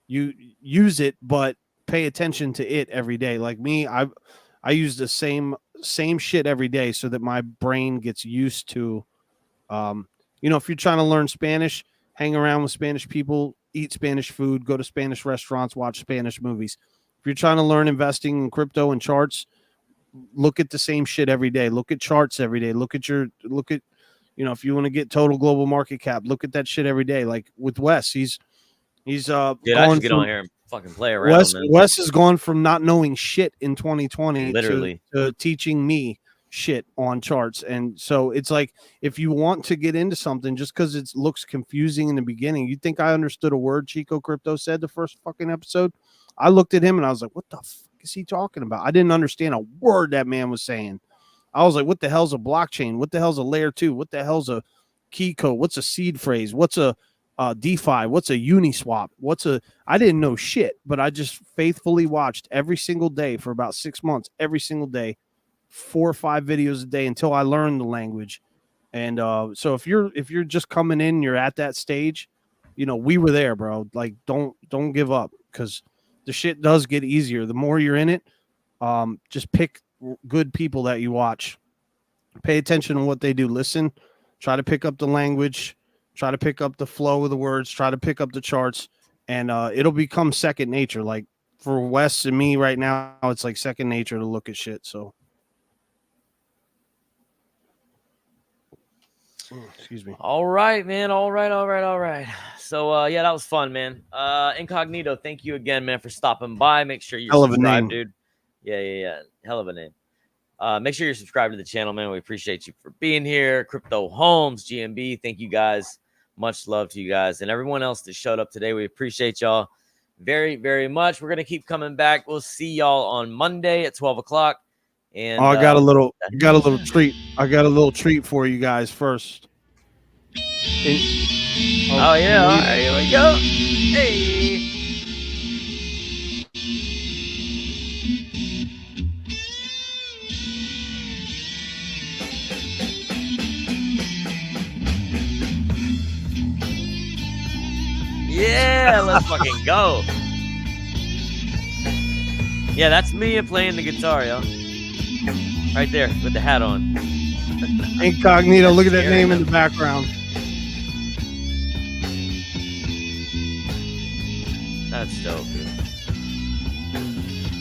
you use it, but pay attention to it every day. Like me, I use the same shit every day so that my brain gets used to. If you're trying to learn Spanish, hang around with Spanish people, eat Spanish food, go to Spanish restaurants, watch Spanish movies. If you're trying to learn investing in crypto and charts, look at the same shit every day. Look at charts every day. Look at if you want to get total global market cap, look at that shit every day. Like with Wes, he's Dude, I just get on here and fucking play around. Wes has gone from not knowing shit in 2020 literally to teaching me shit on charts. And so it's like, if you want to get into something, just because it looks confusing in the beginning, you think I understood a word Chico Crypto said the first fucking episode? I looked at him and I was like, what the fuck is he talking about? I didn't understand a word that man was saying. I was like, what the hell's a blockchain? What the hell's a layer 2? What the hell's a key code? What's a seed phrase? What's a DeFi? What's a Uniswap? I didn't know shit, but I just faithfully watched every single day for about 6 months, every single day, 4 or 5 videos a day until I learned the language. And so if you're just coming in, you're at that stage, we were there, bro. Like, don't give up, because the shit does get easier. The more you're in it, just pick good people that you watch. Pay attention to what they do. Listen, try to pick up the language, try to pick up the flow of the words, try to pick up the charts, and it'll become second nature. Like for Wes and me right now, it's like second nature to look at shit. So excuse me. All right, man. All right. So that was fun, man. Incognito, thank you again, man, for stopping by. Make sure you're subscribed, dude. Yeah. Hell of a name. Make sure you're subscribed to the channel, man. We appreciate you for being here. Crypto Holmes, GMB, thank you guys. Much love to you guys. And everyone else that showed up today, we appreciate y'all very, very much. We're going to keep coming back. We'll see y'all on Monday at 12 o'clock. And I got a little treat. I got a little treat for you guys first. Yeah. All right, here we go. Hey. Yeah, let's fucking go. Yeah, that's me playing the guitar, yo. Right there with the hat on. Incognito, look at that name in the background. That's dope, dude.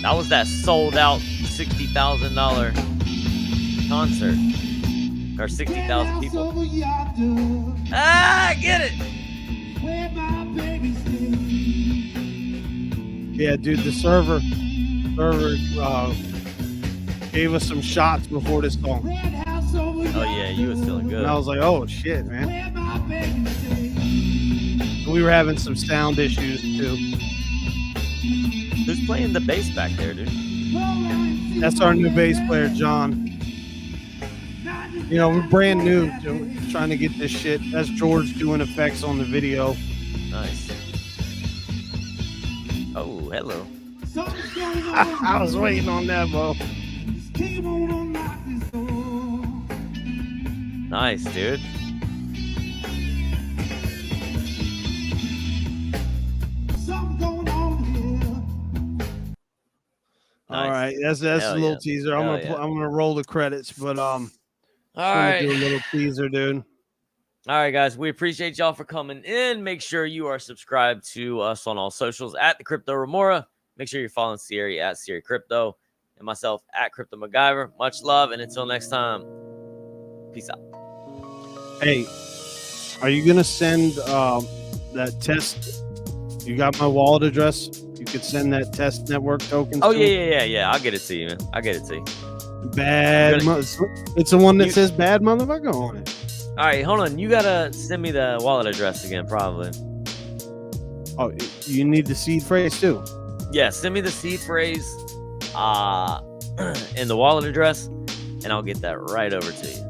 That was that sold out $60,000 concert. or 60,000 people. Ah, get it. Yeah, dude, the server gave us some shots before this song. Oh yeah, you was feeling good. And I was like, oh shit, man. We were having some sound issues too. Who's playing the bass back there, dude? That's our new bass player, John. You know, we're brand new, trying to get this shit. That's George doing effects on the video. Nice. Oh, hello. I was waiting on that, bro. Nice, dude. All right, that's Hell a little yeah. teaser. I'm gonna roll the credits, but All just gonna right. do a little teaser, dude. All right, guys. We appreciate y'all for coming in. Make sure you are subscribed to us on all socials at the Crypto Remora. Make sure you're following Siri at Siri Crypto and myself at Crypto MacGyver. Much love, and until next time, peace out. Hey, are you gonna send that test? You got my wallet address. You could send that test network token. Oh to me? yeah. I'll get it to you, man. I'll get it to you. Bad. It's the one that says bad motherfucker on it. All right, hold on. You gotta send me the wallet address again, probably. Oh, you need the seed phrase too. Yeah, send me the seed phrase, and the wallet address, and I'll get that right over to you.